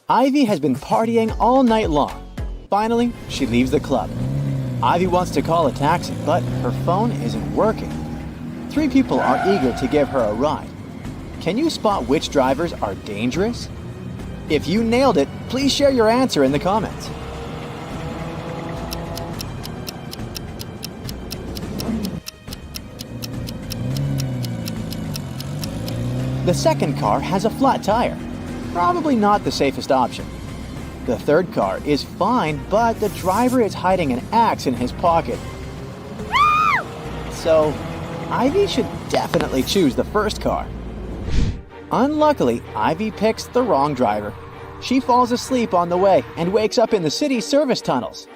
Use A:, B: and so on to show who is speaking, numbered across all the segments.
A: Ivy has been partying all night long. Finally, she leaves the club. Ivy wants to call a taxi, but her phone isn't working. 3 people are eager to give her a ride. Can you spot which drivers are dangerous? If you nailed it, please share your answer in the comments. The second car has a flat tire. Probably not the safest option. The third car is fine, but the driver is hiding an axe in his pocket. So, Ivy should definitely choose the first car. Unluckily, Ivy picks the wrong driver. She falls asleep on the way and wakes up in the city service tunnels.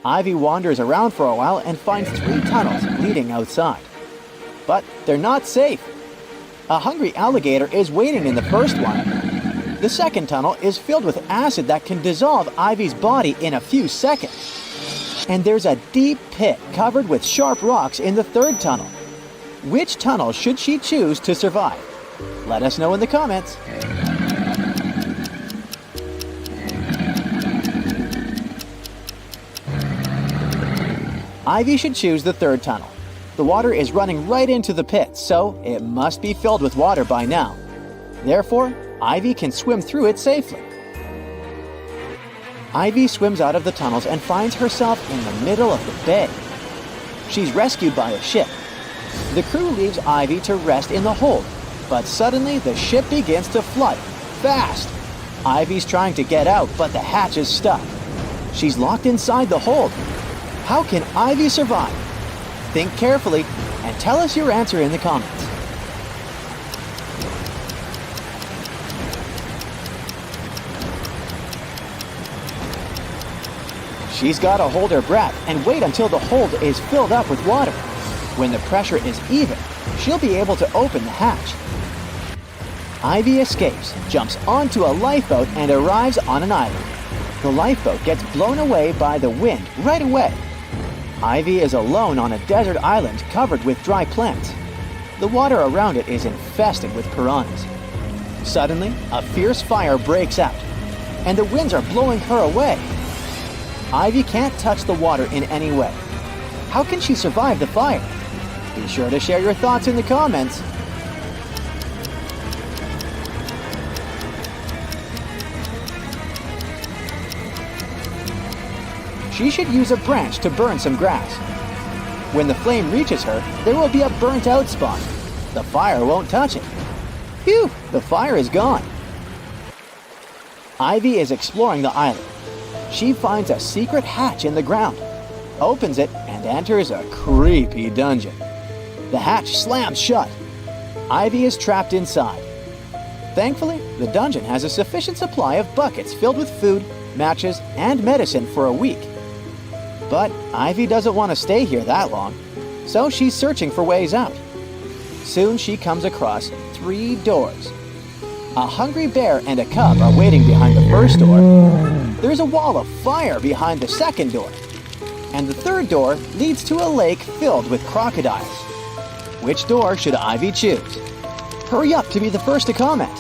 A: Ivy wanders around for a while and finds 3 tunnels leading outside. But they're not safe. A hungry alligator is waiting in the first one. The second tunnel is filled with acid that can dissolve Ivy's body in a few seconds. And there's a deep pit covered with sharp rocks in the third tunnel. Which tunnel should she choose to survive? Let us know in the comments. Ivy should choose the third tunnel. The water is running right into the pit, so it must be filled with water by now. Therefore, Ivy can swim through it safely. Ivy swims out of the tunnels and finds herself in the middle of the bay. She's rescued by a ship. The crew leaves Ivy to rest in the hold, but suddenly the ship begins to flood, fast. Ivy's trying to get out, but the hatch is stuck. She's locked inside the hold. How can Ivy survive? Think carefully and tell us your answer in the comments. She's got to hold her breath and wait until the hold is filled up with water. When the pressure is even, she'll be able to open the hatch. Ivy escapes, jumps onto a lifeboat, and arrives on an island. The lifeboat gets blown away by the wind right away. Ivy is alone on a desert island covered with dry plants. The water around it is infested with piranhas. Suddenly, a fierce fire breaks out, and the winds are blowing her away. Ivy can't touch the water in any way. How can she survive the fire? Be sure to share your thoughts in the comments. She should use a branch to burn some grass. When the flame reaches her, there will be a burnt out spot. The fire won't touch it. Phew, the fire is gone. Ivy is exploring the island. She finds a secret hatch in the ground, opens it, and enters a creepy dungeon. The hatch slams shut. Ivy is trapped inside. Thankfully, the dungeon has a sufficient supply of buckets filled with food, matches, and medicine for a week. But Ivy doesn't want to stay here that long, so she's searching for ways out. Soon she comes across 3 doors. A hungry bear and a cub are waiting behind the first door. There's a wall of fire behind the second door. And the third door leads to a lake filled with crocodiles. Which door should Ivy choose? Hurry up to be the first to comment.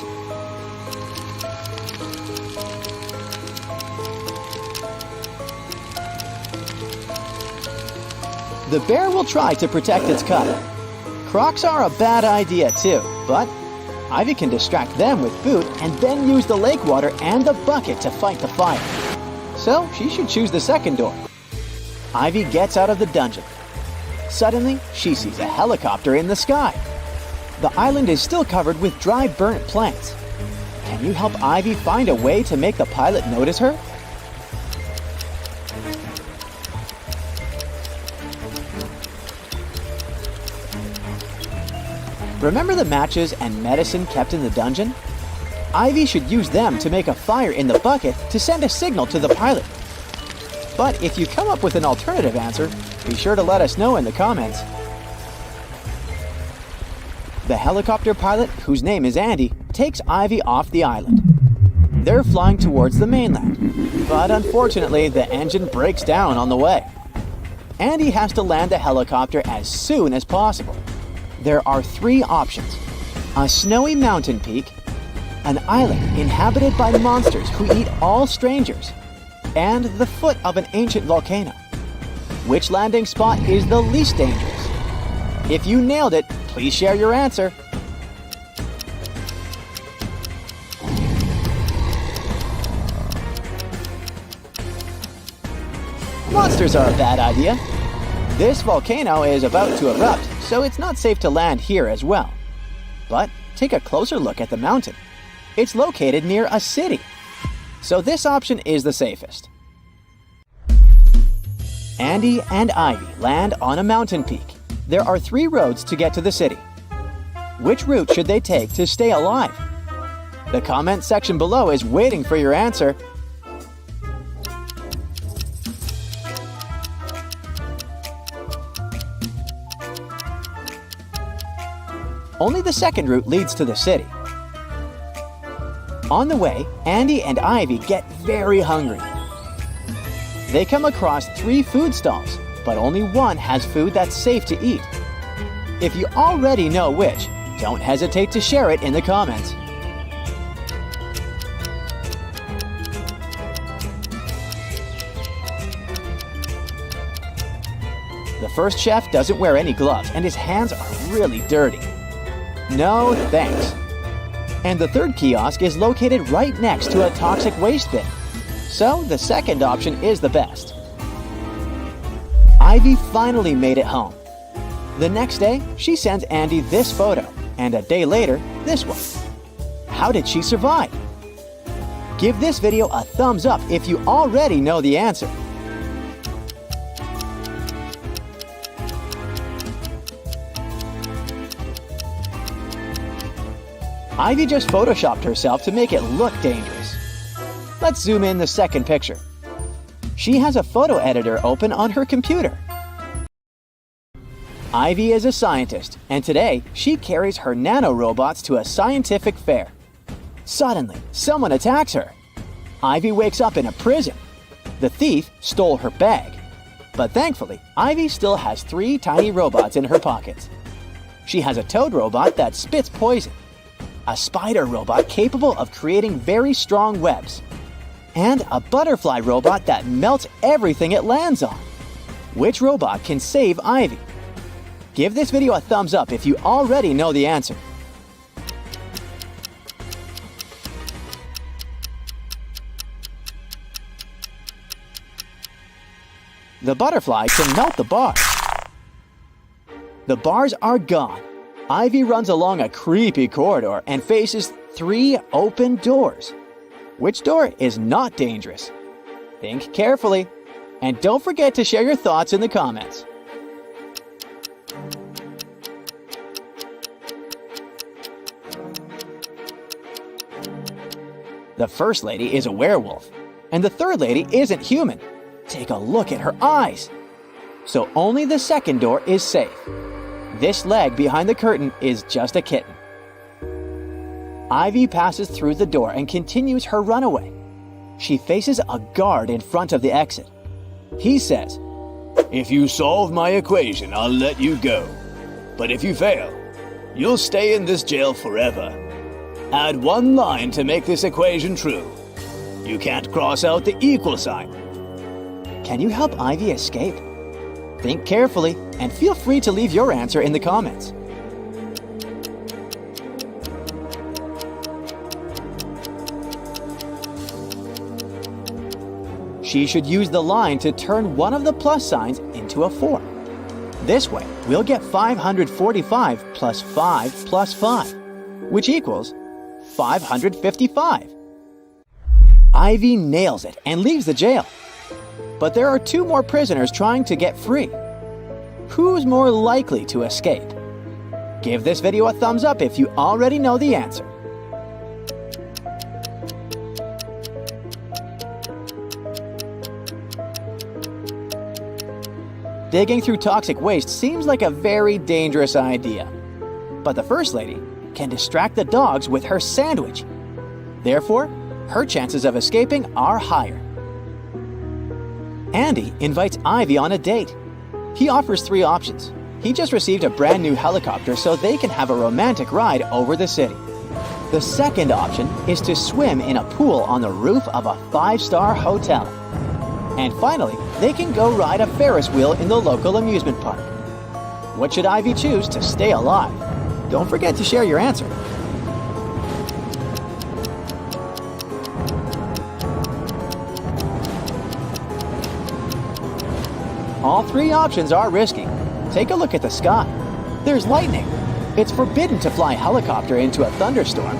A: The bear will try to protect its cub. Crocs are a bad idea too, but Ivy can distract them with food and then use the lake water and the bucket to fight the fire. So she should choose the second door. Ivy gets out of the dungeon. Suddenly, she sees a helicopter in the sky. The island is still covered with dry, burnt plants. Can you help Ivy find a way to make the pilot notice her? Remember the matches and medicine kept in the dungeon? Ivy should use them to make a fire in the bucket to send a signal to the pilot. But if you come up with an alternative answer, be sure to let us know in the comments. The helicopter pilot, whose name is Andy, takes Ivy off the island. They're flying towards the mainland, but unfortunately the engine breaks down on the way. Andy has to land the helicopter as soon as possible. There are 3 options: a snowy mountain peak, an island inhabited by monsters who eat all strangers, and the foot of an ancient volcano. Which landing spot is the least dangerous? If you nailed it, please share your answer. Monsters are a bad idea. This volcano is about to erupt, so it's not safe to land here as well. But take a closer look at the mountain. It's located near a city, so this option is the safest. Andy and Ivy land on a mountain peak. There are 3 roads to get to the city. Which route should they take to stay alive? The comment section below is waiting for your answer. Only the second route leads to the city. On the way, Andy and Ivy get very hungry. They come across 3 food stalls, but only one has food that's safe to eat. If you already know which, don't hesitate to share it in the comments. The first chef doesn't wear any gloves and his hands are really dirty. No thanks. And the third kiosk is located right next to a toxic waste bin. So the second option is the best. Ivy finally made it home. The next day, she sends Andy this photo, and a day later, this one. How did she survive? Give this video a thumbs up if you already know the answer. Ivy just photoshopped herself to make it look dangerous. Let's zoom in the second picture. She has a photo editor open on her computer. Ivy is a scientist, and today she carries her nanorobots to a scientific fair. Suddenly, someone attacks her. Ivy wakes up in a prison. The thief stole her bag. But thankfully, Ivy still has 3 tiny robots in her pockets. She has a toad robot that spits poison, a spider robot capable of creating very strong webs, and a butterfly robot that melts everything it lands on. Which robot can save Ivy? Give this video a thumbs up if you already know the answer. The butterfly can melt the bars. The bars are gone. Ivy runs along a creepy corridor and faces 3 open doors. Which door is not dangerous? Think carefully, and don't forget to share your thoughts in the comments. The first lady is a werewolf, and the third lady isn't human. Take a look at her eyes. So only the second door is safe. This leg behind the curtain is just a kitten. Ivy passes through the door and continues her runaway. She faces a guard in front of the exit. He says, "If you solve my equation, I'll let you go. But if you fail, you'll stay in this jail forever. Add 1 line to make this equation true. You can't cross out the equal sign." Can you help Ivy escape? Think carefully and feel free to leave your answer in the comments. She should use the line to turn one of the plus signs into a 4. This way, we'll get 545 plus 5 plus 5, which equals 555. Ivy nails it and leaves the jail. But there are 2 more prisoners trying to get free. Who's more likely to escape? Give this video a thumbs up if you already know the answer. Digging through toxic waste seems like a very dangerous idea. But the first lady can distract the dogs with her sandwich. Therefore, her chances of escaping are higher. Andy invites Ivy on a date. He offers 3 options. He just received a brand new helicopter so they can have a romantic ride over the city. The second option is to swim in a pool on the roof of a 5-star hotel. And finally, they can go ride a Ferris wheel in the local amusement park. What should Ivy choose to stay alive? Don't forget to share your answer. All three options are risky. Take a look at the sky. There's lightning. It's forbidden to fly a helicopter into a thunderstorm.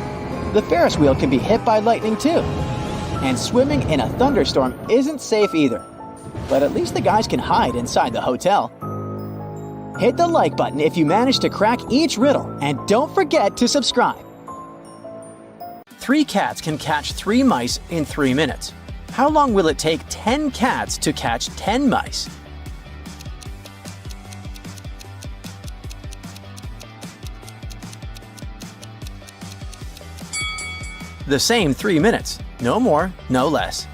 A: The Ferris wheel can be hit by lightning too. And swimming in a thunderstorm isn't safe either. But at least the guys can hide inside the hotel. Hit the like button if you manage to crack each riddle, and don't forget to subscribe. 3 cats can catch 3 mice in 3 minutes. How long will it take 10 cats to catch 10 mice? The same 3 minutes. No more, no less.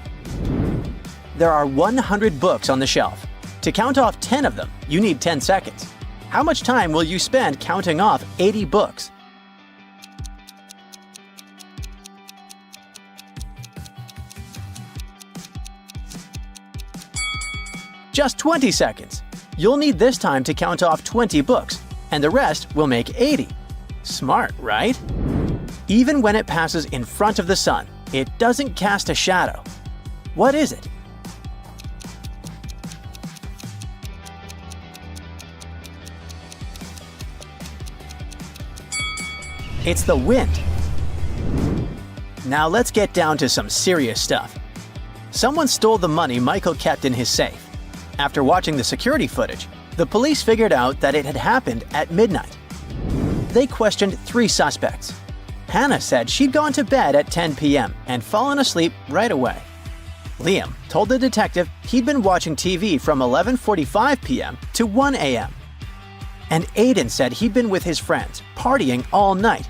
A: There are 100 books on the shelf. To count off 10 of them, you need 10 seconds. How much time will you spend counting off 80 books? Just 20 seconds. You'll need this time to count off 20 books, and the rest will make 80. Smart, right? Even when it passes in front of the sun, it doesn't cast a shadow. What is it? It's the wind. Now let's get down to some serious stuff. Someone stole the money Michael kept in his safe. After watching the security footage, the police figured out that it had happened at midnight. They questioned 3 suspects. Hannah said she'd gone to bed at 10 p.m. and fallen asleep right away. Liam told the detective he'd been watching TV from 11:45 p.m. to 1 a.m. And Aiden said he'd been with his friends, partying all night.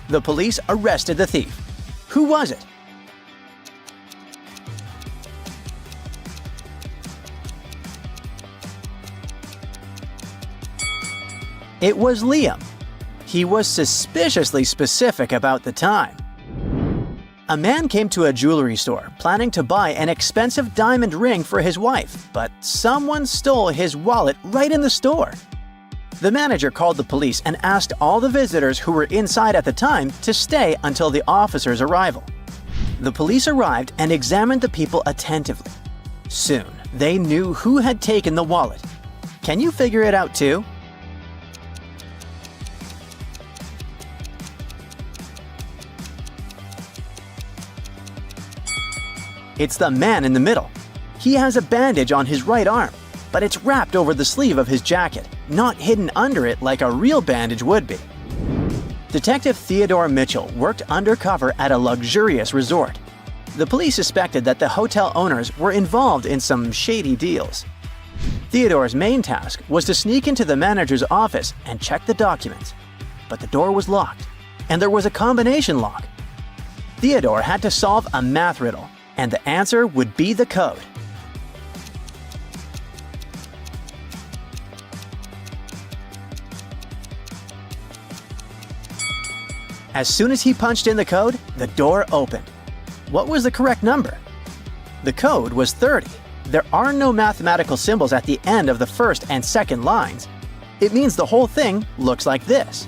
A: The police arrested the thief. Who was it? It was Liam. He was suspiciously specific about the time. A man came to a jewelry store planning to buy an expensive diamond ring for his wife, but someone stole his wallet right in the store. The manager called the police and asked all the visitors who were inside at the time to stay until the officer's arrival. The police arrived and examined the people attentively. Soon, they knew who had taken the wallet. Can you figure it out too? It's the man in the middle. He has a bandage on his right arm, but it's wrapped over the sleeve of his jacket, not hidden under it like a real bandage would be. Detective Theodore Mitchell worked undercover at a luxurious resort. The police suspected that the hotel owners were involved in some shady deals. Theodore's main task was to sneak into the manager's office and check the documents. But the door was locked, and there was a combination lock. Theodore had to solve a math riddle, and the answer would be the code. As soon as he punched in the code, the door opened. What was the correct number? The code was 30. There are no mathematical symbols at the end of the first and second lines. It means the whole thing looks like this.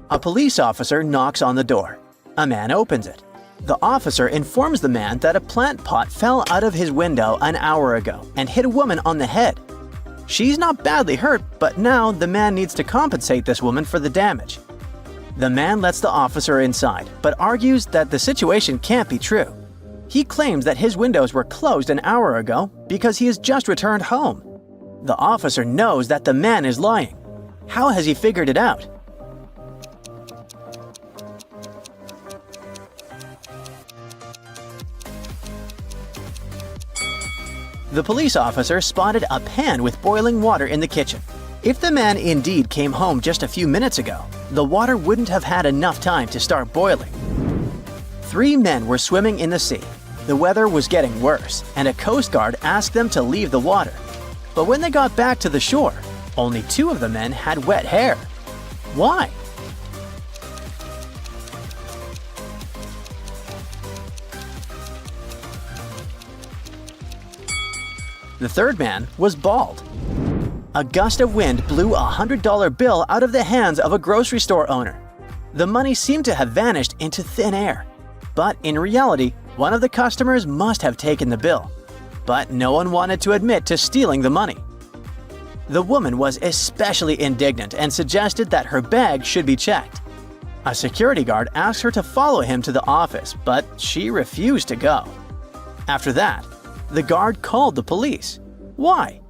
A: A police officer knocks on the door. A man opens it. The officer informs the man that a plant pot fell out of his window an hour ago and hit a woman on the head. She's not badly hurt, but now the man needs to compensate this woman for the damage. The man lets the officer inside, but argues that the situation can't be true. He claims that his windows were closed an hour ago because he has just returned home. The officer knows that the man is lying. How has he figured it out? The police officer spotted a pan with boiling water in the kitchen. If the man indeed came home just a few minutes ago, the water wouldn't have had enough time to start boiling. 3 men were swimming in the sea. The weather was getting worse, and a coast guard asked them to leave the water. But when they got back to the shore, only 2 of the men had wet hair. Why? The third man was bald. A gust of wind blew a $100 bill out of the hands of a grocery store owner. The money seemed to have vanished into thin air. But in reality, one of the customers must have taken the bill. But no one wanted to admit to stealing the money. The woman was especially indignant and suggested that her bag should be checked. A security guard asked her to follow him to the office, but she refused to go. After that, the guard called the police. Why?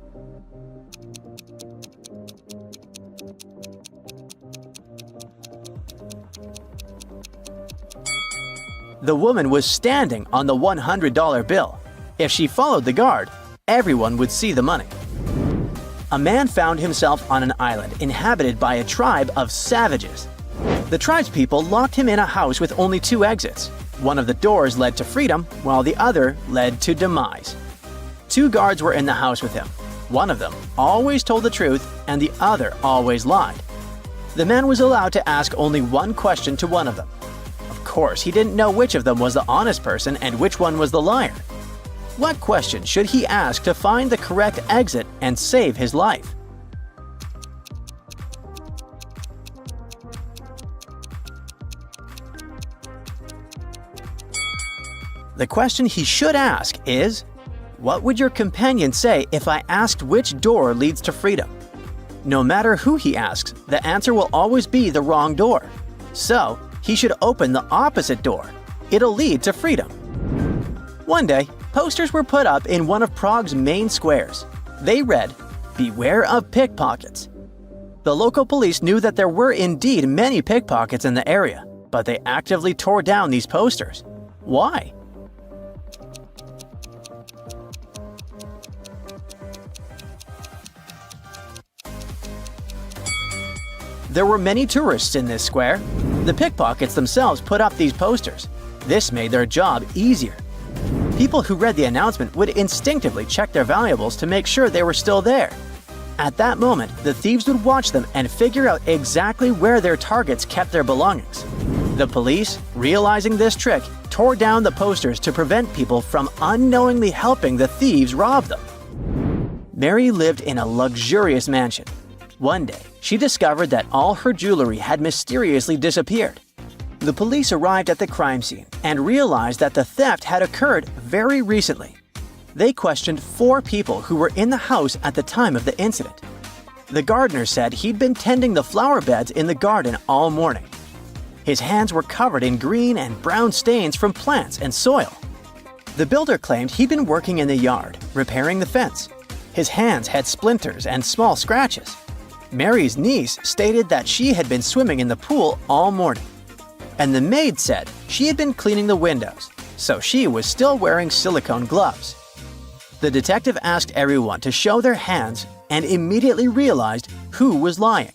A: The woman was standing on the $100 bill. If she followed the guard, everyone would see the money. A man found himself on an island inhabited by a tribe of savages. The tribespeople locked him in a house with only 2 exits. One of the doors led to freedom, while the other led to demise. 2 guards were in the house with him. One of them always told the truth, and the other always lied. The man was allowed to ask only one question to one of them. Of course, he didn't know which of them was the honest person and which one was the liar. What question should he ask to find the correct exit and save his life? The question he should ask is, what would your companion say if I asked which door leads to freedom? No matter who he asks, the answer will always be the wrong door. So, he should open the opposite door. It'll lead to freedom. One day, posters were put up in one of Prague's main squares. They read, "Beware of pickpockets." The local police knew that there were indeed many pickpockets in the area, but they actively tore down these posters. Why? There were many tourists in this square. The pickpockets themselves put up these posters. This made their job easier. People who read the announcement would instinctively check their valuables to make sure they were still there. At that moment, the thieves would watch them and figure out exactly where their targets kept their belongings. The police, realizing this trick, tore down the posters to prevent people from unknowingly helping the thieves rob them. Mary lived in a luxurious mansion. One day, she discovered that all her jewelry had mysteriously disappeared. The police arrived at the crime scene and realized that the theft had occurred very recently. They questioned 4 people who were in the house at the time of the incident. The gardener said he'd been tending the flower beds in the garden all morning. His hands were covered in green and brown stains from plants and soil. The builder claimed he'd been working in the yard, repairing the fence. His hands had splinters and small scratches. Mary's niece stated that she had been swimming in the pool all morning. And the maid said she had been cleaning the windows, so she was still wearing silicone gloves. The detective asked everyone to show their hands and immediately realized who was lying.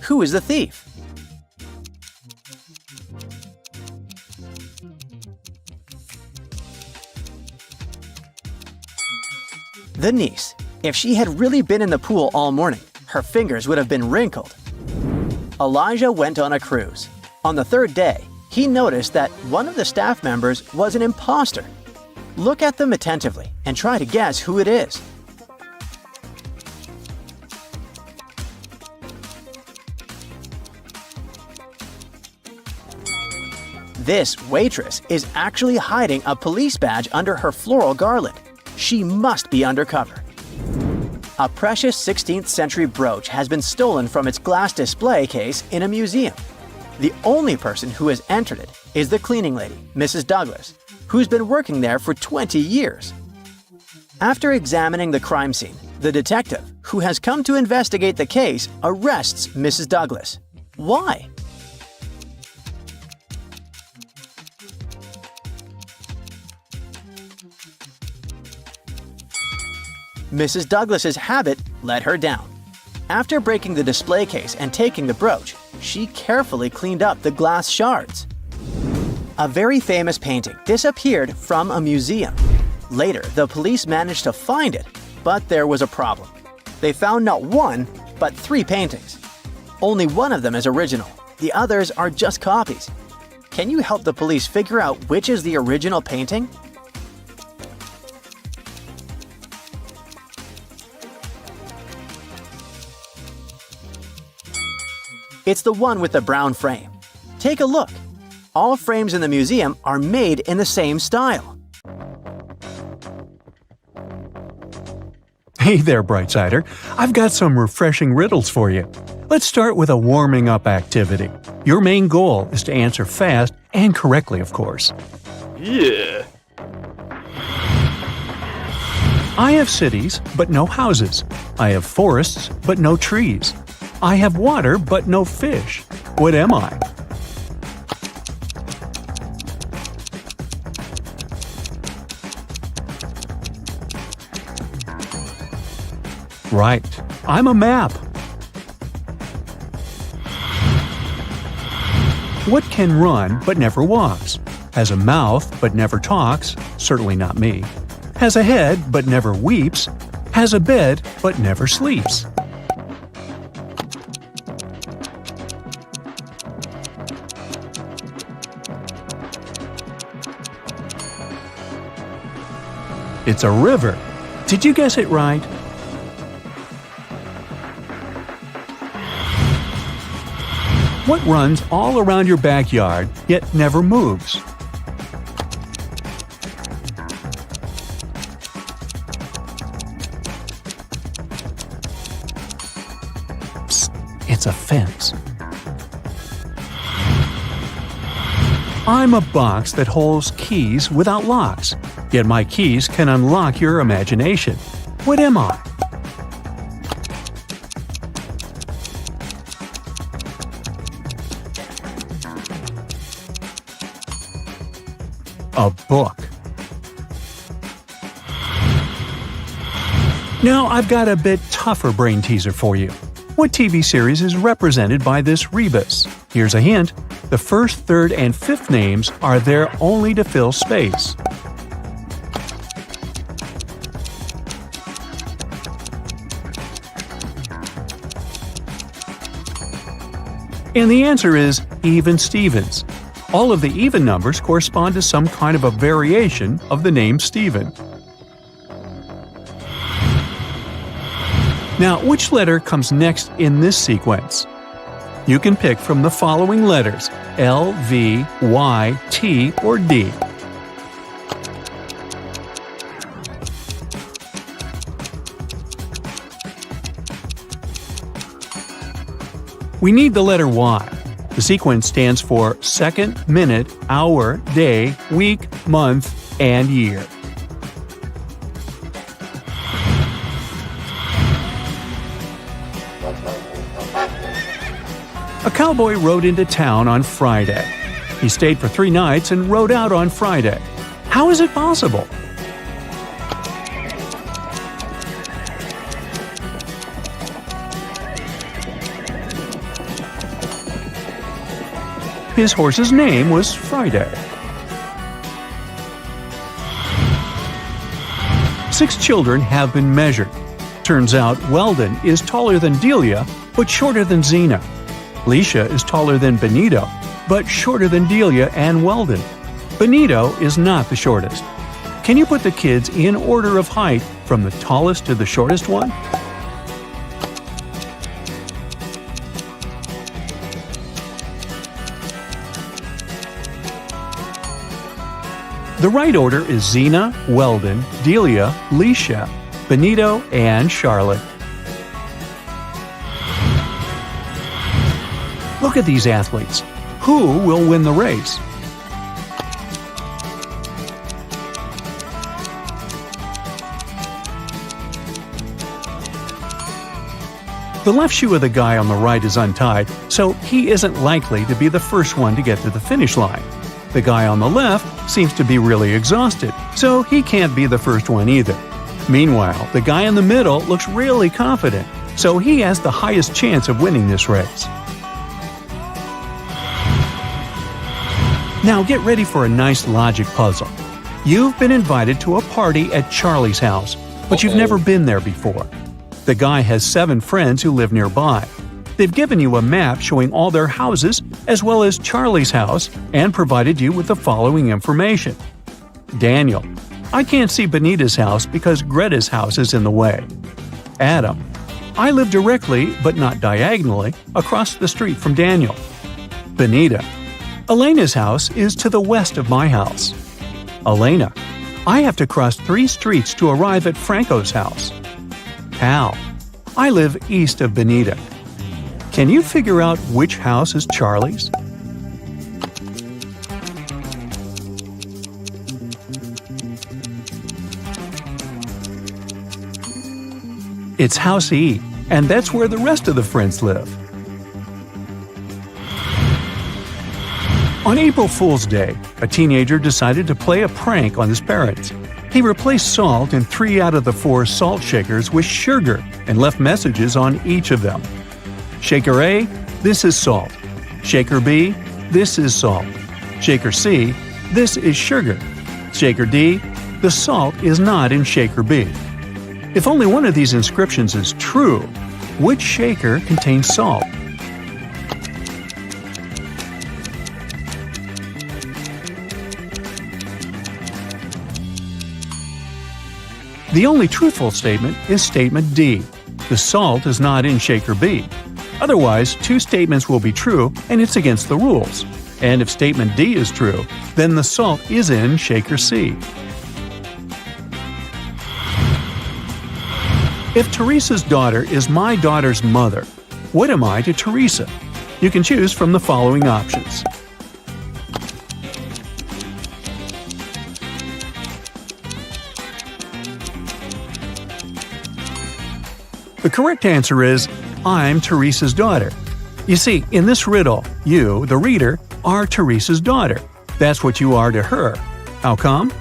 A: Who is the thief? The niece. If she had really been in the pool all morning, her fingers would have been wrinkled. Elijah went on a cruise. On the 3rd day, he noticed that one of the staff members was an imposter. Look at them attentively and try to guess who it is. This waitress is actually hiding a police badge under her floral garland. She must be undercover. A precious 16th century brooch has been stolen from its glass display case in a museum. The only person who has entered it is the cleaning lady, Mrs. Douglas, who's been working there for 20 years. After examining the crime scene, the detective, who has come to investigate the case, arrests Mrs. Douglas. Why? Mrs. Douglas's habit let her down. After breaking the display case and taking the brooch, she carefully cleaned up the glass shards. A very famous painting disappeared from a museum. Later, the police managed to find it, but there was a problem. They found not 1, but 3 paintings. Only one of them is original. The others are just copies. Can you help the police figure out which is the original painting? It's the one with the brown frame. Take a look. All frames in the museum are made in the same style.
B: Hey there, Brightsider. I've got some refreshing riddles for you. Let's start with a warming-up activity. Your main goal is to answer fast and correctly, of course.
C: Yeah.
B: I have cities, but no houses. I have forests, but no trees. I have water, but no fish. What am I? Right. I'm a map. What can run but never walks? Has a mouth but never talks, certainly not me. Has a head but never weeps. Has a bed but never sleeps. It's a river. Did you guess it right? What runs all around your backyard, yet never moves? Psst, it's a fence. I'm a box that holds keys without locks, yet my keys can unlock your imagination. What am I? A book. Now I've got a bit tougher brain teaser for you. What TV series is represented by this rebus? Here's a hint. The first, third, and fifth names are there only to fill space. And the answer is Even Stevens. All of the even numbers correspond to some kind of a variation of the name Stephen. Now, which letter comes next in this sequence? You can pick from the following letters: L, V, Y, T, or D. We need the letter Y. The sequence stands for second, minute, hour, day, week, month, and year. A cowboy rode into town on Friday. He stayed for 3 nights and rode out on Friday. How is it possible? His horse's name was Friday. 6 children have been measured. Turns out Weldon is taller than Delia, but shorter than Zena. Leisha is taller than Benito, but shorter than Delia and Weldon. Benito is not the shortest. Can you put the kids in order of height from the tallest to the shortest one? The right order is Zena, Weldon, Delia, Leisha, Benito, and Charlotte. Look at these athletes. Who will win the race? The left shoe of the guy on the right is untied, so he isn't likely to be the first one to get to the finish line. The guy on the left seems to be really exhausted, so he can't be the first one either. Meanwhile, the guy in the middle looks really confident, so he has the highest chance of winning this race. Now get ready for a nice logic puzzle. You've been invited to a party at Charlie's house, but you've never been there before. The guy has 7 friends who live nearby. They've given you a map showing all their houses as well as Charlie's house and provided you with the following information. Daniel: I can't see Benita's house because Greta's house is in the way. Adam: I live directly, but not diagonally, across the street from Daniel. Benita. Elena's house is to the west of my house. Elena. I have to cross 3 streets to arrive at Franco's house. Pal. I live east of Benita. Can you figure out which house is Charlie's? It's House E, and that's where the rest of the friends live. On April Fool's Day, a teenager decided to play a prank on his parents. He replaced salt in 3 out of the 4 salt shakers with sugar and left messages on each of them. Shaker A, this is salt. Shaker B, this is salt. Shaker C, this is sugar. Shaker D, the salt is not in Shaker B. If only one of these inscriptions is true, which shaker contains salt? The only truthful statement is statement D. The salt is not in shaker B. Otherwise, 2 statements will be true and it's against the rules. And if statement D is true, then the salt is in shaker C. If Teresa's daughter is my daughter's mother, what am I to Teresa? You can choose from the following options. The correct answer is, I'm Teresa's daughter. You see, in this riddle, you, the reader, are Teresa's daughter. That's what you are to her. How come?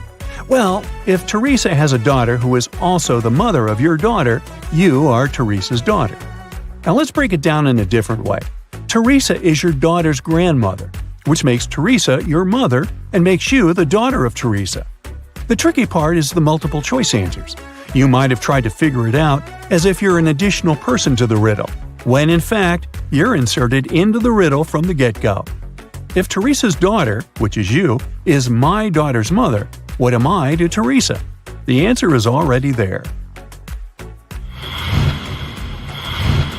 B: Well, if Teresa has a daughter who is also the mother of your daughter, you are Teresa's daughter. Now let's break it down in a different way. Teresa is your daughter's grandmother, which makes Teresa your mother and makes you the daughter of Teresa. The tricky part is the multiple choice answers. You might have tried to figure it out as if you're an additional person to the riddle, when in fact, you're inserted into the riddle from the get-go. If Teresa's daughter, which is you, is my daughter's mother, what am I to Teresa? The answer is already there.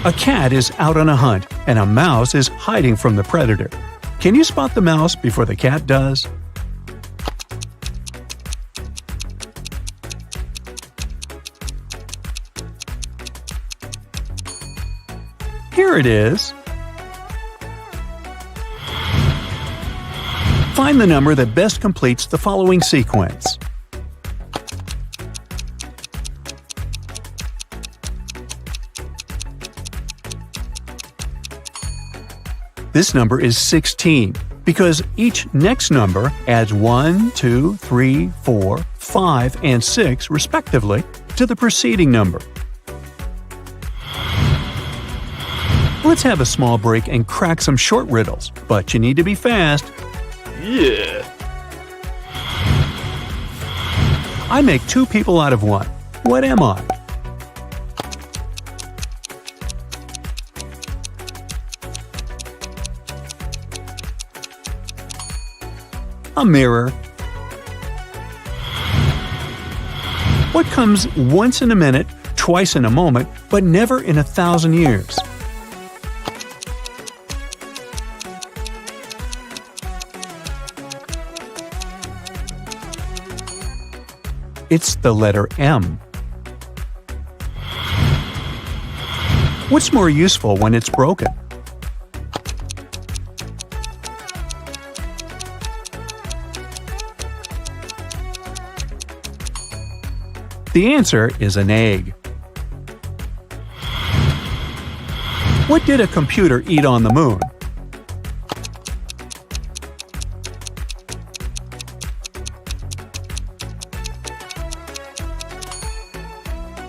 B: A cat is out on a hunt, and a mouse is hiding from the predator. Can you spot the mouse before the cat does? Here it is. Find the number that best completes the following sequence. This number is 16 because each next number adds 1, 2, 3, 4, 5, and 6 respectively to the preceding number. Let's have a small break and crack some short riddles, but you need to be fast.
C: Yeah.
B: I make 2 people out of 1. What am I? A mirror. What comes once in a minute, twice in a moment, but never in 1,000 years? It's the letter M. What's more useful when it's broken? The answer is an egg. What did a computer eat on the moon?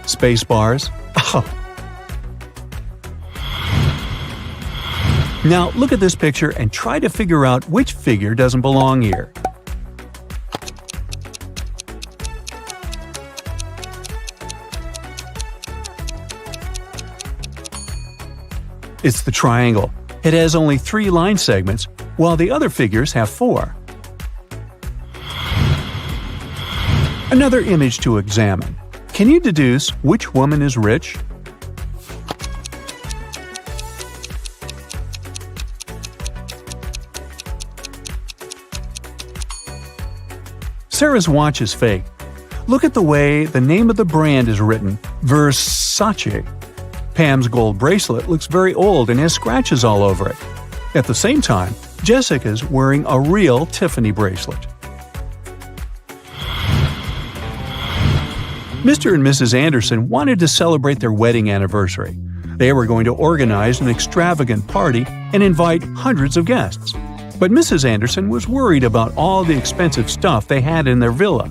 B: Space bars. Oh. Now look at this picture and try to figure out which figure doesn't belong here. It's the triangle. It has only 3 line segments, while the other figures have 4. Another image to examine. Can you deduce which woman is rich? Sarah's watch is fake. Look at the way the name of the brand is written, Versace. Pam's gold bracelet looks very old and has scratches all over it. At the same time, Jessica's wearing a real Tiffany bracelet. Mr. and Mrs. Anderson wanted to celebrate their wedding anniversary. They were going to organize an extravagant party and invite hundreds of guests. But Mrs. Anderson was worried about all the expensive stuff they had in their villa.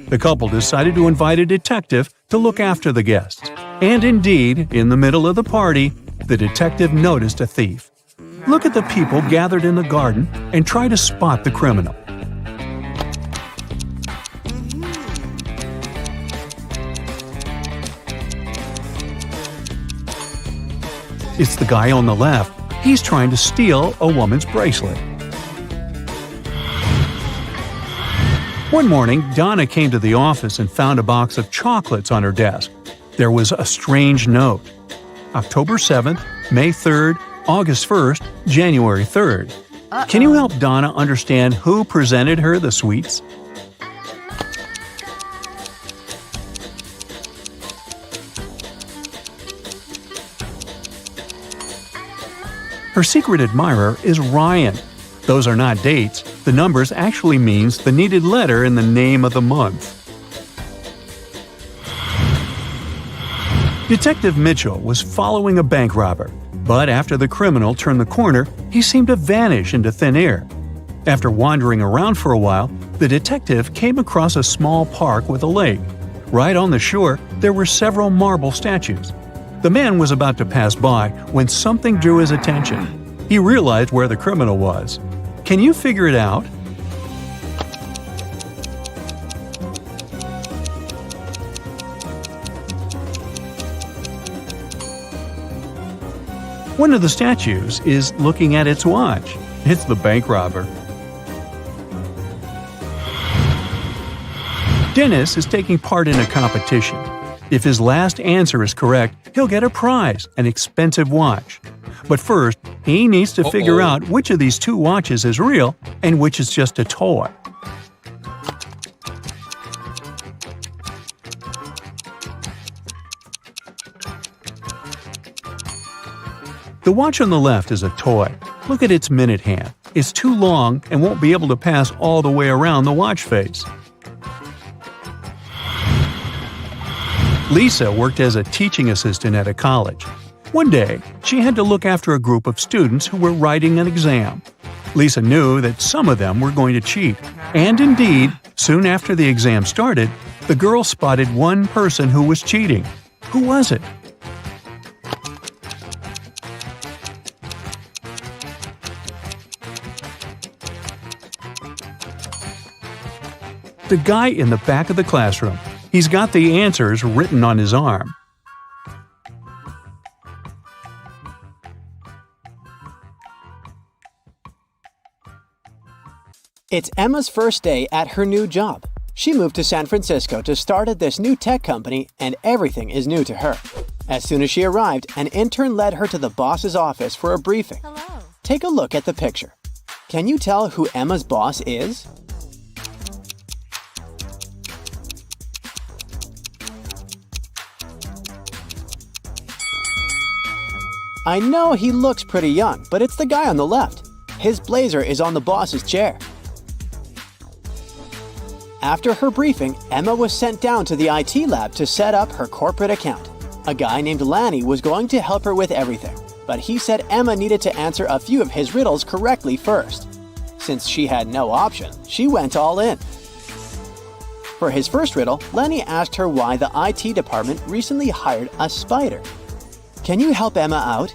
B: The couple decided to invite a detective to look after the guests. And indeed, in the middle of the party, the detective noticed a thief. Look at the people gathered in the garden and try to spot the criminal. It's the guy on the left. He's trying to steal a woman's bracelet. One morning, Donna came to the office and found a box of chocolates on her desk. There was a strange note. October 7th, May 3rd, August 1st, January 3rd. Can you help Donna understand who presented her the sweets? Her secret admirer is Ryan. Those are not dates. The numbers actually means the needed letter in the name of the month. Detective Mitchell was following a bank robber, but after the criminal turned the corner, he seemed to vanish into thin air. After wandering around for a while, the detective came across a small park with a lake. Right on the shore, there were several marble statues. The man was about to pass by when something drew his attention. He realized where the criminal was. Can you figure it out? One of the statues is looking at its watch. It's the bank robber. Dennis is taking part in a competition. If his last answer is correct, he'll get a prize, an expensive watch. But first, he needs to figure out which of these two watches is real and which is just a toy. The watch on the left is a toy. Look at its minute hand. It's too long and won't be able to pass all the way around the watch face. Lisa worked as a teaching assistant at a college. One day, she had to look after a group of students who were writing an exam. Lisa knew that some of them were going to cheat, and indeed, soon after the exam started, the girl spotted one person who was cheating. Who was it? The guy in the back of the classroom. He's got the answers written on his arm.
A: It's Emma's first day at her new job. She moved to San Francisco to start at this new tech company, and everything is new to her. As soon as she arrived, an intern led her to the boss's office for a briefing.
C: Hello.
A: Take a look at the picture. Can you tell who Emma's boss is? I know he looks pretty young, but it's the guy on the left. His blazer is on the boss's chair. After her briefing, Emma was sent down to the IT lab to set up her corporate account. A guy named Lanny was going to help her with everything, but he said Emma needed to answer a few of his riddles correctly first. Since she had no option, she went all in. For his first riddle, Lenny asked her why the IT department recently hired a spider. Can you help Emma out?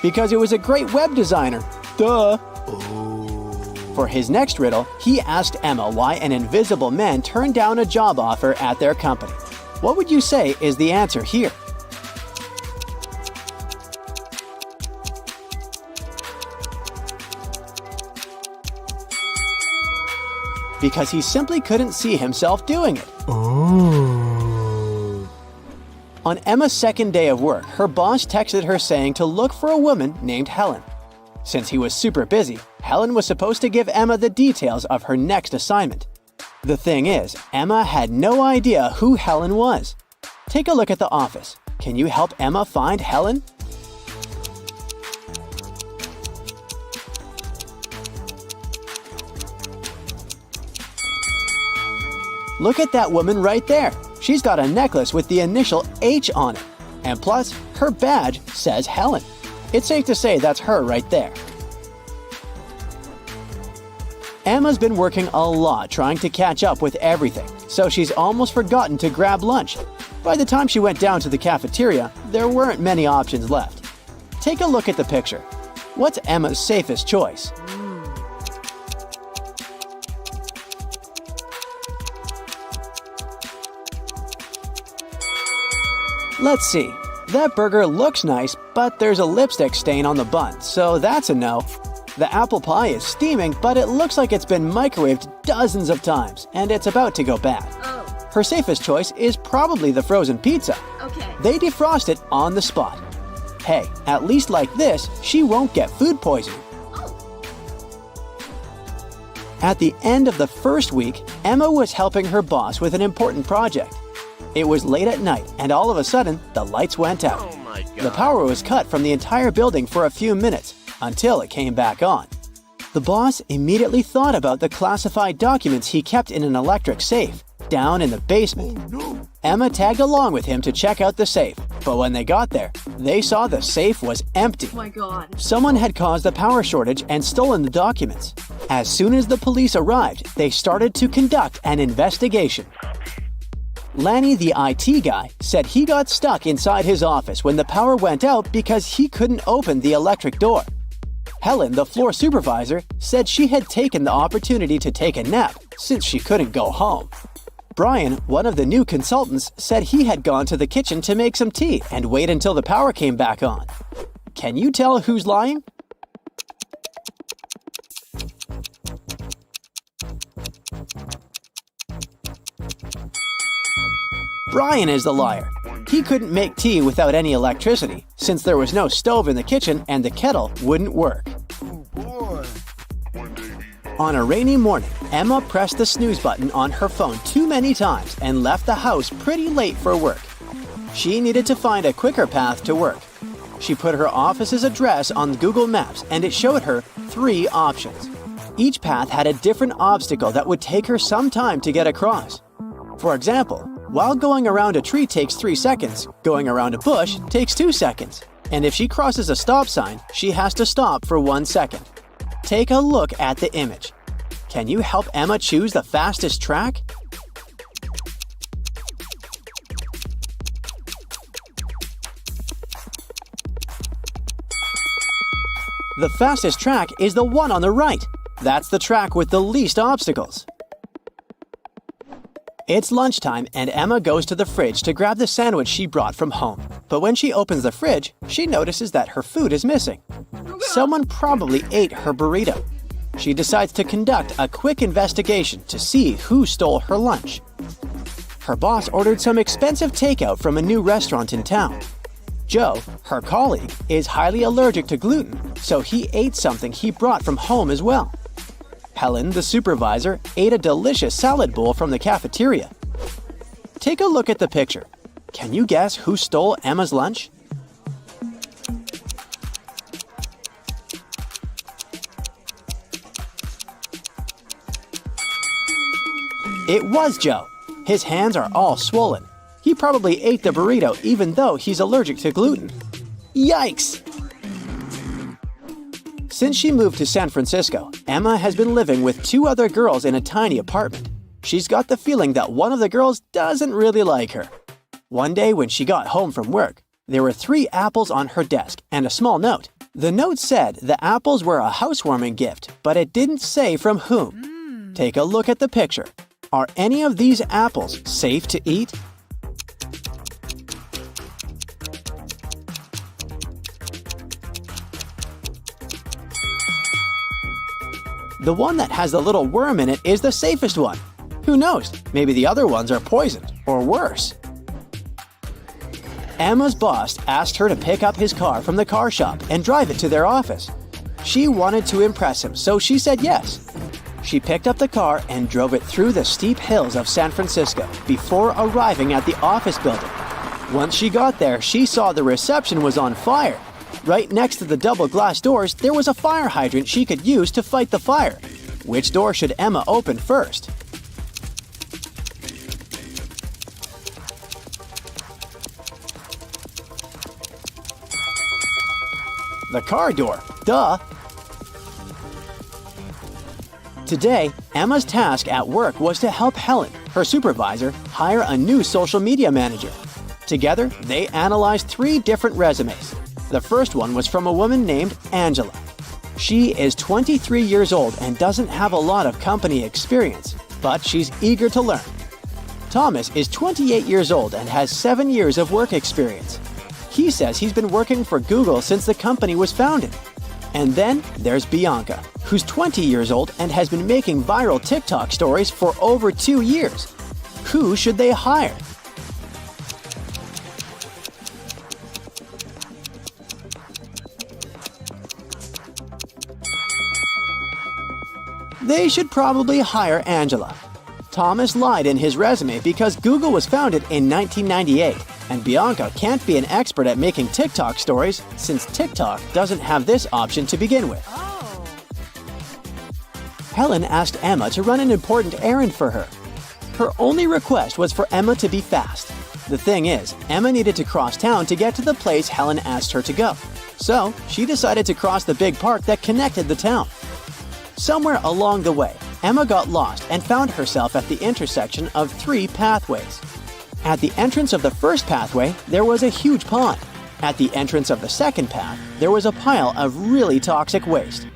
A: Because it was a great web designer. Duh! For his next riddle, he asked Emma why an invisible man turned down a job offer at their company. What would you say is the answer here? Because he simply couldn't see himself doing it. On Emma's second day of work, her boss texted her saying to look for a woman named Helen. Since he was super busy, Helen was supposed to give Emma the details of her next assignment. The thing is, Emma had no idea who Helen was. Take a look at the office. Can you help Emma find Helen? Look at that woman right there. She's got a necklace with the initial H on it. And plus, her badge says Helen. It's safe to say that's her right there. Emma's been working a lot trying to catch up with everything, so she's almost forgotten to grab lunch. By the time she went down to the cafeteria, there weren't many options left. Take a look at the picture. What's Emma's safest choice? Let's see. That burger looks nice, but there's a lipstick stain on the bun, so that's a no. The apple pie is steaming, but it looks like it's been microwaved dozens of times, and it's about to go bad.
C: Oh.
A: Her safest choice is probably the frozen pizza.
C: Okay.
A: They defrost it on the spot. Hey, at least like this, she won't get food poisoning. At the end of the first week, Emma was helping her boss with an important project. It was late at night, and all of a sudden, the lights went out.
D: Oh my God.
A: The power was cut from the entire building for a few minutes, until it came back on. The boss immediately thought about the classified documents he kept in an electric safe, down in the basement.
D: Oh, no.
A: Emma tagged along with him to check out the safe, but when they got there, they saw the safe was empty.
C: Oh my God.
A: Someone had caused a power shortage and stolen the documents. As soon as the police arrived, they started to conduct an investigation. Lanny, the IT guy, said he got stuck inside his office when the power went out because he couldn't open the electric door. Helen, the floor supervisor, said she had taken the opportunity to take a nap since she couldn't go home. Brian, one of the new consultants, said he had gone to the kitchen to make some tea and wait until the power came back on. Can you tell who's lying? Brian is the liar. He couldn't make tea without any electricity, since there was no stove in the kitchen and the kettle wouldn't work.
D: Oh boy.
A: On a rainy morning, Emma pressed the snooze button on her phone too many times and left the house pretty late for work. She needed to find a quicker path to work. She put her office's address on Google Maps and it showed her 3 options. Each path had a different obstacle that would take her some time to get across. For example, while going around a tree takes 3 seconds, going around a bush takes 2 seconds. And if she crosses a stop sign, she has to stop for 1 second. Take a look at the image. Can you help Emma choose the fastest track? The fastest track is the one on the right. That's the track with the least obstacles. It's lunchtime and Emma goes to the fridge to grab the sandwich she brought from home. But when she opens the fridge, she notices that her food is missing. Someone probably ate her burrito. She decides to conduct a quick investigation to see who stole her lunch. Her boss ordered some expensive takeout from a new restaurant in town. Joe, her colleague, is highly allergic to gluten, so he ate something he brought from home as well. Helen, the supervisor, ate a delicious salad bowl from the cafeteria. Take a look at the picture. Can you guess who stole Emma's lunch? It was Joe. His hands are all swollen. He probably ate the burrito even though he's allergic to gluten. Yikes! Since she moved to San Francisco, Emma has been living with 2 other girls in a tiny apartment. She's got the feeling that one of the girls doesn't really like her. One day when she got home from work, there were 3 apples on her desk and a small note. The note said the apples were a housewarming gift, but it didn't say from whom. Take a look at the picture. Are any of these apples safe to eat? The one that has the little worm in it is the safest one. Who knows? Maybe the other ones are poisoned, or worse. Emma's boss asked her to pick up his car from the car shop and drive it to their office. She wanted to impress him, so she said yes. She picked up the car and drove it through the steep hills of San Francisco before arriving at the office building. Once she got there, she saw the reception was on fire. Right next to the double glass doors, there was a fire hydrant she could use to fight the fire. Which door should Emma open first? The car door. Duh! Today, Emma's task at work was to help Helen, her supervisor, hire a new social media manager. Together, they analyzed 3 different resumes. The first one was from a woman named Angela. She is 23 years old and doesn't have a lot of company experience, but she's eager to learn. Thomas is 28 years old and has 7 years of work experience. He says he's been working for Google since the company was founded. And then there's Bianca, who's 20 years old and has been making viral TikTok stories for over 2 years. Who should they hire? They should probably hire Angela. Thomas lied in his resume because Google was founded in 1998, and Bianca can't be an expert at making TikTok stories since TikTok doesn't have this option to begin with.
C: Oh.
A: Helen asked Emma to run an important errand for her. Her only request was for Emma to be fast. The thing is, Emma needed to cross town to get to the place Helen asked her to go. So, she decided to cross the big park that connected the town. Somewhere along the way, Emma got lost and found herself at the intersection of 3 pathways. At the entrance of the first pathway, there was a huge pond. At the entrance of the second path, there was a pile of really toxic waste.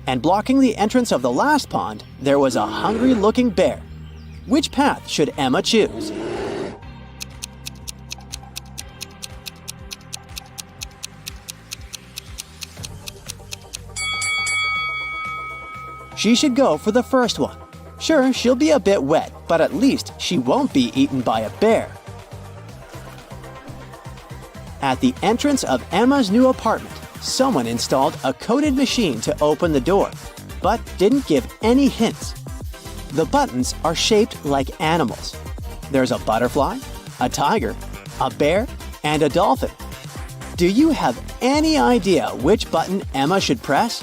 A: And blocking the entrance of the last pond, there was a hungry-looking bear. Which path should Emma choose? She should go for the first one. Sure, she'll be a bit wet, but at least she won't be eaten by a bear. At the entrance of Emma's new apartment, someone installed a coded machine to open the door, but didn't give any hints. The buttons are shaped like animals. There's a butterfly, a tiger, a bear, and a dolphin. Do you have any idea which button Emma should press?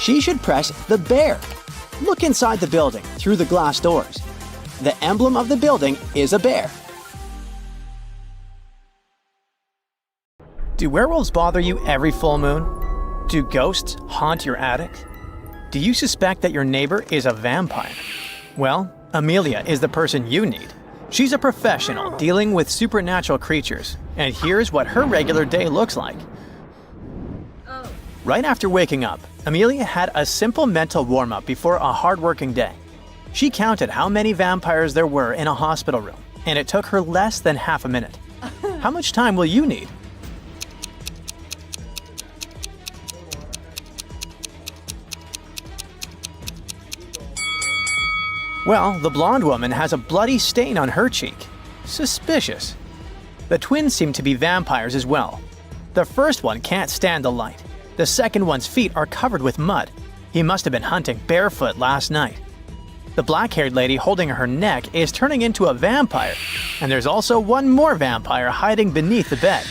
A: She should press the bear. Look inside the building through the glass doors. The emblem of the building is a bear. Do werewolves bother you every full moon? Do ghosts haunt your attic? Do you suspect that your neighbor is a vampire? Well, Amelia is the person you need. She's a professional dealing with supernatural creatures, and here's what her regular day looks like. Right after waking up, Amelia had a simple mental warm-up before a hard-working day. She counted how many vampires there were in a hospital room, and it took her less than half a minute. How much time will you need? Well, the blonde woman has a bloody stain on her cheek. Suspicious. The twins seem to be vampires as well. The first one can't stand the light. The second one's feet are covered with mud. He must have been hunting barefoot last night. The black-haired lady holding her neck is turning into a vampire, and there's also one more vampire hiding beneath the bed.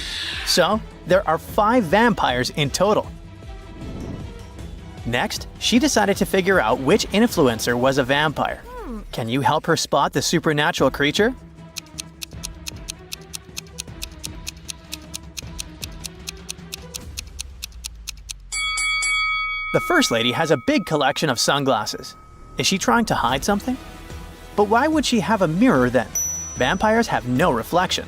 A: So, there are 5 vampires in total. Next, she decided to figure out which influencer was a vampire. Can you help her spot the supernatural creature? The first lady has a big collection of sunglasses. Is she trying to hide something? But why would she have a mirror then? Vampires have no reflection.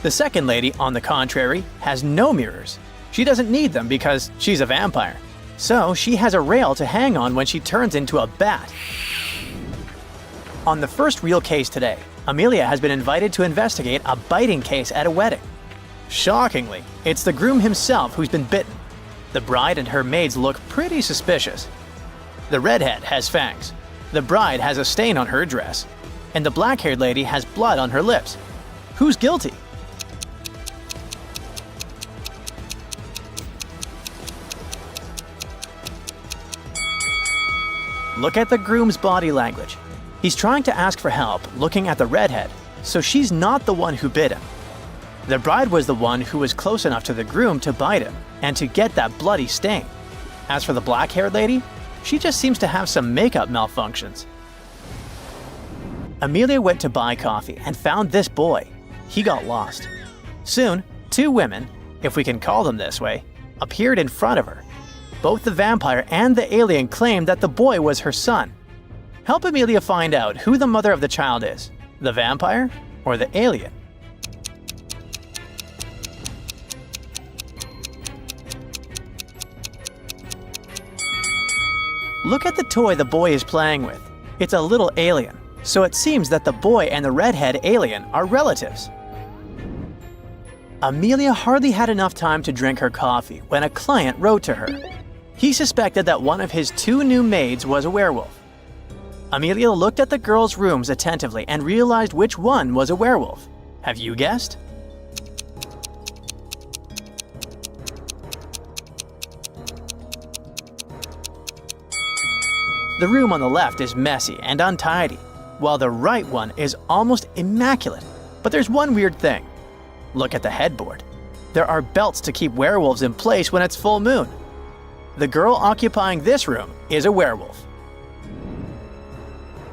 A: The second lady, on the contrary, has no mirrors. She doesn't need them because she's a vampire. So she has a rail to hang on when she turns into a bat. On the first real case today, Amelia has been invited to investigate a biting case at a wedding. Shockingly, it's the groom himself who's been bitten. The bride and her maids look pretty suspicious. The redhead has fangs. The bride has a stain on her dress. And the black-haired lady has blood on her lips. Who's guilty? Look at the groom's body language. He's trying to ask for help, looking at the redhead, so she's not the one who bit him. The bride was the one who was close enough to the groom to bite him and to get that bloody stain. As for the black-haired lady, she just seems to have some makeup malfunctions. Amelia went to buy coffee and found this boy. He got lost. Soon, two women, if we can call them this way, appeared in front of her. Both the vampire and the alien claimed that the boy was her son. Help Amelia find out who the mother of the child is, the vampire or the alien. Look at the toy the boy is playing with. It's a little alien, so it seems that the boy and the redhead alien are relatives. Amelia hardly had enough time to drink her coffee when a client wrote to her. He suspected that one of his two new maids was a werewolf. Amelia looked at the girls' rooms attentively and realized which one was a werewolf. Have you guessed? The room on the left is messy and untidy, while the right one is almost immaculate. But there's one weird thing. Look at the headboard. There are belts to keep werewolves in place when it's full moon. The girl occupying this room is a werewolf.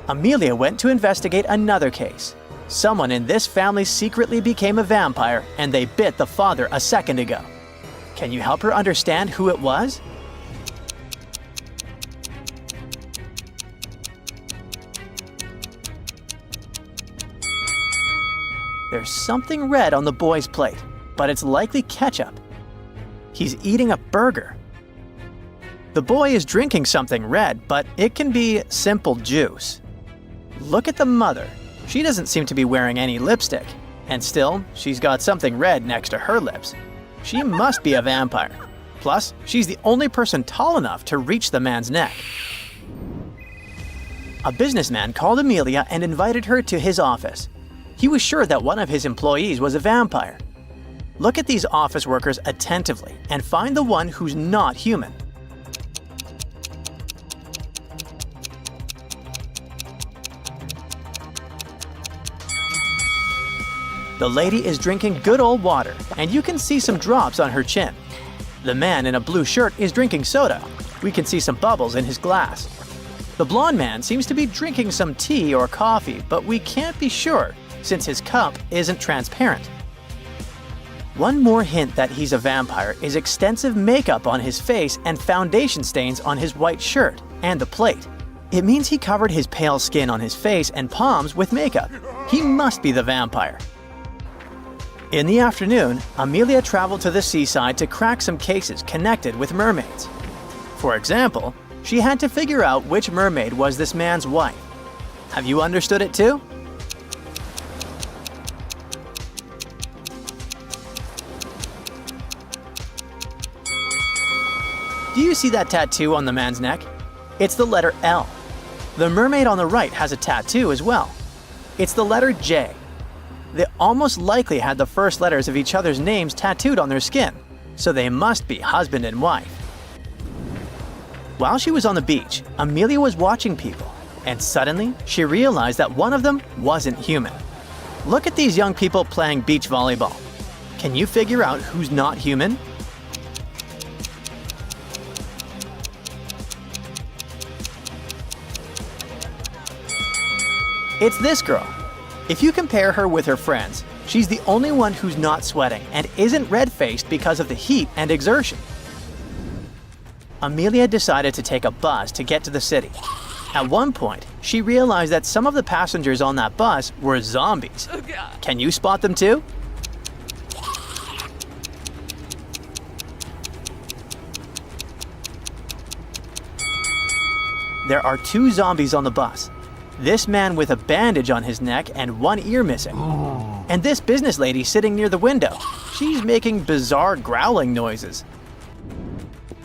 A: Amelia went to investigate another case. Someone in this family secretly became a vampire and they bit the father a second ago. Can you help her understand who it was? There's something red on the boy's plate, but it's likely ketchup. He's eating a burger. The boy is drinking something red, but it can be simple juice. Look at the mother. She doesn't seem to be wearing any lipstick, and still, she's got something red next to her lips. She must be a vampire. Plus, she's the only person tall enough to reach the man's neck. A businessman called Amelia and invited her to his office. He was sure that one of his employees was a vampire. Look at these office workers attentively and find the one who's not human. The lady is drinking good old water, and you can see some drops on her chin. The man in a blue shirt is drinking soda. We can see some bubbles in his glass. The blonde man seems to be drinking some tea or coffee, but we can't be sure since his cup isn't transparent. One more hint that he's a vampire is extensive makeup on his face and foundation stains on his white shirt and the plate. It means he covered his pale skin on his face and palms with makeup. He must be the vampire. In the afternoon, Amelia traveled to the seaside to crack some cases connected with mermaids. For example, she had to figure out which mermaid was this man's wife. Have you understood it too? Do you see that tattoo on the man's neck? It's the letter L. The mermaid on the right has a tattoo as well. It's the letter J. They almost likely had the first letters of each other's names tattooed on their skin, so they must be husband and wife. While she was on the beach, Amelia was watching people, and suddenly she realized that one of them wasn't human. Look at these young people playing beach volleyball. Can you figure out who's not human? It's this girl. If you compare her with her friends, she's the only one who's not sweating and isn't red-faced because of the heat and exertion. Amelia decided to take a bus to get to the city. At one point, she realized that some of the passengers on that bus were zombies. Can you spot them too? There are two zombies on the bus. This man with a bandage on his neck and one ear missing. And this business lady sitting near the window. She's making bizarre growling noises.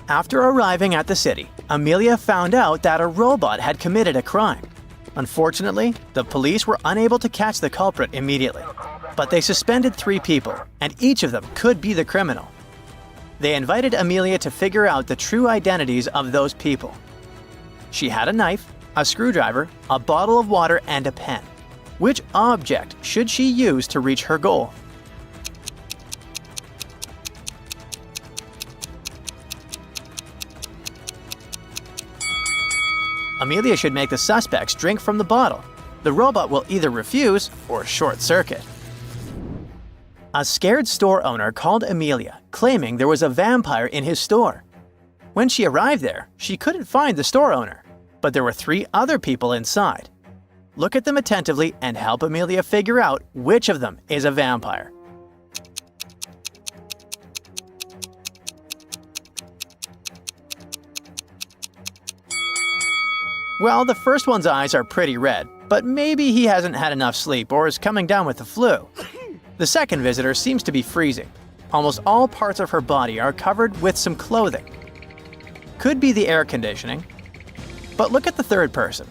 A: After arriving at the city, Amelia found out that a robot had committed a crime. Unfortunately, the police were unable to catch the culprit immediately, but they suspended 3 people, and each of them could be the criminal. They invited Amelia to figure out the true identities of those people. She had a knife, a screwdriver, a bottle of water, and a pen. Which object should she use to reach her goal? Amelia should make the suspects drink from the bottle. The robot will either refuse or short circuit. A scared store owner called Amelia, claiming there was a vampire in his store. When she arrived there, she couldn't find the store owner, but there were 3 other people inside. Look at them attentively and help Amelia figure out which of them is a vampire. Well, the first one's eyes are pretty red, but maybe he hasn't had enough sleep or is coming down with the flu. The second visitor seems to be freezing. Almost all parts of her body are covered with some clothing. Could be the air conditioning. But look at the third person.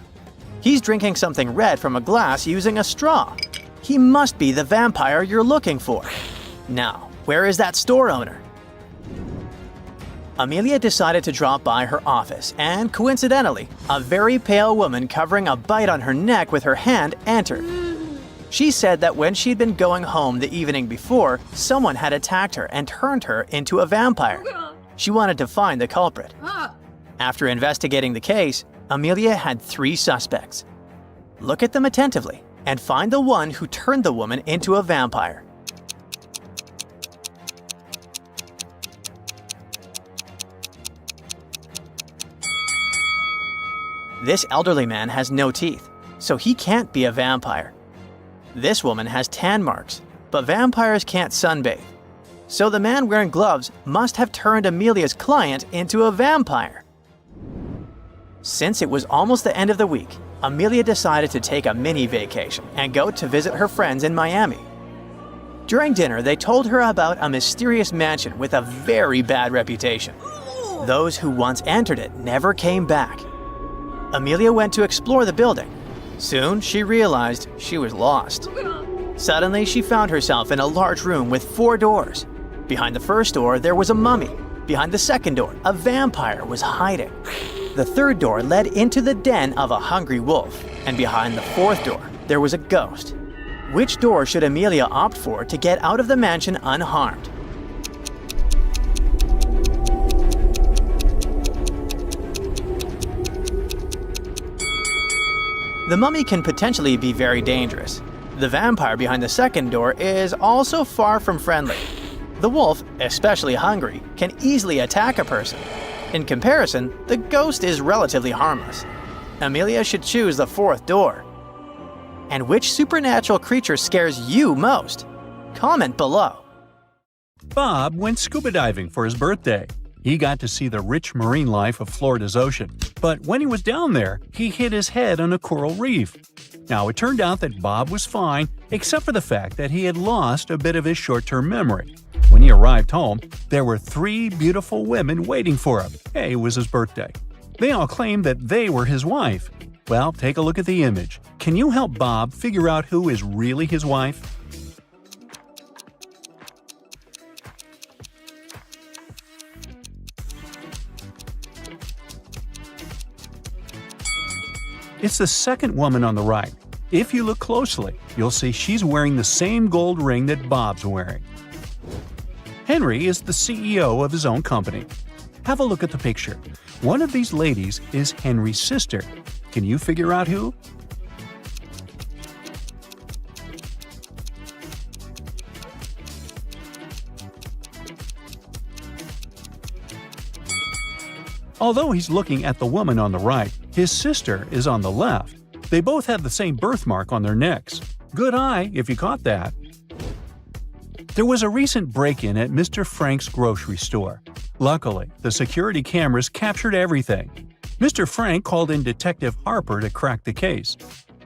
A: He's drinking something red from a glass using a straw. He must be the vampire you're looking for. Now, where is that store owner? Amelia decided to drop by her office, and coincidentally, a very pale woman covering a bite on her neck with her hand entered. She said that when she'd been going home the evening before, someone had attacked her and turned her into a vampire. She wanted to find the culprit. After investigating the case, Amelia had 3 suspects. Look at them attentively and find the one who turned the woman into a vampire. This elderly man has no teeth, so he can't be a vampire. This woman has tan marks, but vampires can't sunbathe. So the man wearing gloves must have turned Amelia's client into a vampire. Since it was almost the end of the week, Amelia decided to take a mini vacation and go to visit her friends in Miami. During dinner, they told her about a mysterious mansion with a very bad reputation. Those who once entered it never came back. Amelia went to explore the building. Soon, she realized she was lost. Suddenly, she found herself in a large room with 4 doors. Behind the first door, there was a mummy. Behind the second door, a vampire was hiding. The third door led into the den of a hungry wolf. And behind the fourth door, there was a ghost. Which door should Amelia opt for to get out of the mansion unharmed? The mummy can potentially be very dangerous. The vampire behind the second door is also far from friendly. The wolf, especially hungry, can easily attack a person. In comparison, the ghost is relatively harmless. Amelia should choose the fourth door. And which supernatural creature scares you most? Comment below.
B: Bob went scuba diving for his birthday. He got to see the rich marine life of Florida's ocean, but when he was down there, he hit his head on a coral reef. Now, it turned out that Bob was fine, except for the fact that he had lost a bit of his short-term memory. When he arrived home, there were 3 beautiful women waiting for him. It was his birthday. They all claimed that they were his wife. Well, take a look at the image. Can you help Bob figure out who is really his wife? It's the second woman on the right. If you look closely, you'll see she's wearing the same gold ring that Bob's wearing. Henry is the CEO of his own company. Have a look at the picture. One of these ladies is Henry's sister. Can you figure out who? Although he's looking at the woman on the right, his sister is on the left. They both have the same birthmark on their necks. Good eye, if you caught that. There was a recent break-in at Mr. Frank's grocery store. Luckily, the security cameras captured everything. Mr. Frank called in Detective Harper to crack the case.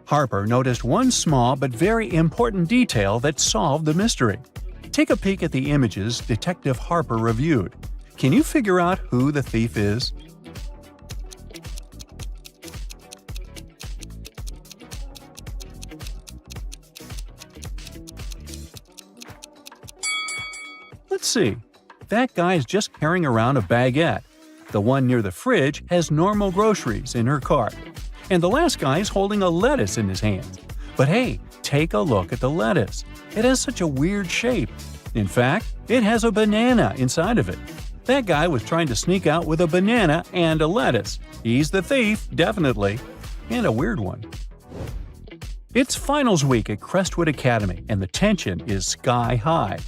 B: Harper noticed one small but very important detail that solved the mystery. Take a peek at the images Detective Harper reviewed. Can you figure out who the thief is? Let's see. That guy is just carrying around a baguette. The one near the fridge has normal groceries in her cart. And the last guy is holding a lettuce in his hands. But hey, take a look at the lettuce. It has such a weird shape. In fact, it has a banana inside of it. That guy was trying to sneak out with a banana and a lettuce. He's the thief, definitely. And a weird one. It's finals week at Crestwood Academy, and the tension is sky high.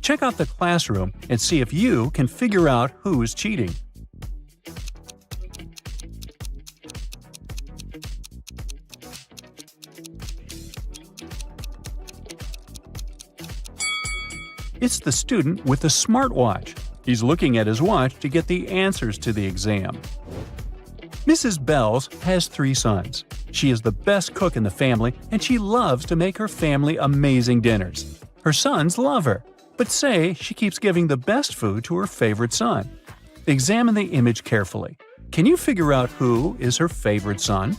B: Check out the classroom and see if you can figure out who's cheating. It's the student with the smartwatch. He's looking at his watch to get the answers to the exam. Mrs. Bells has 3 sons. She is the best cook in the family, and she loves to make her family amazing dinners. Her sons love her, but say she keeps giving the best food to her favorite son. Examine the image carefully. Can you figure out who is her favorite son?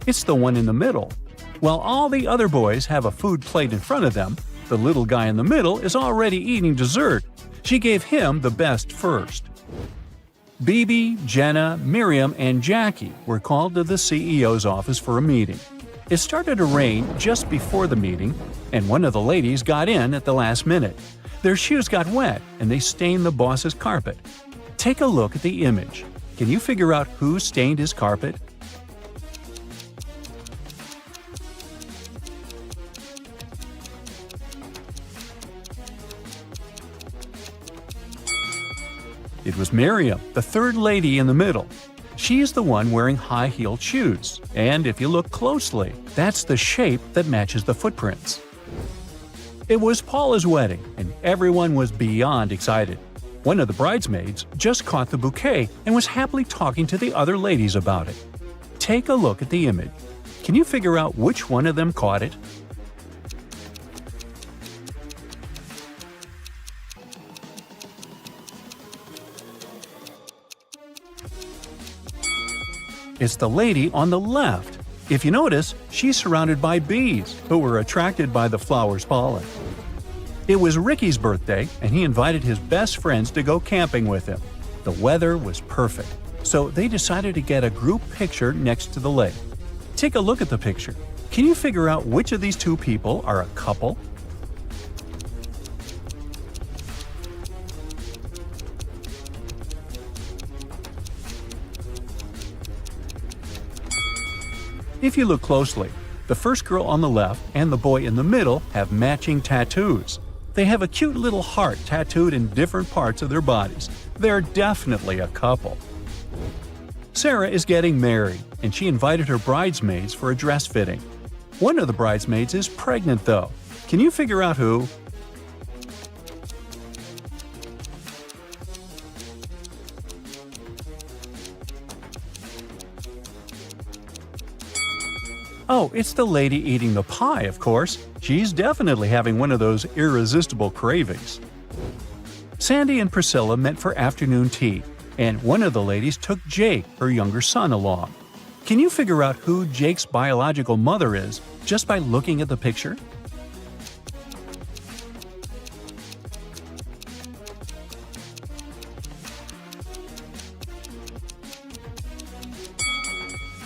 B: It's the one in the middle. While all the other boys have a food plate in front of them, the little guy in the middle is already eating dessert. She gave him the best first. Bibi, Jenna, Miriam, and Jackie were called to the CEO's office for a meeting. It started to rain just before the meeting, and one of the ladies got in at the last minute. Their shoes got wet, and they stained the boss's carpet. Take a look at the image. Can you figure out who stained his carpet? It was Miriam, the third lady in the middle. She's the one wearing high-heeled shoes, and if you look closely, that's the shape that matches the footprints. It was Paula's wedding, and everyone was beyond excited. One of the bridesmaids just caught the bouquet and was happily talking to the other ladies about it. Take a look at the image. Can you figure out which one of them caught it? It's the lady on the left. If you notice, she's surrounded by bees, who were attracted by the flower's pollen. It was Ricky's birthday, and he invited his best friends to go camping with him. The weather was perfect, so they decided to get a group picture next to the lake. Take a look at the picture. Can you figure out which of these two people are a couple? If you look closely, the first girl on the left and the boy in the middle have matching tattoos. They have a cute little heart tattooed in different parts of their bodies. They're definitely a couple. Sarah is getting married, and she invited her bridesmaids for a dress fitting. One of the bridesmaids is pregnant, though. Can you figure out who? Oh, it's the lady eating the pie, of course. She's definitely having one of those irresistible cravings. Sandy and Priscilla met for afternoon tea, and one of the ladies took Jake, her younger son, along. Can you figure out who Jake's biological mother is just by looking at the picture?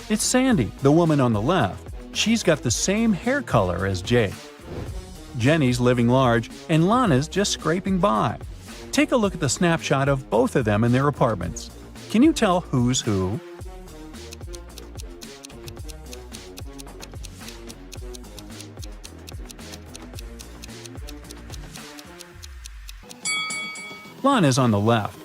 B: It's Sandy, the woman on the left. She's got the same hair color as Jake. Jenny's living large, and Lana's just scraping by. Take a look at the snapshot of both of them in their apartments. Can you tell who's who? Lana's on the left.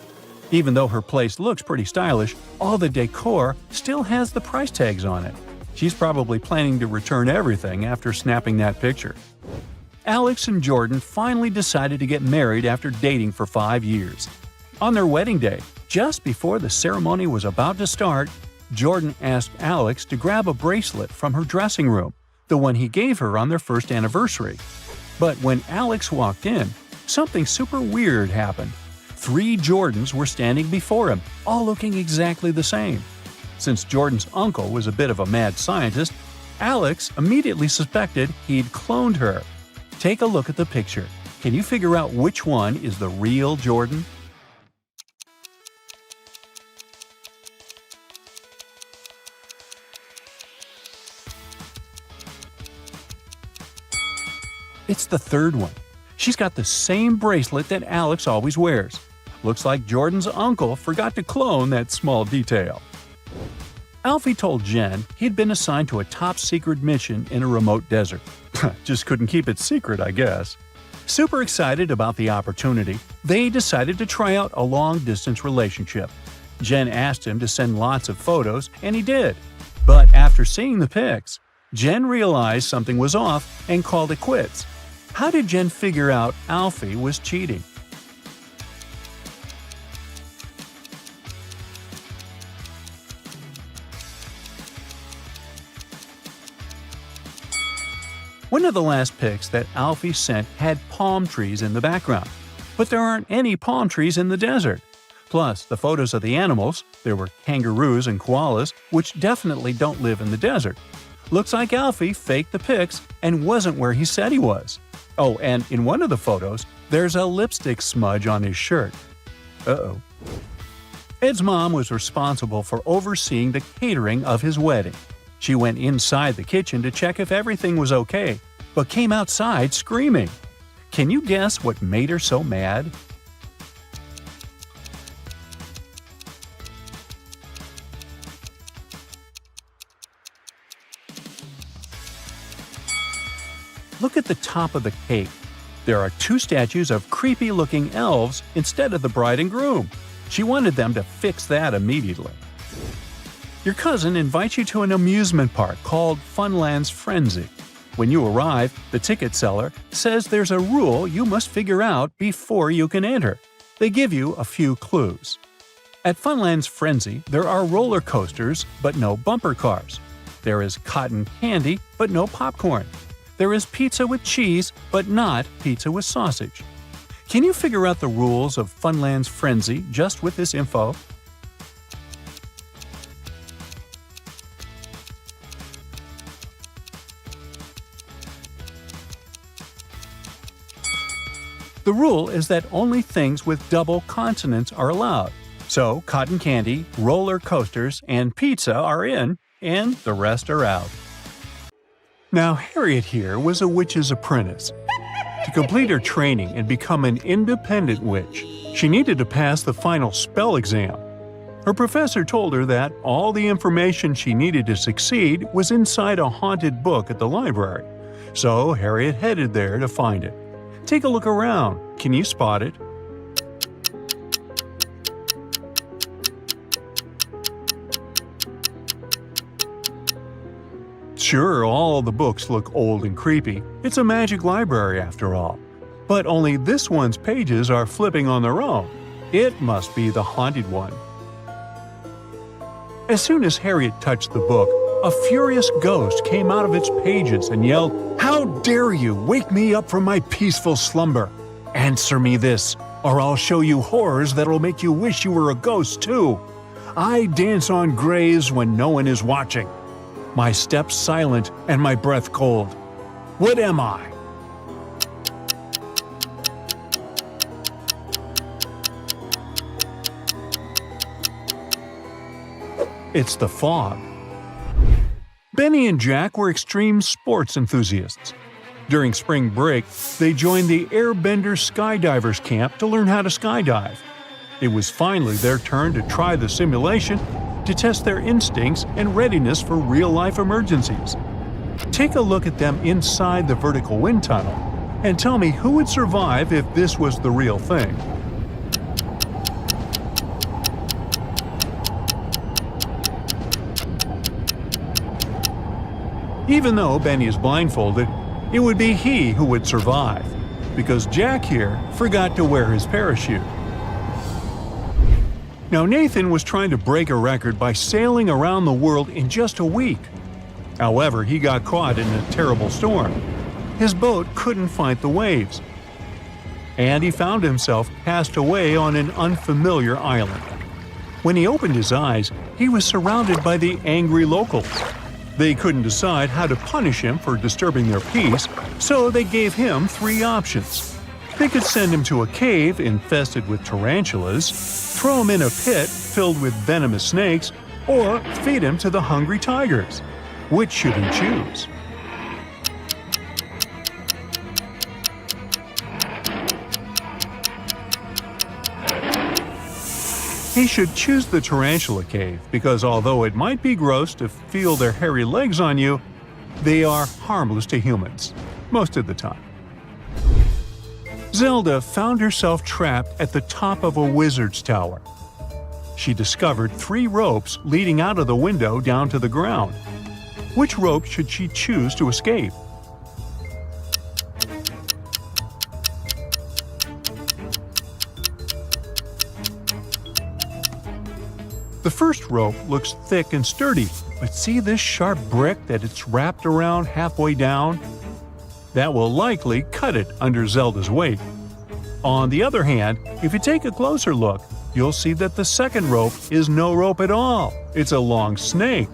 B: Even though her place looks pretty stylish, all the decor still has the price tags on it. She's probably planning to return everything after snapping that picture. Alex and Jordan finally decided to get married after dating for 5 years. On their wedding day, just before the ceremony was about to start, Jordan asked Alex to grab a bracelet from her dressing room, the one he gave her on their first anniversary. But when Alex walked in, something super weird happened. 3 Jordans were standing before him, all looking exactly the same. Since Jordan's uncle was a bit of a mad scientist, Alex immediately suspected he'd cloned her. Take a look at the picture. Can you figure out which one is the real Jordan? It's the third one. She's got the same bracelet that Alex always wears. Looks like Jordan's uncle forgot to clone that small detail. Alfie told Jen he'd been assigned to a top-secret mission in a remote desert. Just couldn't keep it secret, I guess. Super excited about the opportunity, they decided to try out a long-distance relationship. Jen asked him to send lots of photos, and he did. But after seeing the pics, Jen realized something was off and called it quits. How did Jen figure out Alfie was cheating? One of the last pics that Alfie sent had palm trees in the background, but there aren't any palm trees in the desert. Plus, the photos of the animals, there were kangaroos and koalas, which definitely don't live in the desert. Looks like Alfie faked the pics and wasn't where he said he was. Oh, and in one of the photos, there's a lipstick smudge on his shirt. Uh-oh. Ed's mom was responsible for overseeing the catering of his wedding. She went inside the kitchen to check if everything was okay, but came outside screaming. Can you guess what made her so mad? Look at the top of the cake. There are 2 statues of creepy-looking elves instead of the bride and groom. She wanted them to fix that immediately. Your cousin invites you to an amusement park called Funland's Frenzy. When you arrive, the ticket seller says there's a rule you must figure out before you can enter. They give you a few clues. At Funland's Frenzy, there are roller coasters, but no bumper cars. There is cotton candy, but no popcorn. There is pizza with cheese, but not pizza with sausage. Can you figure out the rules of Funland's Frenzy just with this info? The rule is that only things with double consonants are allowed. So, cotton candy, roller coasters, and pizza are in, and the rest are out. Now, Harriet here was a witch's apprentice. To complete her training and become an independent witch, she needed to pass the final spell exam. Her professor told her that all the information she needed to succeed was inside a haunted book at the library. So, Harriet headed there to find it. Take a look around. Can you spot it? Sure, all the books look old and creepy. It's a magic library after all. But only this one's pages are flipping on their own. It must be the haunted one. As soon as Harriet touched the book, a furious ghost came out of its pages and yelled, "How dare you wake me up from my peaceful slumber? Answer me this, or I'll show you horrors that'll make you wish you were a ghost too. I dance on graves when no one is watching. My steps silent and my breath cold. What am I?" It's the fog. Benny and Jack were extreme sports enthusiasts. During spring break, they joined the Airbender Skydivers camp to learn how to skydive. It was finally their turn to try the simulation to test their instincts and readiness for real-life emergencies. Take a look at them inside the vertical wind tunnel and tell me who would survive if this was the real thing. Even though Benny is blindfolded, it would be he who would survive, because Jack here forgot to wear his parachute. Now Nathan was trying to break a record by sailing around the world in just a week. However, he got caught in a terrible storm. His boat couldn't fight the waves, and he found himself cast away on an unfamiliar island. When he opened his eyes, he was surrounded by the angry locals. They couldn't decide how to punish him for disturbing their peace, so they gave him 3 options. They could send him to a cave infested with tarantulas, throw him in a pit filled with venomous snakes, or feed him to the hungry tigers. Which should he choose? He should choose the tarantula cave because although it might be gross to feel their hairy legs on you, they are harmless to humans, most of the time. Zelda found herself trapped at the top of a wizard's tower. She discovered 3 ropes leading out of the window down to the ground. Which rope should she choose to escape? The first rope looks thick and sturdy, but see this sharp brick that it's wrapped around halfway down? That will likely cut it under Zelda's weight. On the other hand, if you take a closer look, you'll see that the second rope is no rope at all. It's a long snake.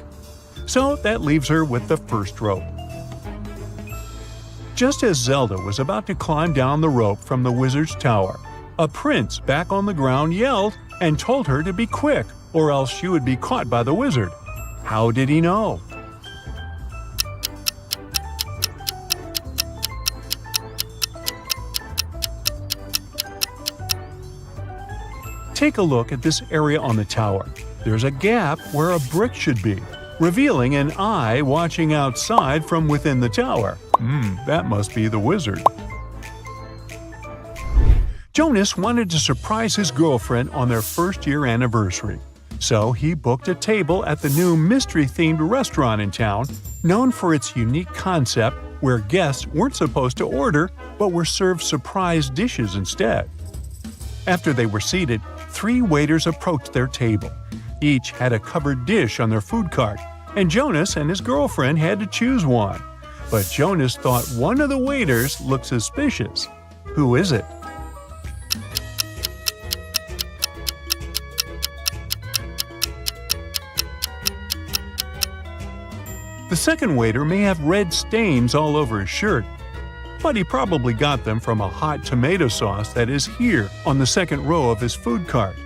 B: So that leaves her with the first rope. Just as Zelda was about to climb down the rope from the wizard's tower, a prince back on the ground yelled and told her to be quick, or else she would be caught by the wizard. How did he know? Take a look at this area on the tower. There's a gap where a brick should be, revealing an eye watching outside from within the tower. That must be the wizard. Jonas wanted to surprise his girlfriend on their first-year anniversary. So he booked a table at the new mystery-themed restaurant in town, known for its unique concept where guests weren't supposed to order but were served surprise dishes instead. After they were seated, 3 waiters approached their table. Each had a covered dish on their food cart, and Jonas and his girlfriend had to choose one. But Jonas thought one of the waiters looked suspicious. Who is it? The second waiter may have red stains all over his shirt, but he probably got them from a hot tomato sauce that is here on the second row of his food cart.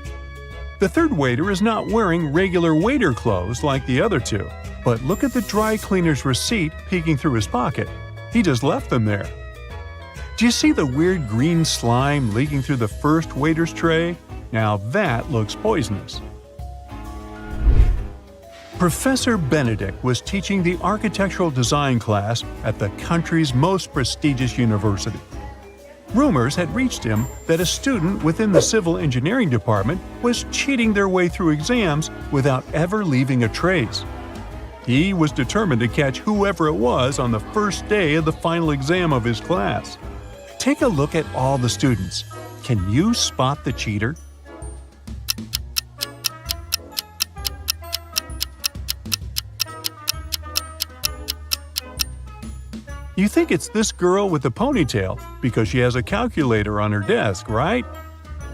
B: The third waiter is not wearing regular waiter clothes like the other 2, but look at the dry cleaner's receipt peeking through his pocket. He just left them there. Do you see the weird green slime leaking through the first waiter's tray? Now that looks poisonous. Professor Benedict was teaching the architectural design class at the country's most prestigious university. Rumors had reached him that a student within the civil engineering department was cheating their way through exams without ever leaving a trace. He was determined to catch whoever it was on the first day of the final exam of his class. Take a look at all the students. Can you spot the cheater? You think it's this girl with the ponytail because she has a calculator on her desk, right?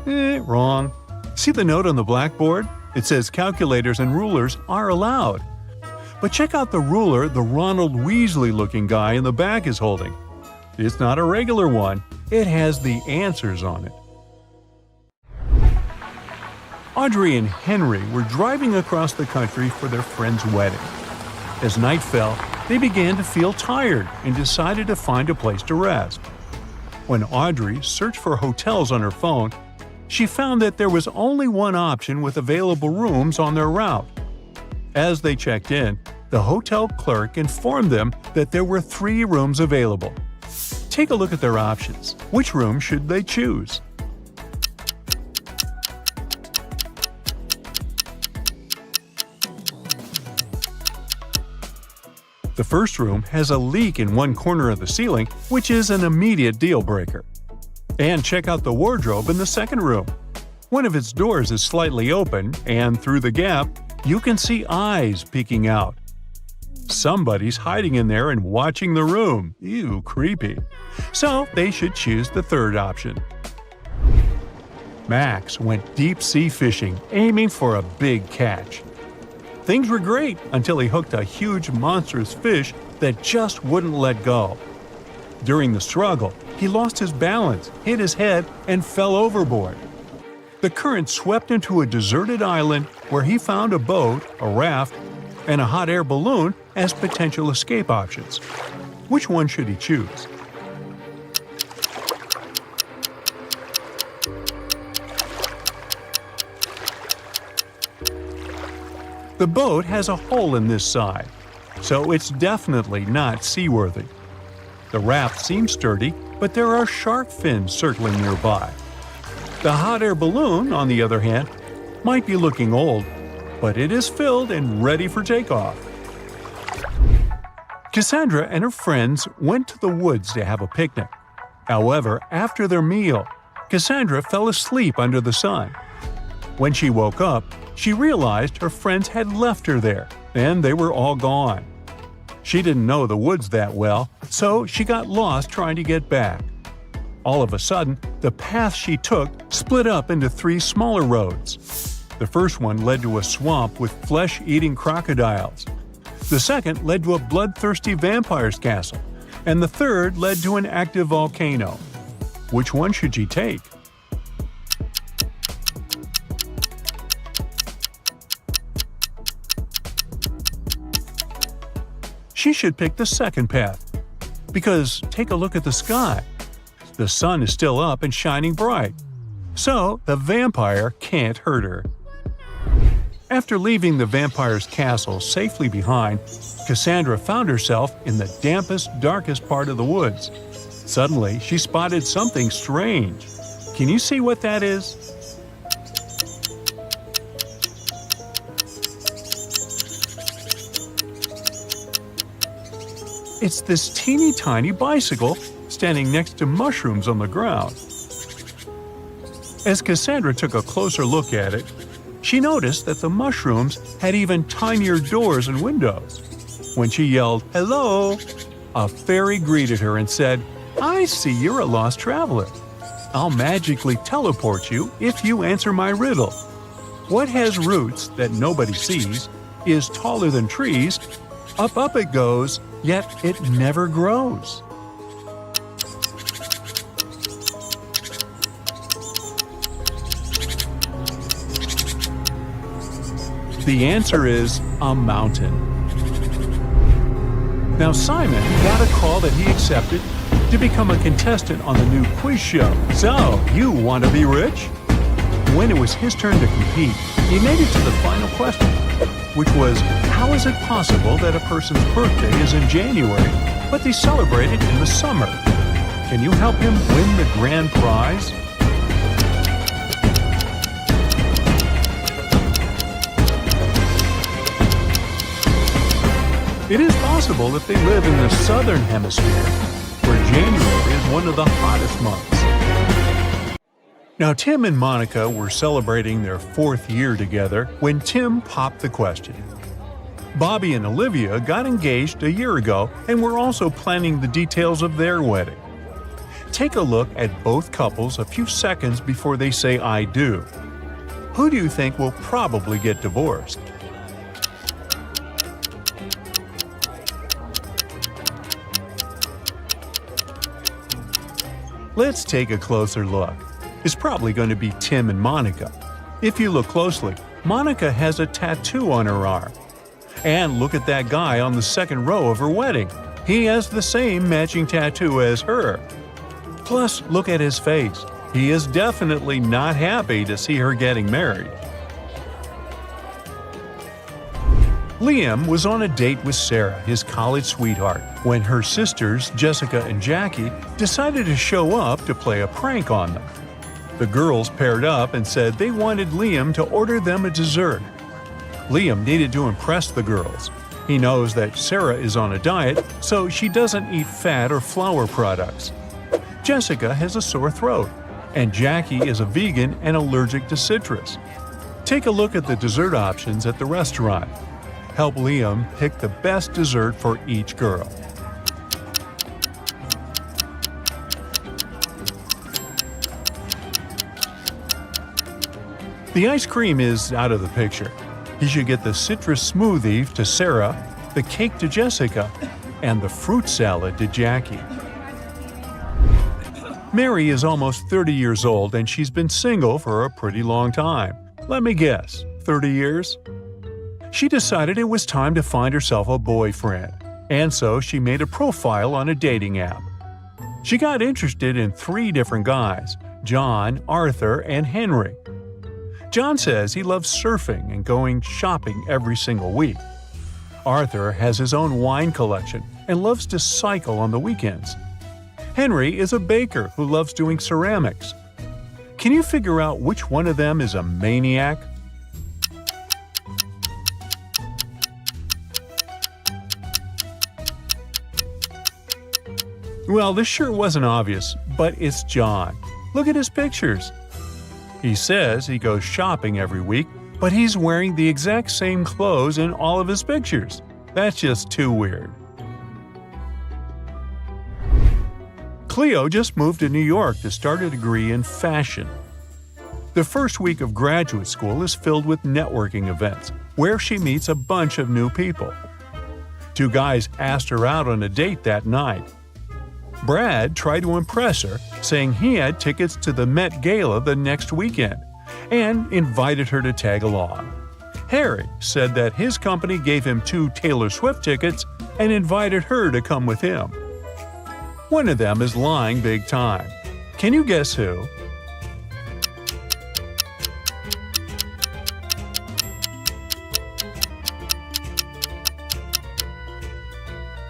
B: Wrong. See the note on the blackboard? It says calculators and rulers are allowed. But check out the ruler the Ronald Weasley-looking guy in the back is holding. It's not a regular one. It has the answers on it. Audrey and Henry were driving across the country for their friend's wedding. As night fell, they began to feel tired and decided to find a place to rest. When Audrey searched for hotels on her phone, she found that there was only one option with available rooms on their route. As they checked in, the hotel clerk informed them that there were 3 rooms available. Take a look at their options. Which room should they choose? The first room has a leak in one corner of the ceiling, which is an immediate deal breaker. And check out the wardrobe in the second room. One of its doors is slightly open, and through the gap, you can see eyes peeking out. Somebody's hiding in there and watching the room. Ew, creepy. So they should choose the third option. Max went deep-sea fishing, aiming for a big catch. Things were great until he hooked a huge monstrous fish that just wouldn't let go. During the struggle, he lost his balance, hit his head, and fell overboard. The current swept him to a deserted island where he found a boat, a raft, and a hot air balloon as potential escape options. Which one should he choose? The boat has a hole in this side, so it's definitely not seaworthy. The raft seems sturdy, but there are shark fins circling nearby. The hot air balloon, on the other hand, might be looking old, but it is filled and ready for takeoff. Cassandra and her friends went to the woods to have a picnic. However, after their meal, Cassandra fell asleep under the sun. When she woke up, she realized her friends had left her there, and they were all gone. She didn't know the woods that well, so she got lost trying to get back. All of a sudden, the path she took split up into 3 smaller roads. The first one led to a swamp with flesh-eating crocodiles. The second led to a bloodthirsty vampire's castle, and the third led to an active volcano. Which one should she take? She should pick the second path. Because take a look at the sky. The sun is still up and shining bright. So the vampire can't hurt her. After leaving the vampire's castle safely behind, Cassandra found herself in the dampest, darkest part of the woods. Suddenly, she spotted something strange. Can you see what that is? It's this teeny tiny bicycle standing next to mushrooms on the ground. As Cassandra took a closer look at it, she noticed that the mushrooms had even tinier doors and windows. When she yelled, "Hello!" a fairy greeted her and said, "I see you're a lost traveler. I'll magically teleport you if you answer my riddle. What has roots that nobody sees, is taller than trees, up it goes, yet it never grows?" The answer is a mountain. Now Simon got a call that he accepted to become a contestant on the new quiz show. So, you want to be rich? When it was his turn to compete, he made it to the final question, which was, how is it possible that a person's birthday is in January, but they celebrate it in the summer? Can you help him win the grand prize? It is possible that they live in the southern hemisphere, where January is one of the hottest months. Now, Tim and Monica were celebrating their 4th year together when Tim popped the question. Bobby and Olivia got engaged a year ago and were also planning the details of their wedding. Take a look at both couples a few seconds before they say "I do." Who do you think will probably get divorced? Let's take a closer look. It's probably going to be Tim and Monica. If you look closely, Monica has a tattoo on her arm. And look at that guy on the second row of her wedding. He has the same matching tattoo as her. Plus, look at his face. He is definitely not happy to see her getting married. Liam was on a date with Sarah, his college sweetheart, when her sisters, Jessica and Jackie, decided to show up to play a prank on them. The girls paired up and said they wanted Liam to order them a dessert. Liam needed to impress the girls. He knows that Sarah is on a diet, so she doesn't eat fat or flour products. Jessica has a sore throat, and Jackie is a vegan and allergic to citrus. Take a look at the dessert options at the restaurant. Help Liam pick the best dessert for each girl. The ice cream is out of the picture. He should get the citrus smoothie to Sarah, the cake to Jessica, and the fruit salad to Jackie. Mary is almost 30 years old and she's been single for a pretty long time. Let me guess, 30 years? She decided it was time to find herself a boyfriend, and so she made a profile on a dating app. She got interested in 3 different guys: John, Arthur, and Henry. John says he loves surfing and going shopping every single week. Arthur has his own wine collection and loves to cycle on the weekends. Henry is a baker who loves doing ceramics. Can you figure out which one of them is a maniac? Well, this sure wasn't obvious, but it's John. Look at his pictures. He says he goes shopping every week, but he's wearing the exact same clothes in all of his pictures. That's just too weird. Cleo just moved to New York to start a degree in fashion. The first week of graduate school is filled with networking events, where she meets a bunch of new people. 2 guys asked her out on a date that night. Brad tried to impress her, saying he had tickets to the Met Gala the next weekend, and invited her to tag along. Harry said that his company gave him 2 Taylor Swift tickets and invited her to come with him. One of them is lying big time. Can you guess who?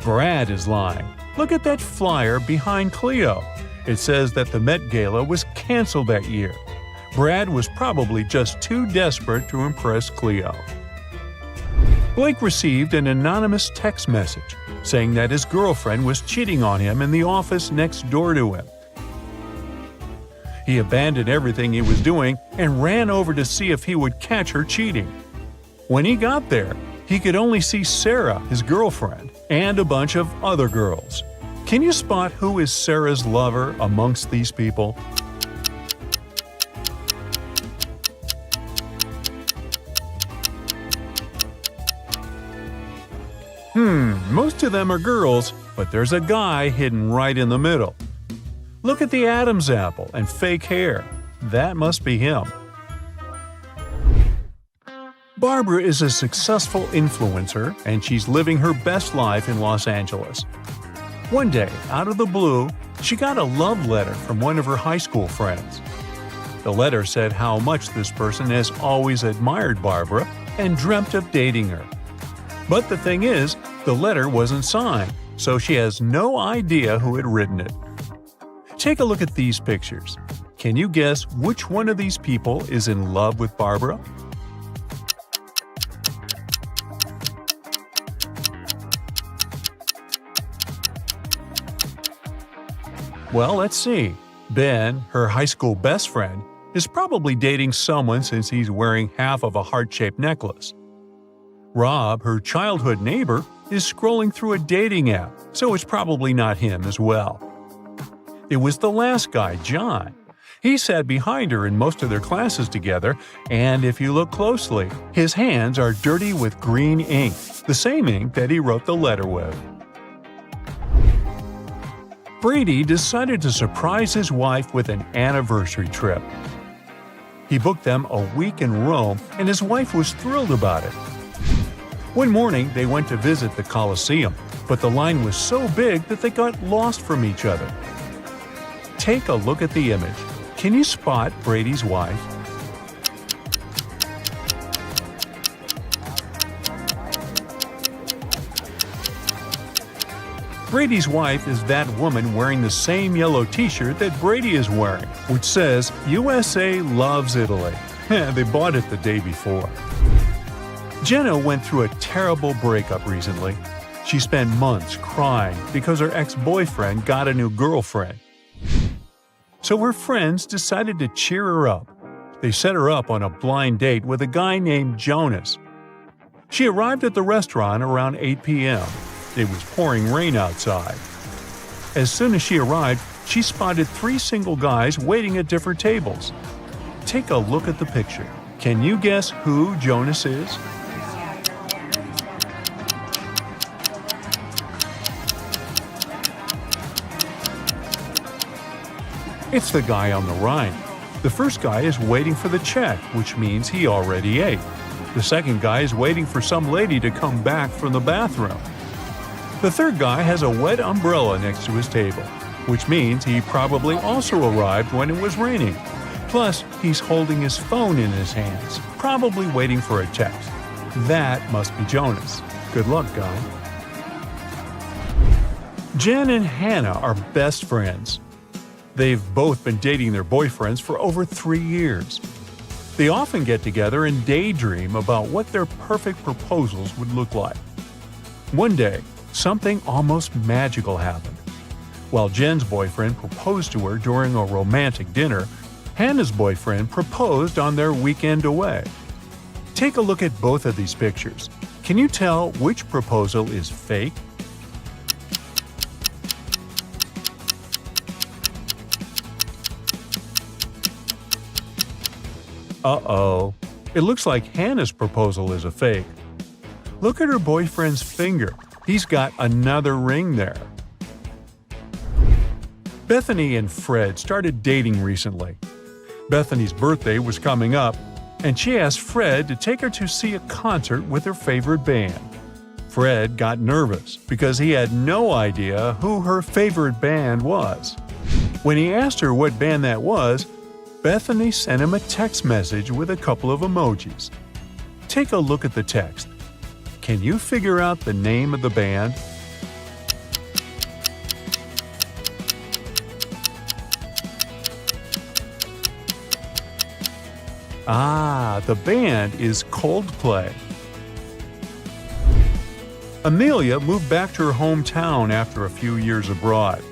B: Brad is lying. Look at that flyer behind Cleo. It says that the Met Gala was canceled that year. Brad was probably just too desperate to impress Cleo. Blake received an anonymous text message saying that his girlfriend was cheating on him in the office next door to him. He abandoned everything he was doing and ran over to see if he would catch her cheating. When he got there, he could only see Sarah, his girlfriend, and a bunch of other girls. Can you spot who is Sarah's lover amongst these people? Most of them are girls, but there's a guy hidden right in the middle. Look at the Adam's apple and fake hair. That must be him. Barbara is a successful influencer, and she's living her best life in Los Angeles. One day, out of the blue, she got a love letter from one of her high school friends. The letter said how much this person has always admired Barbara and dreamt of dating her. But the thing is, the letter wasn't signed, so she has no idea who had written it. Take a look at these pictures. Can you guess which one of these people is in love with Barbara? Well, let's see. Ben, her high school best friend, is probably dating someone since he's wearing half of a heart-shaped necklace. Rob, her childhood neighbor, is scrolling through a dating app, so it's probably not him as well. It was the last guy, John. He sat behind her in most of their classes together, and if you look closely, his hands are dirty with green ink, the same ink that he wrote the letter with. Brady decided to surprise his wife with an anniversary trip. He booked them a week in Rome, and his wife was thrilled about it. One morning, they went to visit the Colosseum, but the line was so big that they got lost from each other. Take a look at the image. Can you spot Brady's wife? Brady's wife is that woman wearing the same yellow t-shirt that Brady is wearing, which says, USA loves Italy. They bought it the day before. Jenna went through a terrible breakup recently. She spent months crying because her ex-boyfriend got a new girlfriend. So her friends decided to cheer her up. They set her up on a blind date with a guy named Jonas. She arrived at the restaurant around 8 p.m. It was pouring rain outside. As soon as she arrived, she spotted 3 single guys waiting at different tables. Take a look at the picture. Can you guess who Jonas is? It's the guy on the right. The first guy is waiting for the check, which means he already ate. The second guy is waiting for some lady to come back from the bathroom. The third guy has a wet umbrella next to his table, which means he probably also arrived when it was raining. Plus, he's holding his phone in his hands, probably waiting for a text. That must be Jonas. Good luck, guy. Jen and Hannah are best friends. They've both been dating their boyfriends for over 3 years. They often get together and daydream about what their perfect proposals would look like. One day, something almost magical happened. While Jen's boyfriend proposed to her during a romantic dinner, Hannah's boyfriend proposed on their weekend away. Take a look at both of these pictures. Can you tell which proposal is fake? Uh-oh. It looks like Hannah's proposal is a fake. Look at her boyfriend's finger. He's got another ring there. Bethany and Fred started dating recently. Bethany's birthday was coming up, and she asked Fred to take her to see a concert with her favorite band. Fred got nervous because he had no idea who her favorite band was. When he asked her what band that was, Bethany sent him a text message with a couple of emojis. Take a look at the text. Can you figure out the name of the band? Ah, the band is Coldplay. Amelia moved back to her hometown after a few years abroad.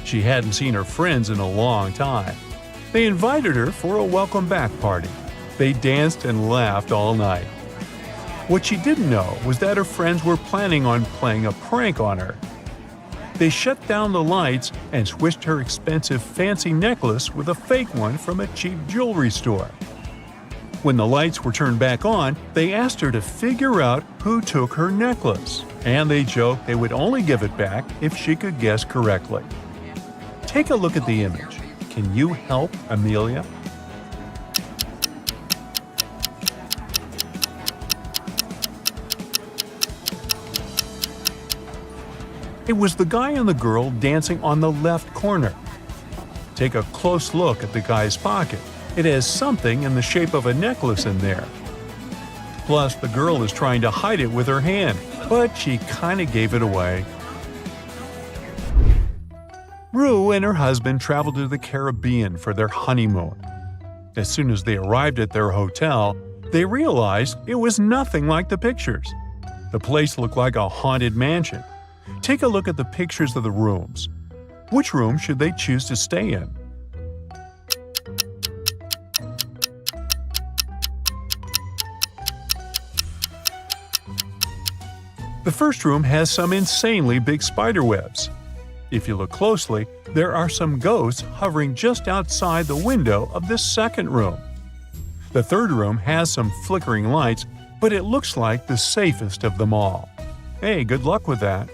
B: She hadn't seen her friends in a long time. They invited her for a welcome back party. They danced and laughed all night. What she didn't know was that her friends were planning on playing a prank on her. They shut down the lights and switched her expensive fancy necklace with a fake one from a cheap jewelry store. When the lights were turned back on, they asked her to figure out who took her necklace, and they joked they would only give it back if she could guess correctly. Take a look at the image. Can you help Amelia? It was the guy and the girl dancing on the left corner. Take a close look at the guy's pocket. It has something in the shape of a necklace in there. Plus, the girl is trying to hide it with her hand, but she kinda gave it away. Rue and her husband traveled to the Caribbean for their honeymoon. As soon as they arrived at their hotel, they realized it was nothing like the pictures. The place looked like a haunted mansion. Take a look at the pictures of the rooms. Which room should they choose to stay in? The first room has some insanely big spider webs. If you look closely, there are some ghosts hovering just outside the window of this second room. The third room has some flickering lights, but it looks like the safest of them all. Hey, good luck with that.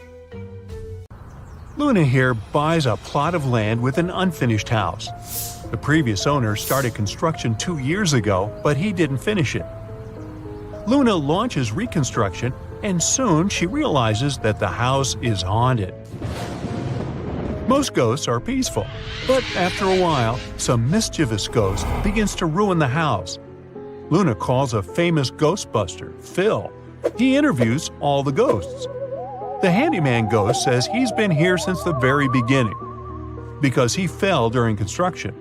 B: Luna here buys a plot of land with an unfinished house. The previous owner started construction 2 years ago, but he didn't finish it. Luna launches reconstruction, and soon she realizes that the house is haunted. Most ghosts are peaceful, but after a while, some mischievous ghost begins to ruin the house. Luna calls a famous ghostbuster, Phil. He interviews all the ghosts. The handyman ghost says he's been here since the very beginning, because he fell during construction.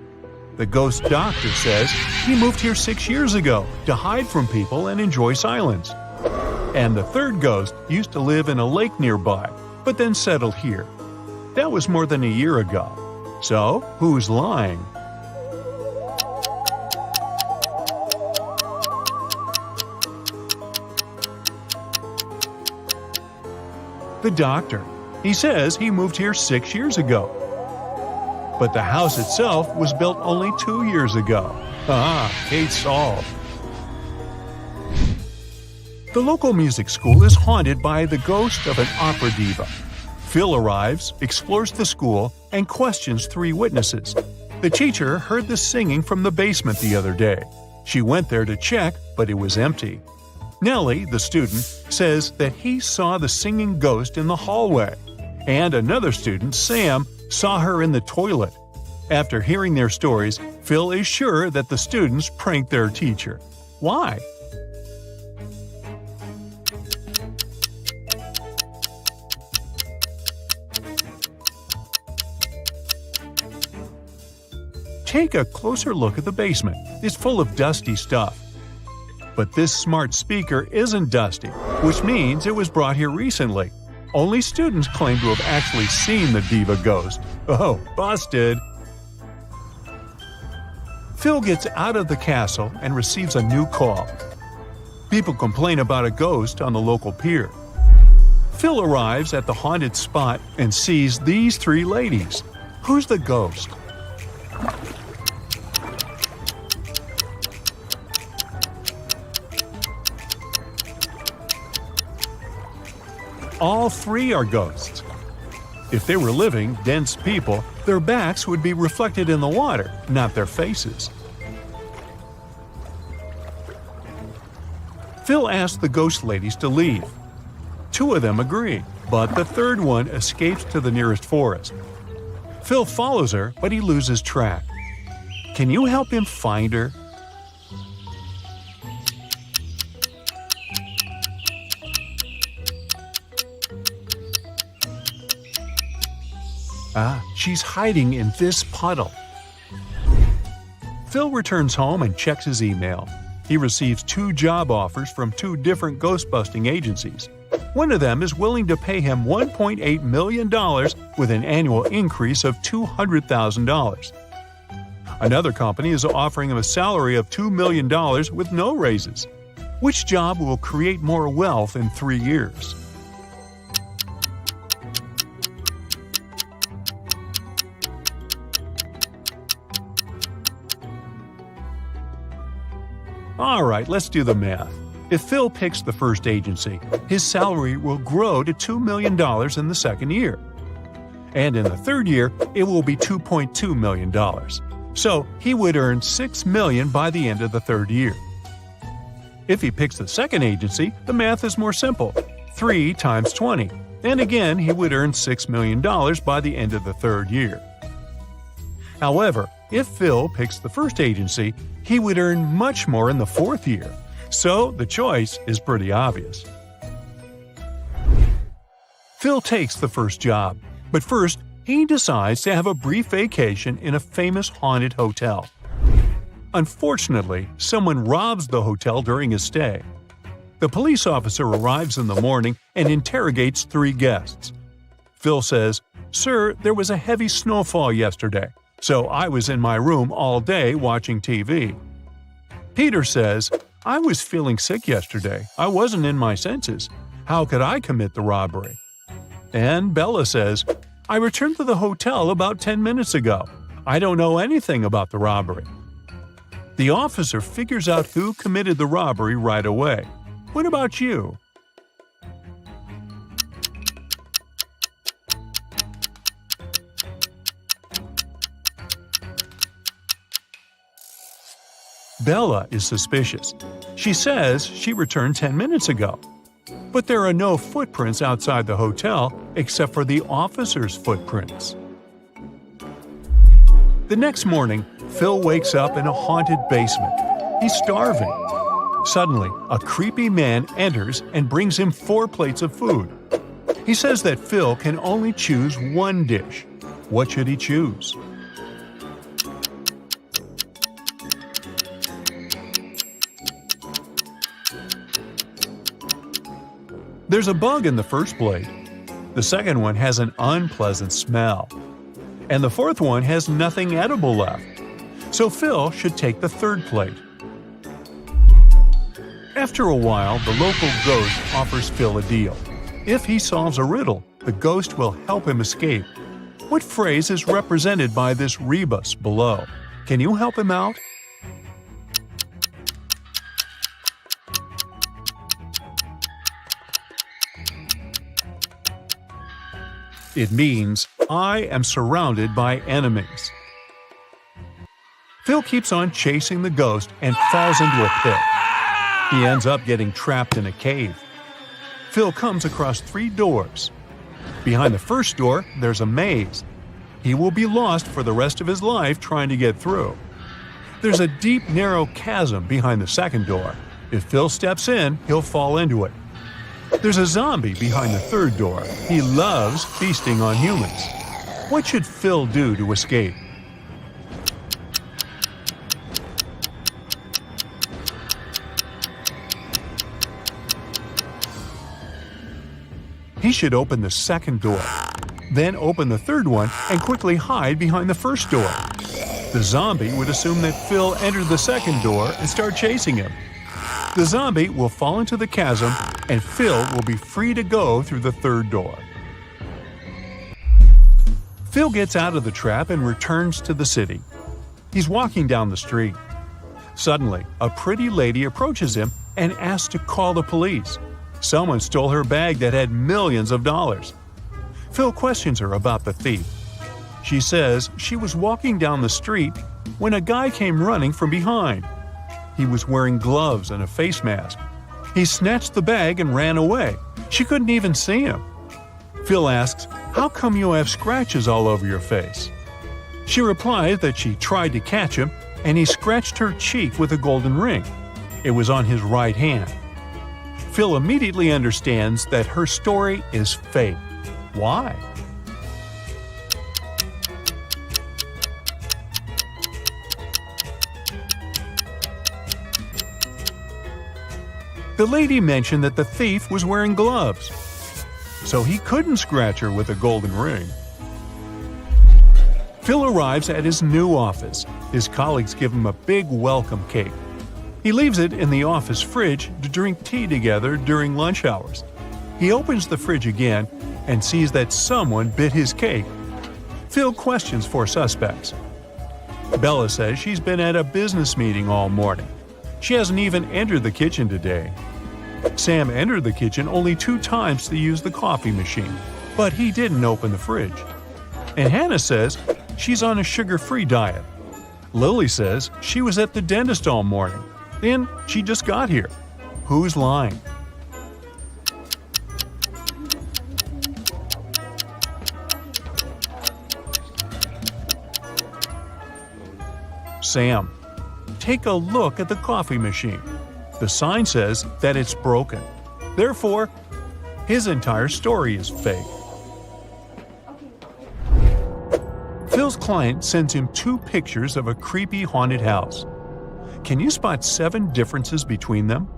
B: The ghost doctor says he moved here 6 years ago to hide from people and enjoy silence. And the third ghost used to live in a lake nearby, but then settled here. That was more than a year ago. So, who's lying? The doctor. He says he moved here 6 years ago. But the house itself was built only 2 years ago. Case solved. The local music school is haunted by the ghost of an opera diva. Phil arrives, explores the school, and questions 3 witnesses. The teacher heard the singing from the basement the other day. She went there to check, but it was empty. Nellie, the student, says that he saw the singing ghost in the hallway. And another student, Sam, saw her in the toilet. After hearing their stories, Phil is sure that the students pranked their teacher. Why? Take a closer look at the basement. It's full of dusty stuff. But this smart speaker isn't dusty, which means it was brought here recently. Only students claim to have actually seen the diva ghost. Oh, busted! Phil gets out of the castle and receives a new call. People complain about a ghost on the local pier. Phil arrives at the haunted spot and sees these 3 ladies. Who's the ghost? All 3 are ghosts. If they were living, dense people, their backs would be reflected in the water, not their faces. Phil asks the ghost ladies to leave. 2 of them agree, but the 3rd one escapes to the nearest forest. Phil follows her, but he loses track. Can you help him find her? She's hiding in this puddle. Phil returns home and checks his email. He receives 2 job offers from 2 different ghost-busting agencies. One of them is willing to pay him $1.8 million with an annual increase of $200,000. Another company is offering him a salary of $2 million with no raises. Which job will create more wealth in 3 years? Alright, let's do the math. If Phil picks the first agency, his salary will grow to $2 million in the 2nd year. And in the 3rd year, it will be $2.2 million. So he would earn $6 million by the end of the 3rd year. If he picks the 2nd agency, the math is more simple. 3 times 20. And again, he would earn $6 million by the end of the 3rd year. However, if Phil picks the first agency, he would earn much more in the 4th year. So the choice is pretty obvious. Phil takes the first job, but first he decides to have a brief vacation in a famous haunted hotel. Unfortunately, someone robs the hotel during his stay. The police officer arrives in the morning and interrogates 3 guests. Phil says, "Sir, there was a heavy snowfall yesterday, so I was in my room all day watching TV." Peter says, "I was feeling sick yesterday. I wasn't in my senses. How could I commit the robbery?" And Bella says, "I returned to the hotel about 10 minutes ago. I don't know anything about the robbery." The officer figures out who committed the robbery right away. What about you? Bella is suspicious. She says she returned 10 minutes ago. But there are no footprints outside the hotel except for the officer's footprints. The next morning, Phil wakes up in a haunted basement. He's starving. Suddenly, a creepy man enters and brings him 4 plates of food. He says that Phil can only choose 1 dish. What should he choose? There's a bug in the first plate. The second one has an unpleasant smell. and the fourth one has nothing edible left. So Phil should take the third plate. After a while, the local ghost offers Phil a deal. If he solves a riddle, the ghost will help him escape. What phrase is represented by this rebus below? Can you help him out? It means, I am surrounded by enemies. Phil keeps on chasing the ghost and falls into a pit. He ends up getting trapped in a cave. Phil comes across 3 doors. Behind the first door, there's a maze. He will be lost for the rest of his life trying to get through. There's a deep, narrow chasm behind the second door. If Phil steps in, he'll fall into it. There's a zombie behind the third door. He loves feasting on humans. What should Phil do to escape? He should open the second door, then open the third one and quickly hide behind the first door. The zombie would assume that Phil entered the second door and start chasing him. The zombie will fall into the chasm and Phil will be free to go through the third door. Phil gets out of the trap and returns to the city. He's walking down the street. Suddenly, a pretty lady approaches him and asks to call the police. Someone stole her bag that had millions of dollars. Phil questions her about the thief. She says she was walking down the street when a guy came running from behind. He was wearing gloves and a face mask. He snatched the bag and ran away. She couldn't even see him. Phil asks, "How come you have scratches all over your face?" She replies that she tried to catch him and he scratched her cheek with a golden ring. It was on his right hand. Phil immediately understands that her story is fake. Why? The lady mentioned that the thief was wearing gloves, so he couldn't scratch her with a golden ring. Phil arrives at his new office. His colleagues give him a big welcome cake. He leaves it in the office fridge to drink tea together during lunch hours. He opens the fridge again and sees that someone bit his cake. Phil questions for suspects. Bella says she's been at a business meeting all morning. She hasn't even entered the kitchen today. Sam entered the kitchen only 2 times to use the coffee machine, but he didn't open the fridge. And Hannah says she's on a sugar-free diet. Lily says she was at the dentist all morning, and she just got here. Who's lying? Sam. Take a look at the coffee machine. The sign says that it's broken. Therefore, his entire story is fake. Phil's client sends him 2 pictures of a creepy haunted house. Can you spot 7 differences between them?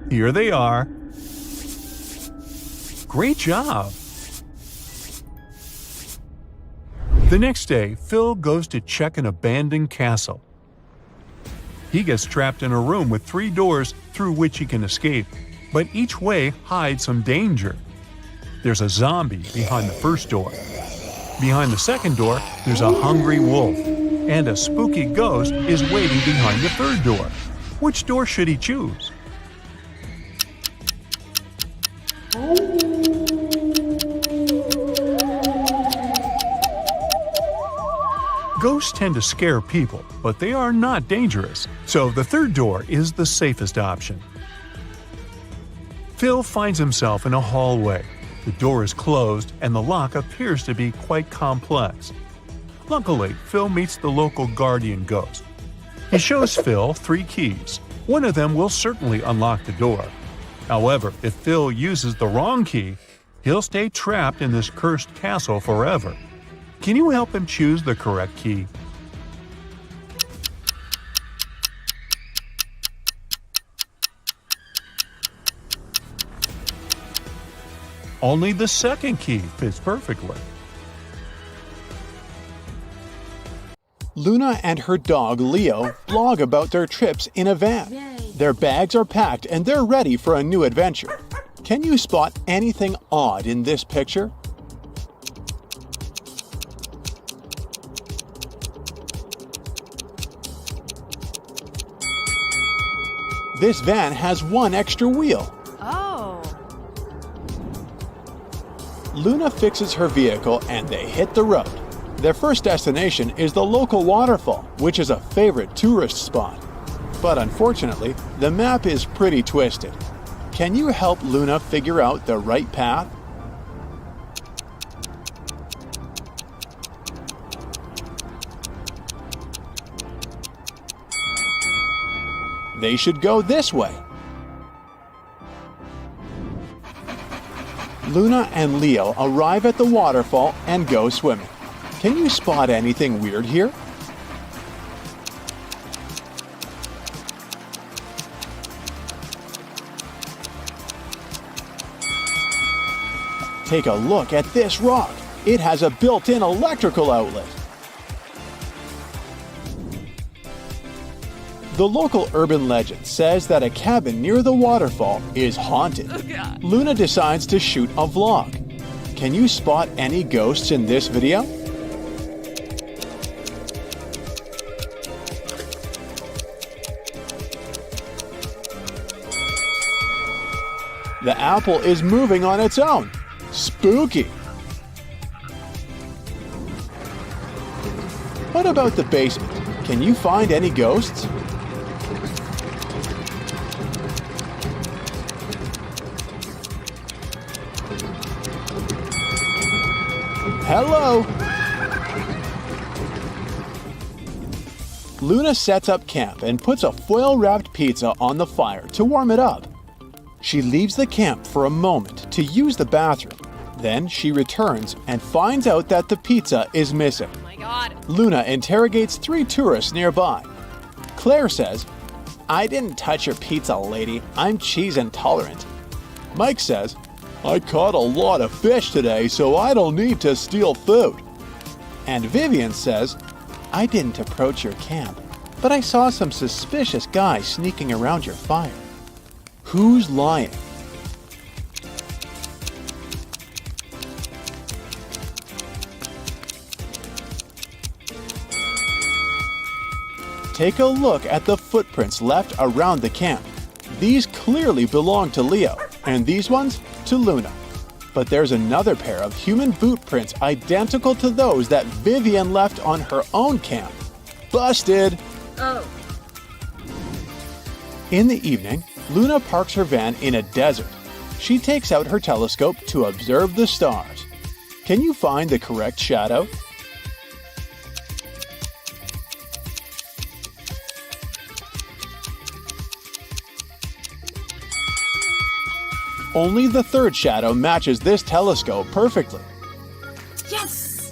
B: Here they are. Great job! The next day, Phil goes to check an abandoned castle. He gets trapped in a room with 3 doors through which he can escape, but each way hides some danger. There's a zombie behind the first door. Behind the second door, there's a hungry wolf, and a spooky ghost is waiting behind the third door. Which door should he choose? Ghosts tend to scare people, but they are not dangerous, so the third door is the safest option. Phil finds himself in a hallway. The door is closed and the lock appears to be quite complex. Luckily, Phil meets the local guardian ghost. He shows Phil 3 keys. One of them will certainly unlock the door. However, if Phil uses the wrong key, he'll stay trapped in this cursed castle forever. Can you help him choose the correct key? Only the second key fits perfectly.
A: Luna and her dog Leo blog about their trips in a van. Their bags are packed and they're ready for a new adventure. Can you spot anything odd in this picture? This van has one extra wheel.
C: Oh.
A: Luna fixes her vehicle and they hit the road. Their first destination is the local waterfall, which is a favorite tourist spot. But unfortunately, the map is pretty twisted. Can you help Luna figure out the right path? They should go this way. Luna and Leo arrive at the waterfall and go swimming. Can you spot anything weird here? Take a look at this rock. It has a built-in electrical outlet. The local urban legend says that a cabin near the waterfall is haunted. Luna decides to shoot a vlog. Can you spot any ghosts in this video? The apple is moving on its own. Spooky! What about the basement? Can you find any ghosts? Hello! Luna sets up camp and puts a foil-wrapped pizza on the fire to warm it up. She leaves the camp for a moment to use the bathroom. Then she returns and finds out that the pizza is missing.
C: Oh my God.
A: Luna interrogates 3 tourists nearby. Claire says, "I didn't touch your pizza, lady. I'm cheese intolerant." Mike says, "I caught a lot of fish today, so I don't need to steal food." And Vivian says, "I didn't approach your camp, but I saw some suspicious guys sneaking around your fire." Who's lying? Take a look at the footprints left around the camp. These clearly belong to Leo, and these ones to Luna. But there's another pair of human boot prints identical to those that Vivian left on her own camp. Busted!
C: Oh.
A: In the evening, Luna parks her van in a desert. She takes out her telescope to observe the stars. Can you find the correct shadow? Only the third shadow matches this telescope perfectly.
C: Yes!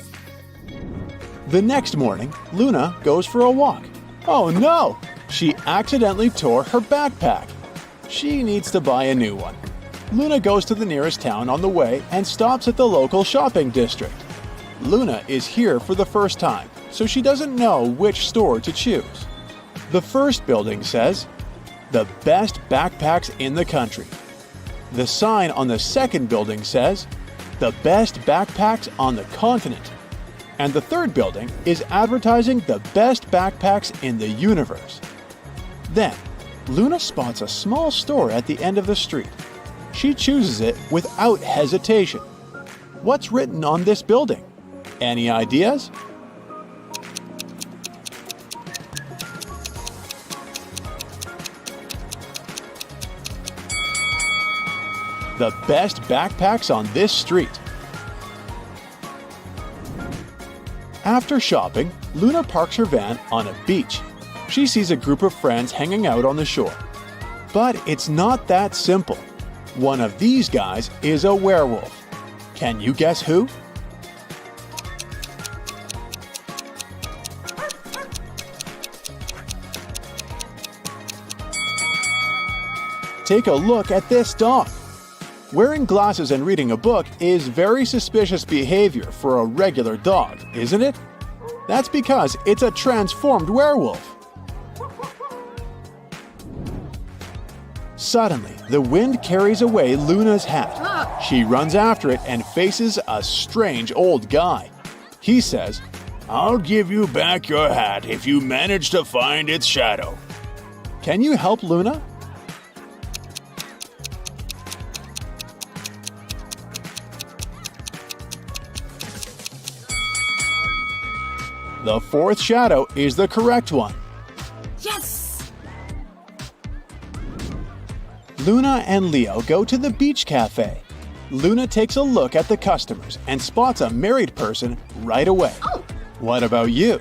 A: The next morning, Luna goes for a walk. Oh no! She accidentally tore her backpack. She needs to buy a new one. Luna goes to the nearest town on the way and stops at the local shopping district. Luna is here for the first time, so she doesn't know which store to choose. The first building says, "The best backpacks in the country." The sign on the second building says, "The best backpacks on the continent." And the third building is advertising the best backpacks in the universe. Then, Luna spots a small store at the end of the street. She chooses it without hesitation. What's written on this building? Any ideas? The best backpacks on this street. After shopping, Luna parks her van on a beach. She sees a group of friends hanging out on the shore. But it's not that simple. One of these guys is a werewolf. Can you guess who? Take a look at this dog. Wearing glasses and reading a book is very suspicious behavior for a regular dog, isn't it? That's because it's a transformed werewolf. Suddenly, the wind carries away Luna's hat. She runs after it and faces a strange old guy. He says, "I'll give you back your hat if you manage to find its shadow." Can you help Luna? The fourth shadow is the correct one.
C: Yes!
A: Luna and Leo go to the beach cafe. Luna takes a look at the customers and spots a married person right away.
C: Oh!
A: What about you?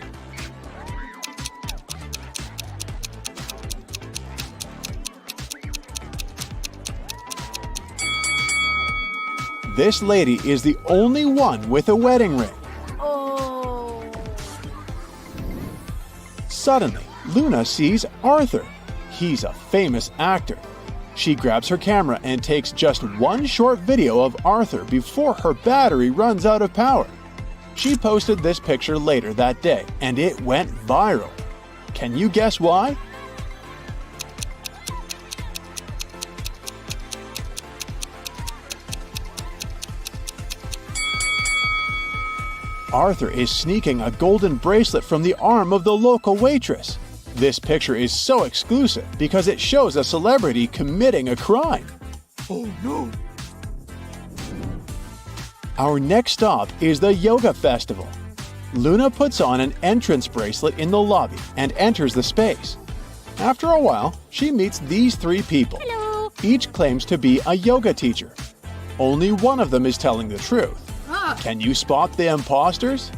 A: This lady is the only one with a wedding ring.
C: Oh!
A: Suddenly, Luna sees Arthur. He's a famous actor. She grabs her camera and takes just one short video of Arthur before her battery runs out of power. She posted this picture later that day, and it went viral. Can you guess why? Arthur is sneaking a golden bracelet from the arm of the local waitress. This picture is so exclusive because it shows a celebrity committing a crime. Oh no! Our next stop is the yoga festival. Luna puts on an entrance bracelet in the lobby and enters the space. After a while, she meets these three people.
C: Hello!
A: Each claims to be a yoga teacher. Only one of them is telling the truth. Can you spot the imposters?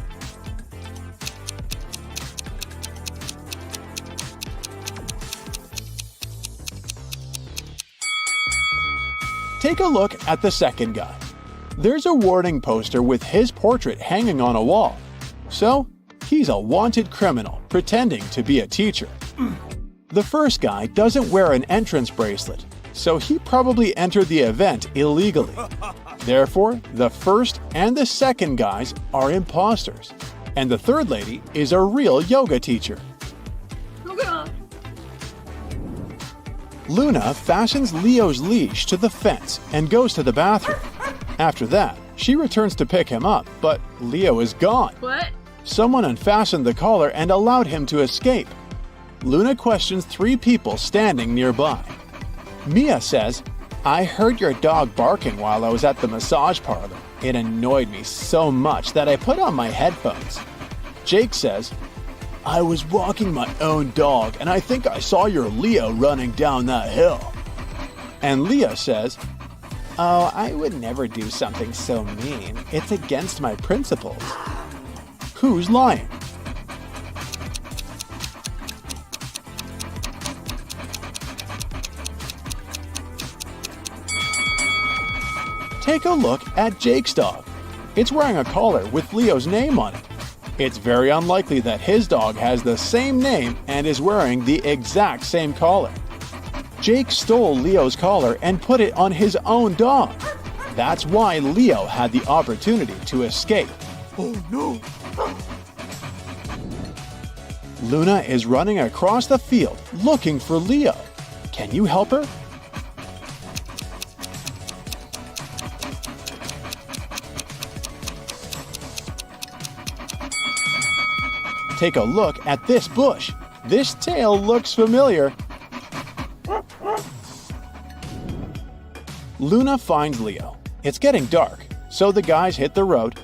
A: Take a look at the second guy. There's a warning poster with his portrait hanging on a wall. So, he's a wanted criminal pretending to be a teacher. The first guy doesn't wear an entrance bracelet, so he probably entered the event illegally. Therefore, the first and the second guys are imposters, and the third lady is a real yoga teacher. Luna fastens Leo's leash to the fence and goes to the bathroom. After that, she returns to pick him up, but Leo is gone.
C: What?
A: Someone unfastened the collar and allowed him to escape. Luna questions three people standing nearby. Mia says, "I heard your dog barking while I was at the massage parlor. It annoyed me so much that I put on my headphones." Jake says, "I was walking my own dog and I think I saw your Leo running down that hill." And Leah says, "Oh, I would never do something so mean. It's against my principles." Who's lying? Take a look at Jake's dog. It's wearing a collar with Leo's name on it. It's very unlikely that his dog has the same name and is wearing the exact same collar. Jake stole Leo's collar and put it on his own dog. That's why Leo had the opportunity to escape. Oh no! Luna is running across the field looking for Leo. Can you help her? Take a look at this bush. This tail looks familiar. Luna finds Leo. It's getting dark, so the guys hit the road.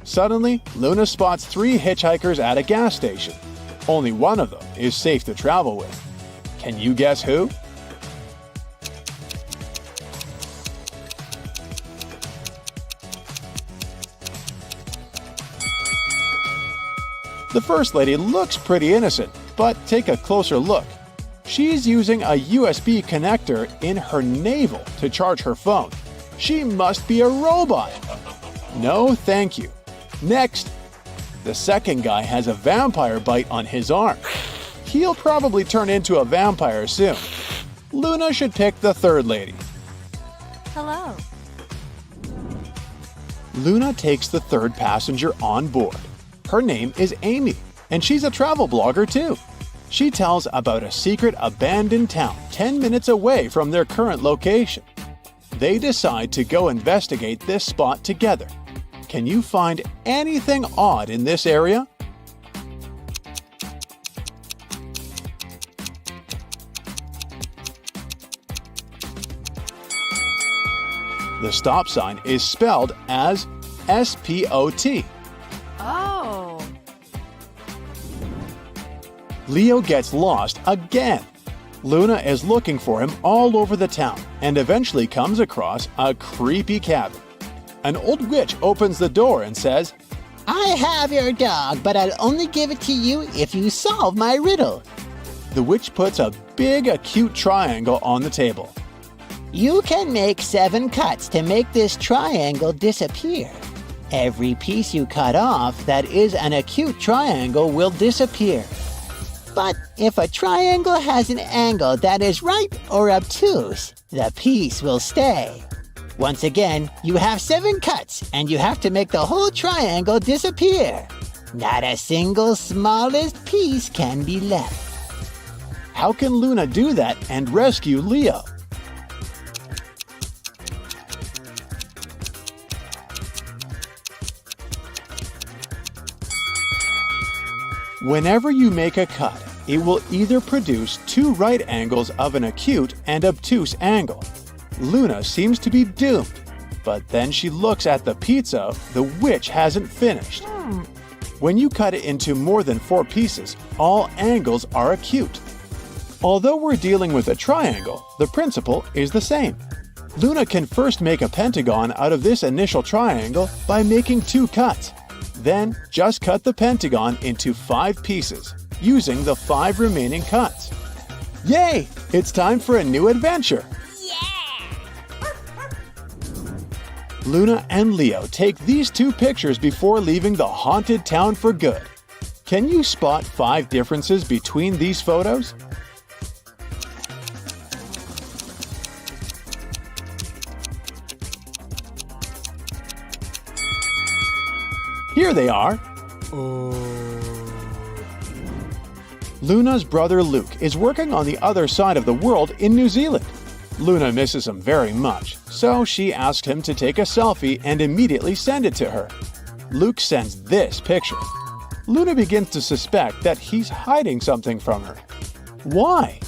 A: Suddenly, Luna spots three hitchhikers at a gas station. Only one of them is safe to travel with. Can you guess who? The first lady looks pretty innocent, but take a closer look. She's using a USB connector in her navel to charge her phone. She must be a robot. No, thank you. Next, the second guy has a vampire bite on his arm. He'll probably turn into a vampire soon. Luna should pick the third lady.
C: Hello.
A: Luna takes the third passenger on board. Her name is Amy, and she's a travel blogger too. She tells about a secret abandoned town 10 minutes away from their current location. They decide to go investigate this spot together. Can you find anything odd in this area? The stop sign is spelled as S-P-O-T.
C: Oh.
A: Leo gets lost again. Luna is looking for him all over the town and eventually comes across a creepy cabin. An old witch opens the door and says,
D: I have your dog, but I'll only give it to you if you solve my riddle.
A: The witch puts a big acute triangle on the table.
D: You can make 7 cuts to make this triangle disappear. Every piece you cut off that is an acute triangle will disappear. But if a triangle has an angle that is right or obtuse, the piece will stay. Once again, you have 7 cuts and you have to make the whole triangle disappear. Not a single smallest piece can be left.
A: How can Luna do that and rescue Leo? Whenever you make a cut, it will either produce 2 right angles of an acute and obtuse angle. Luna seems to be doomed, but then she looks at the pizza the witch hasn't finished. When you cut it into more than 4 pieces, all angles are acute. Although we're dealing with a triangle, the principle is the same. Luna can first make a pentagon out of this initial triangle by making 2 cuts. Then just cut the pentagon into 5 pieces, using the 5 remaining cuts. Yay! It's time for a new adventure! Luna and Leo take these 2 pictures before leaving the haunted town for good. Can you spot 5 differences between these photos? Here they are. Luna's brother Luke is working on the other side of the world in New Zealand. Luna misses him very much, so she asked him to take a selfie and immediately send it to her. Luke sends this picture. Luna begins to suspect that he's hiding something from her. Why?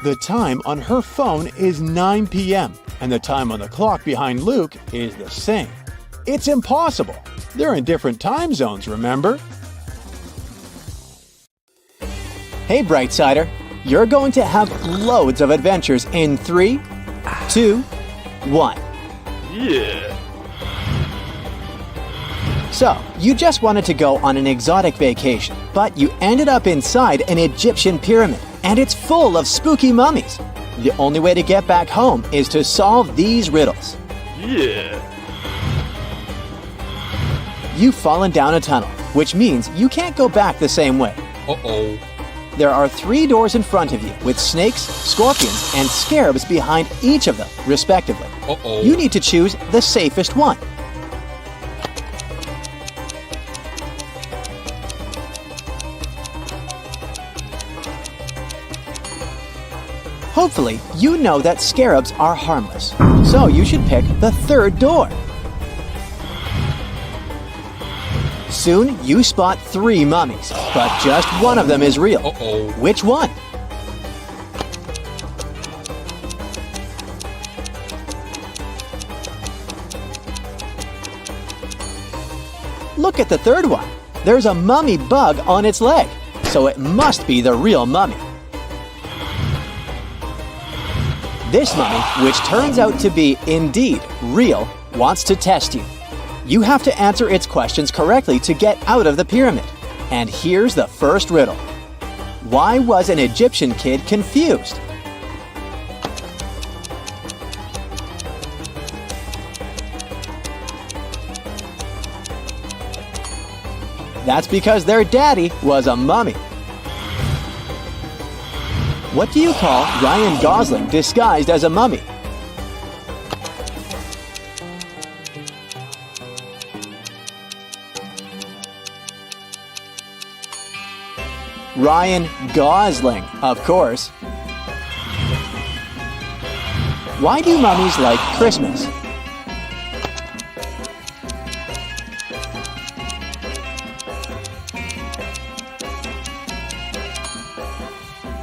A: The time on her phone is 9 p.m., and the time on the clock behind Luke is the same. It's impossible. They're in different time zones, remember?
E: Hey, Brightsider, you're going to have loads of adventures in 3, 2, 1.
F: Yeah.
E: So, you just wanted to go on an exotic vacation, but you ended up inside an Egyptian pyramid, and it's full of spooky mummies. The only way to get back home is to solve these riddles.
F: Yeah.
E: You've fallen down a tunnel, which means you can't go back the same way.
F: Uh-oh.
E: There are 3 doors in front of you with snakes, scorpions, and scarabs behind each of them, respectively.
F: Uh-oh.
E: You need to choose the safest one. Hopefully, you know that scarabs are harmless, so you should pick the 3rd door. Soon, you spot 3 mummies, but just one of them is real.
F: Uh-oh.
E: Which one? Look at the 3rd one. There's a mummy bug on its leg, so it must be the real mummy. This mummy, which turns out to be indeed real, wants to test you. You have to answer its questions correctly to get out of the pyramid. And here's the first riddle. Why was an Egyptian kid confused? That's because their daddy was a mummy. What do you call Ryan Gosling disguised as a mummy? Ryan Gosling, of course. Why do mummies like Christmas?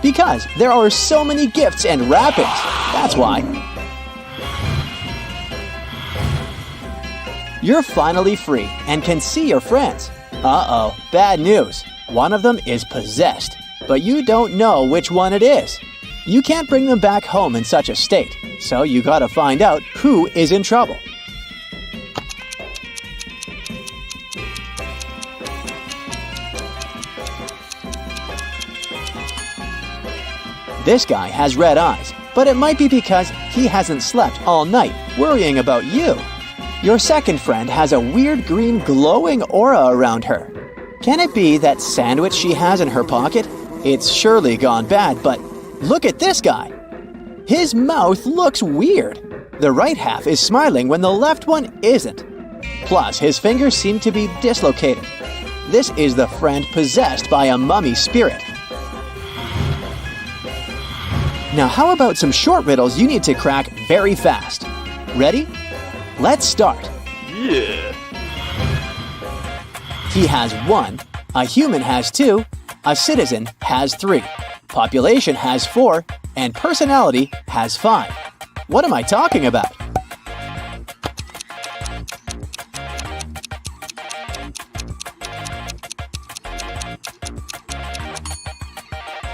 E: Because there are so many gifts and wrappings. That's why. You're finally free and can see your friends. Uh-oh, bad news. One of them is possessed, but you don't know which one it is. You can't bring them back home in such a state, so you gotta find out who is in trouble. This guy has red eyes, but it might be because he hasn't slept all night worrying about you. Your second friend has a weird green glowing aura around her. Can it be that sandwich she has in her pocket? It's surely gone bad, but look at this guy. His mouth looks weird. The right half is smiling when the left one isn't. Plus, his fingers seem to be dislocated. This is the friend possessed by a mummy spirit. Now how about some short riddles you need to crack very fast? Ready? Let's start.
F: Yeah.
E: He has 1, a human has 2, a citizen has 3, population has 4, and personality has 5. What am I talking about?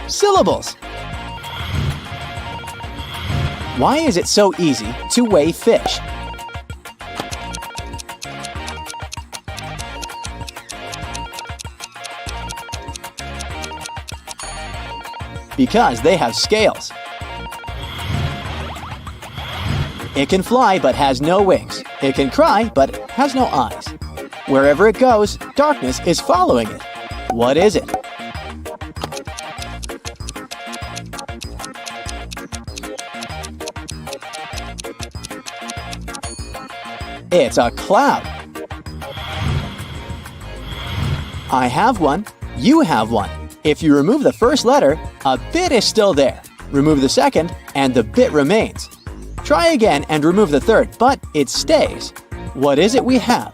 E: Syllables. Why is it so easy to weigh fish? Because they have scales. It can fly but has no wings. It can cry but has no eyes. Wherever it goes, darkness is following it. What is it? It's a cloud. I have one. You have one. If you remove the first letter, a bit is still there. Remove the second, and the bit remains. Try again and remove the third, but it stays. What is it we have?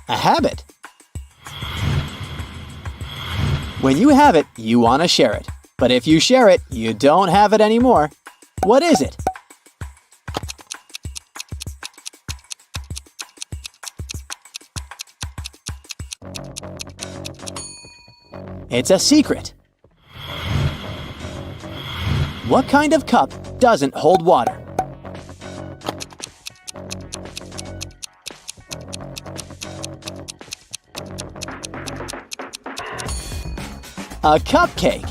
E: A habit. When you have it, you want to share it. But if you share it, you don't have it anymore. What is it? It's a secret. What kind of cup doesn't hold water? A cupcake.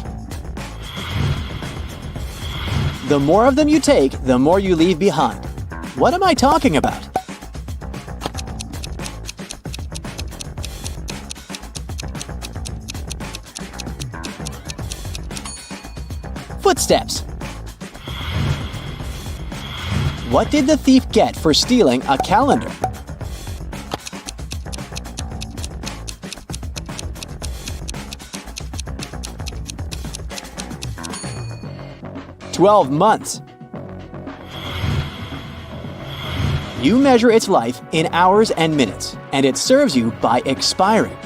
E: The more of them you take, the more you leave behind. What am I talking about? Footsteps. What did the thief get for stealing a calendar? "12 months. You measure its life in hours and minutes, and it serves you by expiring.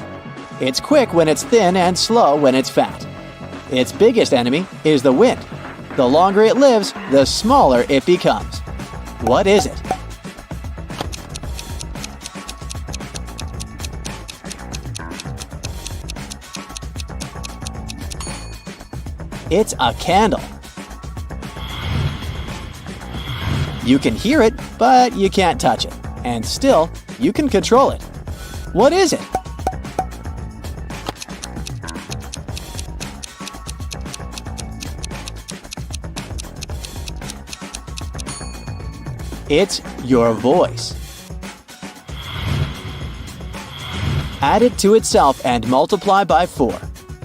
E: It's quick when it's thin and slow when it's fat. Its biggest enemy is the wind. The longer it lives, the smaller it becomes. What is it? It's a candle. You can hear it, but you can't touch it. And still, you can control it. What is it? It's your voice. Add it to itself and multiply by 4.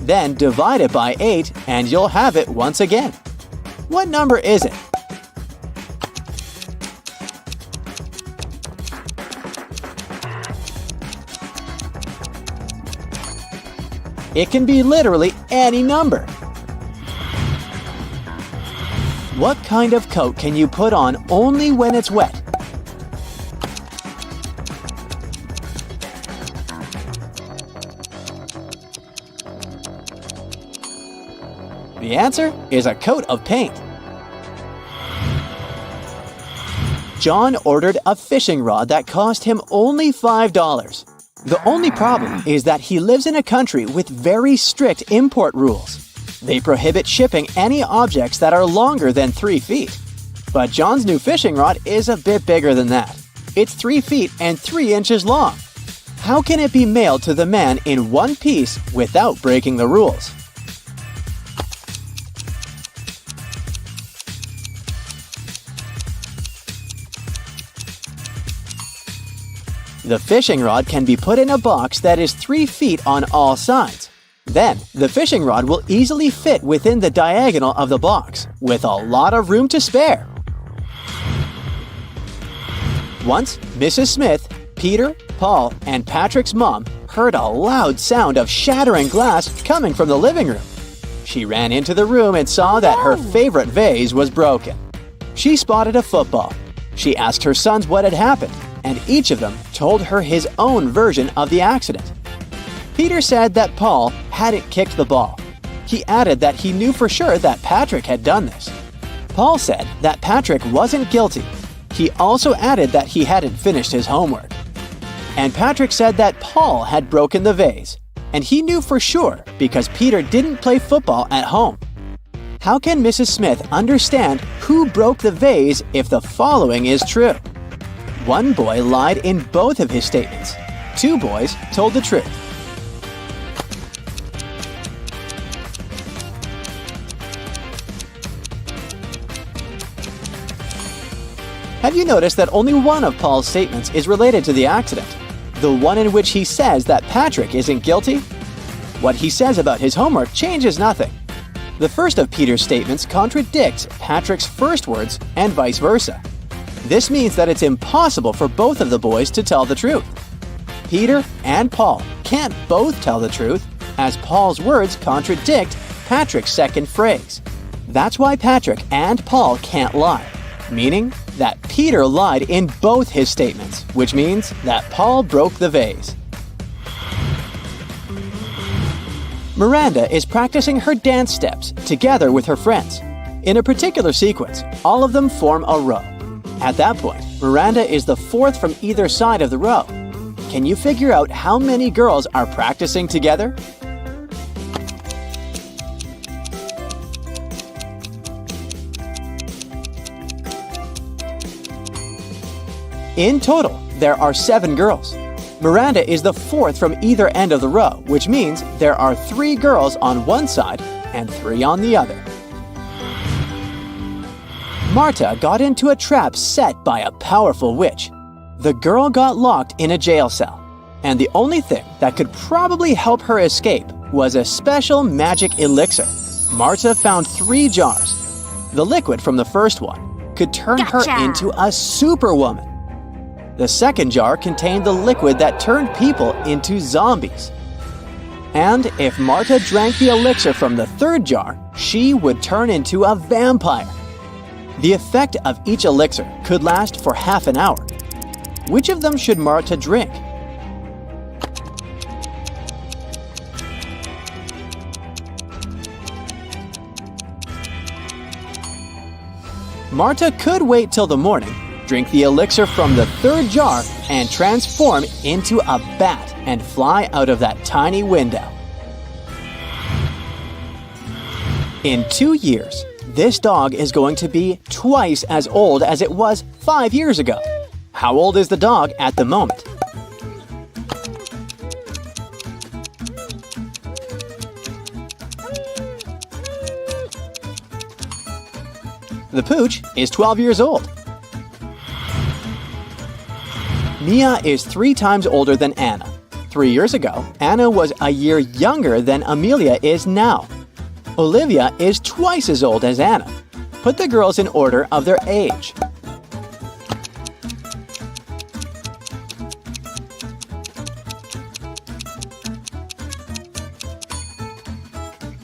E: Then divide it by 8 and you'll have it once again. What number is it? It can be literally any number. What kind of coat can you put on only when it's wet? The answer is a coat of paint. John ordered a fishing rod that cost him only $5. The only problem is that he lives in a country with very strict import rules. They prohibit shipping any objects that are longer than 3 feet. But John's new fishing rod is a bit bigger than that. It's 3 feet and 3 inches long. How can it be mailed to the man in one piece without breaking the rules? The fishing rod can be put in a box that is 3 feet on all sides. Then, the fishing rod will easily fit within the diagonal of the box, with a lot of room to spare. Once, Mrs. Smith, Peter, Paul, and Patrick's mom heard a loud sound of shattering glass coming from the living room. She ran into the room and saw that her favorite vase was broken. She spotted a football. She asked her sons what had happened, and each of them told her his own version of the accident. Peter said that Paul hadn't kicked the ball. He added that he knew for sure that Patrick had done this. Paul said that Patrick wasn't guilty. He also added that he hadn't finished his homework. And Patrick said that Paul had broken the vase, and he knew for sure because Peter didn't play football at home. How can Mrs. Smith understand who broke the vase if the following is true? One boy lied in both of his statements. 2 boys told the truth. Have you noticed that only one of Paul's statements is related to the accident? The one in which he says that Patrick isn't guilty? What he says about his homework changes nothing. The first of Peter's statements contradicts Patrick's first words and vice versa. This means that it's impossible for both of the boys to tell the truth. Peter and Paul can't both tell the truth, as Paul's words contradict Patrick's second phrase. That's why Patrick and Paul can't lie, meaning that Peter lied in both his statements, which means that Paul broke the vase. Miranda is practicing her dance steps together with her friends. In a particular sequence, all of them form a row. At that point, Miranda is the 4th from either side of the row. Can you figure out how many girls are practicing together? In total, there are 7 girls. Miranda is the 4th from either end of the row, which means there are 3 girls on one side and 3 on the other. Marta got into a trap set by a powerful witch. The girl got locked in a jail cell, and the only thing that could probably help her escape was a special magic elixir. Marta found 3 jars. The liquid from the first one could turn her into a superwoman. The second jar contained the liquid that turned people into zombies. And if Marta drank the elixir from the third jar, she would turn into a vampire. The effect of each elixir could last for half an hour. Which of them should Marta drink? Marta could wait till the morning, drink the elixir from the third jar, and transform into a bat and fly out of that tiny window. In 2 years, this dog is going to be twice as old as it was 5 years ago. How old is the dog at the moment? The pooch is 12 years old. Mia is 3 times older than Anna. 3 years ago, Anna was a year younger than Amelia is now. Olivia is twice as old as Anna. Put the girls in order of their age.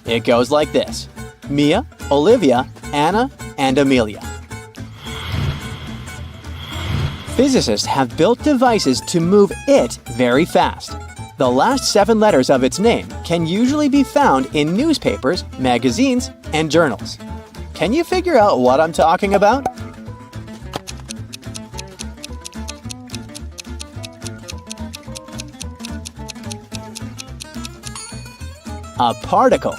E: It goes like this: Mia, Olivia, Anna, and Amelia. Physicists have built devices to move it very fast. The last 7 letters of its name can usually be found in newspapers, magazines, and journals. Can you figure out what I'm talking about? A particle.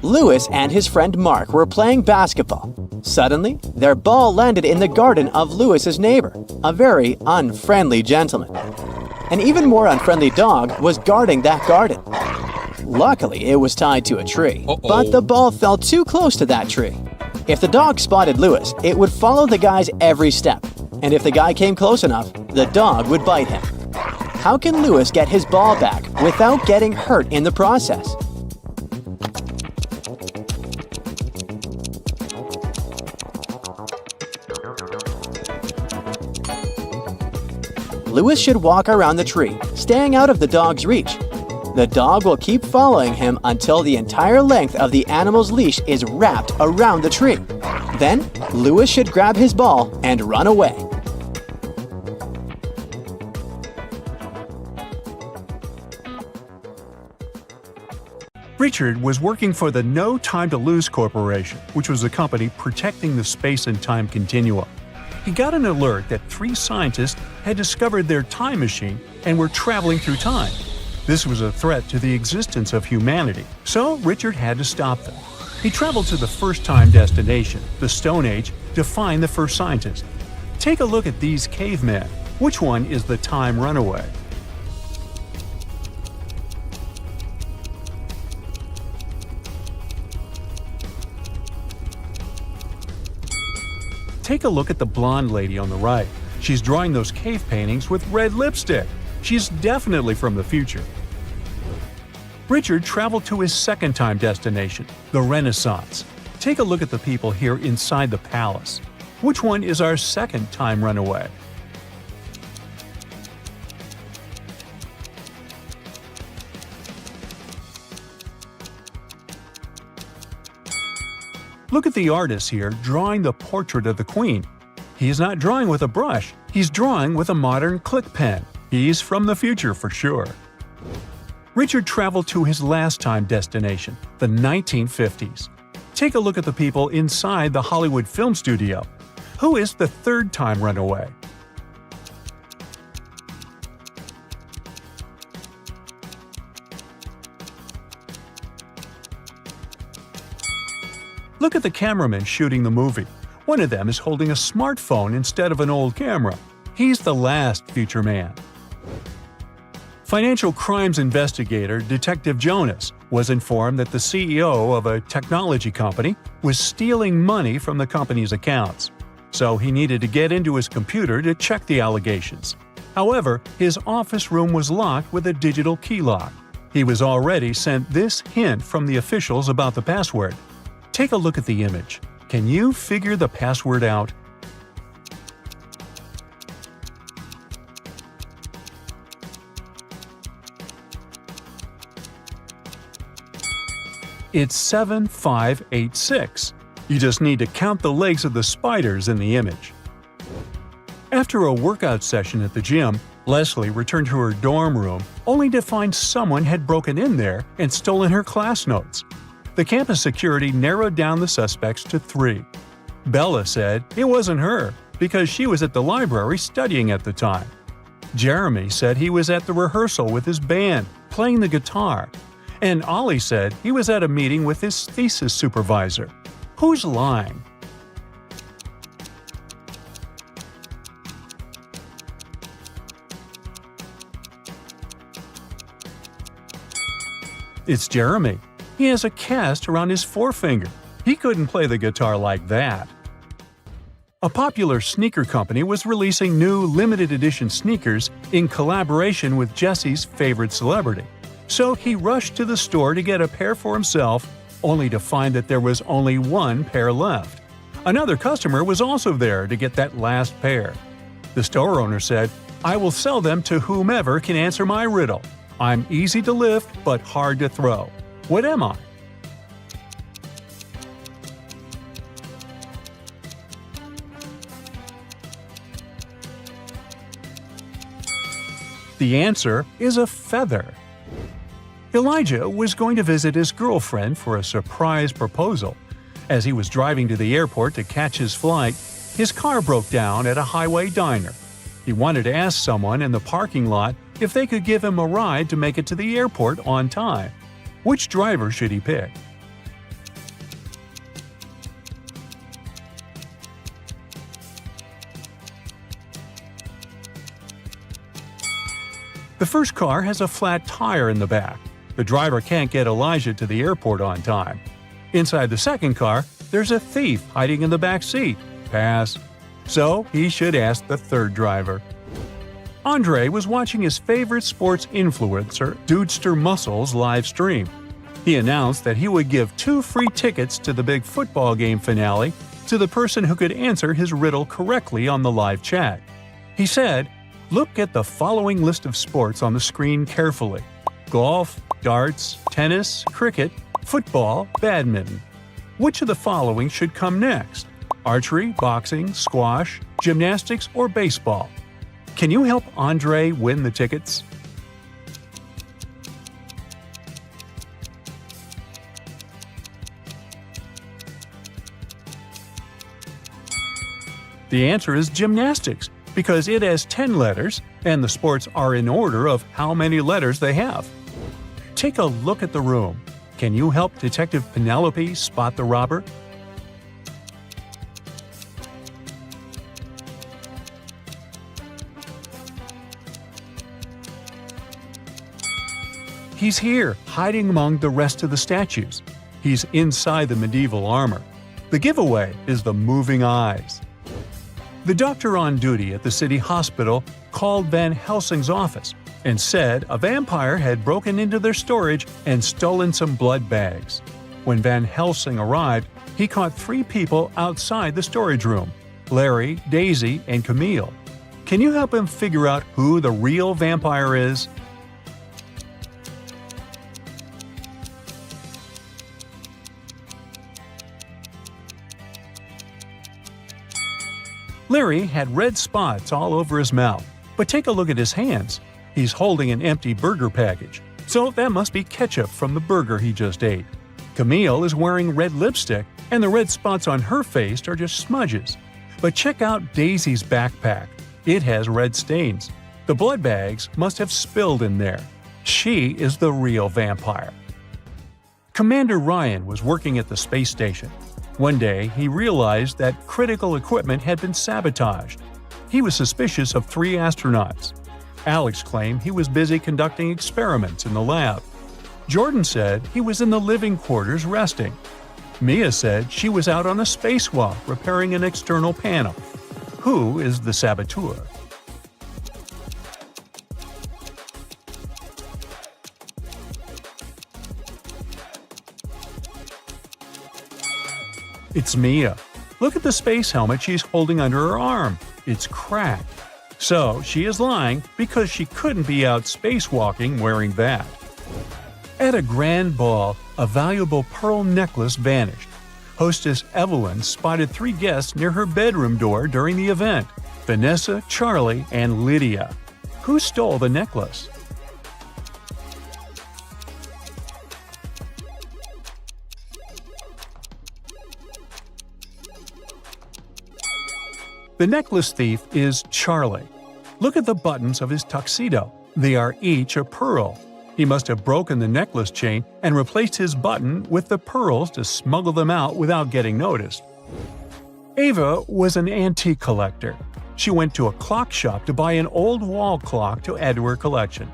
E: Lewis and his friend Mark were playing basketball. Suddenly, their ball landed in the garden of Lewis's neighbor, a very unfriendly gentleman. An even more unfriendly dog was guarding that garden. Luckily, it was tied to a tree, but the ball fell too close to that tree. If the dog spotted Lewis, it would follow the guy's every step, and if the guy came close enough, the dog would bite him. How can Lewis get his ball back without getting hurt in the process? Lewis should walk around the tree, staying out of the dog's reach. The dog will keep following him until the entire length of the animal's leash is wrapped around the tree. Then, Lewis should grab his ball and run away.
B: Richard was working for the No Time to Lose Corporation, which was a company protecting the space and time continuum. He got an alert that 3 scientists had discovered their time machine and were traveling through time. This was a threat to the existence of humanity, so Richard had to stop them. He traveled to the first time destination, the Stone Age, to find the first scientist. Take a look at these cavemen. Which one is the time runaway? Take a look at the blonde lady on the right. She's drawing those cave paintings with red lipstick. She's definitely from the future. Richard traveled to his second time destination, the Renaissance. Take a look at the people here inside the palace. Which one is our second time runaway? Look at the artist here drawing the portrait of the Queen. He's not drawing with a brush, he's drawing with a modern click pen. He's from the future for sure. Richard traveled to his last time destination, the 1950s. Take a look at the people inside the Hollywood film studio. Who is the third time runaway? Look at the cameraman shooting the movie. One of them is holding a smartphone instead of an old camera. He's the last future man. Financial crimes investigator Detective Jonas was informed that the CEO of a technology company was stealing money from the company's accounts. So he needed to get into his computer to check the allegations. However, his office room was locked with a digital key lock. He was already sent this hint from the officials about the password. Take a look at the image. Can you figure the password out? It's 7586. You just need to count the legs of the spiders in the image. After a workout session at the gym, Leslie returned to her dorm room only to find someone had broken in there and stolen her class notes. The campus security narrowed down the suspects to 3. Bella said it wasn't her because she was at the library studying at the time. Jeremy said he was at the rehearsal with his band, playing the guitar. And Ollie said he was at a meeting with his thesis supervisor. Who's lying? It's Jeremy. He has a cast around his forefinger. He couldn't play the guitar like that. A popular sneaker company was releasing new limited edition sneakers in collaboration with Jesse's favorite celebrity. So he rushed to the store to get a pair for himself, only to find that there was only one pair left. Another customer was also there to get that last pair. The store owner said, "I will sell them to whomever can answer my riddle. I'm easy to lift but hard to throw. What am I?" The answer is a feather. Elijah was going to visit his girlfriend for a surprise proposal. As he was driving to the airport to catch his flight, his car broke down at a highway diner. He wanted to ask someone in the parking lot if they could give him a ride to make it to the airport on time. Which driver should he pick? The first car has a flat tire in the back. The driver can't get Elijah to the airport on time. Inside the second car, there's a thief hiding in the back seat. Pass. So he should ask the third driver. Andre was watching his favorite sports influencer, Dudester Muscles, live stream. He announced that he would give 2 free tickets to the big football game finale to the person who could answer his riddle correctly on the live chat. He said, "Look at the following list of sports on the screen carefully: golf, darts, tennis, cricket, football, badminton. Which of the following should come next? Archery, boxing, squash, gymnastics, or baseball? Can you help Andre win the tickets?" The answer is gymnastics, because it has 10 letters, and the sports are in order of how many letters they have. Take a look at the room. Can you help Detective Penelope spot the robber? He's here, hiding among the rest of the statues. He's inside the medieval armor. The giveaway is the moving eyes. The doctor on duty at the city hospital called Van Helsing's office and said a vampire had broken into their storage and stolen some blood bags. When Van Helsing arrived, he caught 3 people outside the storage room: Larry, Daisy, and Camille. Can you help him figure out who the real vampire is? Larry had red spots all over his mouth, but take a look at his hands. He's holding an empty burger package, so that must be ketchup from the burger he just ate. Camille is wearing red lipstick, and the red spots on her face are just smudges. But check out Daisy's backpack. It has red stains. The blood bags must have spilled in there. She is the real vampire. Commander Ryan was working at the space station. One day, he realized that critical equipment had been sabotaged. He was suspicious of 3 astronauts. Alex claimed he was busy conducting experiments in the lab. Jordan said he was in the living quarters resting. Mia said she was out on a spacewalk repairing an external panel. Who is the saboteur? It's Mia. Look at the space helmet she's holding under her arm. It's cracked. So she is lying because she couldn't be out spacewalking wearing that. At a grand ball, a valuable pearl necklace vanished. Hostess Evelyn spotted 3 guests near her bedroom door during the event: Vanessa, Charlie, and Lydia. Who stole the necklace? The necklace thief is Charlie. Look at the buttons of his tuxedo. They are each a pearl. He must have broken the necklace chain and replaced his button with the pearls to smuggle them out without getting noticed. Ava was an antique collector. She went to a clock shop to buy an old wall clock to add to her collection.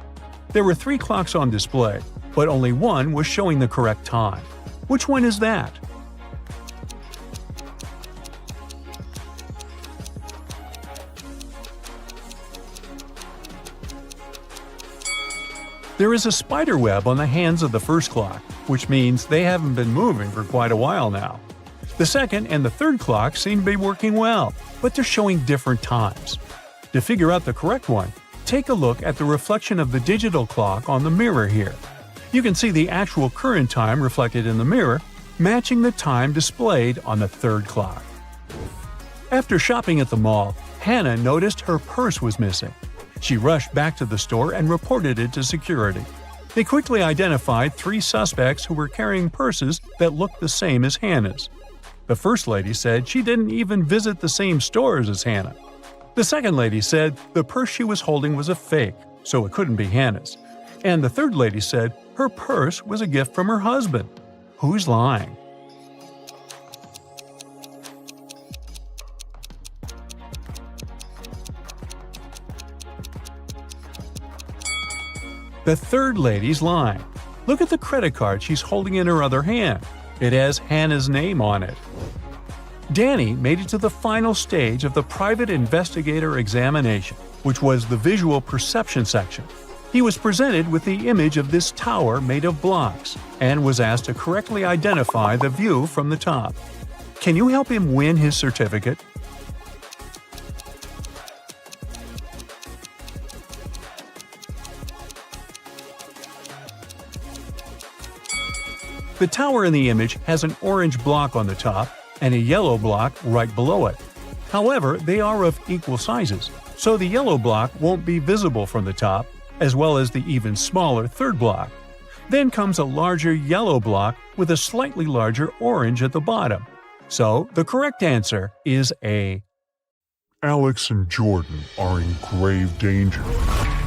B: There were 3 clocks on display, but only one was showing the correct time. Which one is that? There is a spider web on the hands of the first clock, which means they haven't been moving for quite a while now. The second and the third clock seem to be working well, but they're showing different times. To figure out the correct one, take a look at the reflection of the digital clock on the mirror here. You can see the actual current time reflected in the mirror, matching the time displayed on the third clock. After shopping at the mall, Hannah noticed her purse was missing. She rushed back to the store and reported it to security. They quickly identified 3 suspects who were carrying purses that looked the same as Hannah's. The first lady said she didn't even visit the same stores as Hannah. The second lady said the purse she was holding was a fake, so it couldn't be Hannah's. And the third lady said her purse was a gift from her husband. Who's lying? The third lady's lying. Look at the credit card she's holding in her other hand. It has Hannah's name on it. Danny made it to the final stage of the private investigator examination, which was the visual perception section. He was presented with the image of this tower made of blocks and was asked to correctly identify the view from the top. Can you help him win his certificate? The tower in the image has an orange block on the top and a yellow block right below it. However, they are of equal sizes, so the yellow block won't be visible from the top, as well as the even smaller third block. Then comes a larger yellow block with a slightly larger orange at the bottom. So the correct answer is A.
G: Alex and Jordan are in grave danger.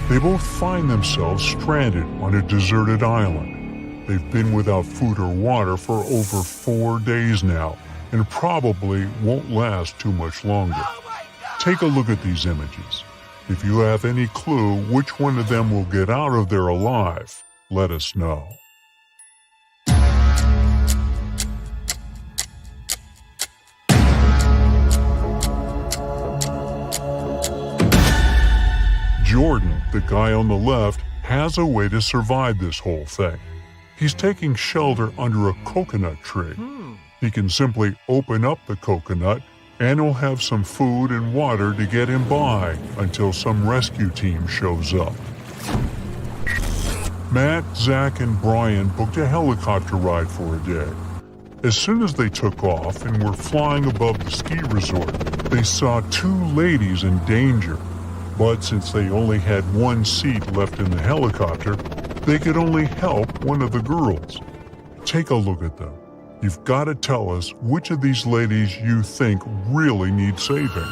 G: They both find themselves stranded on a deserted island. They've been without food or water for over 4 days now, and probably won't last too much longer. Take a look at these images. If you have any clue which one of them will get out of there alive, let us know. Jordan, the guy on the left, has a way to survive this whole thing. He's taking shelter under a coconut tree. He can simply open up the coconut and he'll have some food and water to get him by until some rescue team shows up. Matt, Zach, and Brian booked a helicopter ride for a day. As soon as they took off and were flying above the ski resort, they saw 2 ladies in danger. But since they only had 1 seat left in the helicopter, they could only help one of the girls. Take a look at them. You've got to tell us which of these ladies you think really need saving.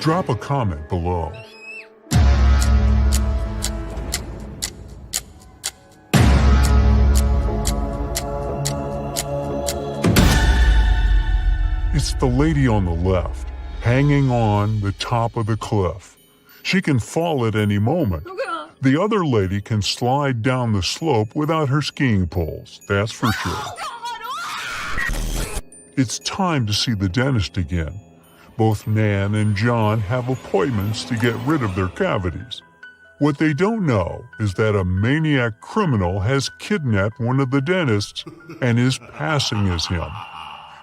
G: Drop a comment below. It's the lady on the left, hanging on the top of the cliff. She can fall at any moment. The other lady can slide down the slope without her skiing poles, that's for sure. It's time to see the dentist again. Both Nan and John have appointments to get rid of their cavities. What they don't know is that a maniac criminal has kidnapped one of the dentists and is passing as him.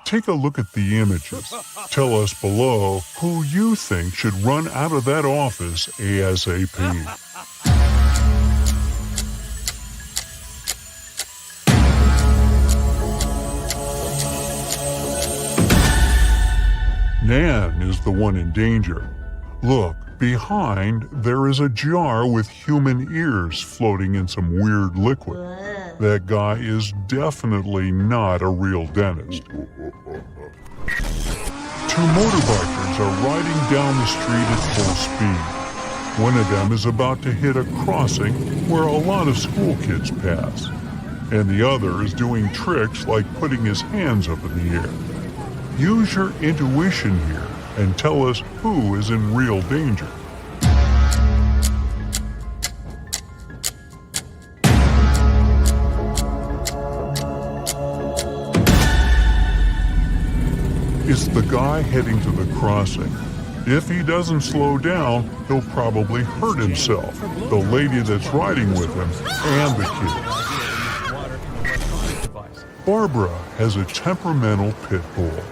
G: Take a look at the images. Tell us below who you think should run out of that office ASAP. Nan is the one in danger. Look, behind there is a jar with human ears floating in some weird liquid. That guy is definitely not a real dentist. 2 motorbikers are riding down the street at full speed. One of them is about to hit a crossing where a lot of school kids pass, and the other is doing tricks like putting his hands up in the air. Use your intuition here and tell us who is in real danger. It's the guy heading to the crossing. If he doesn't slow down, he'll probably hurt himself, the lady that's riding with him, and the kids. Barbara has a temperamental pit bull.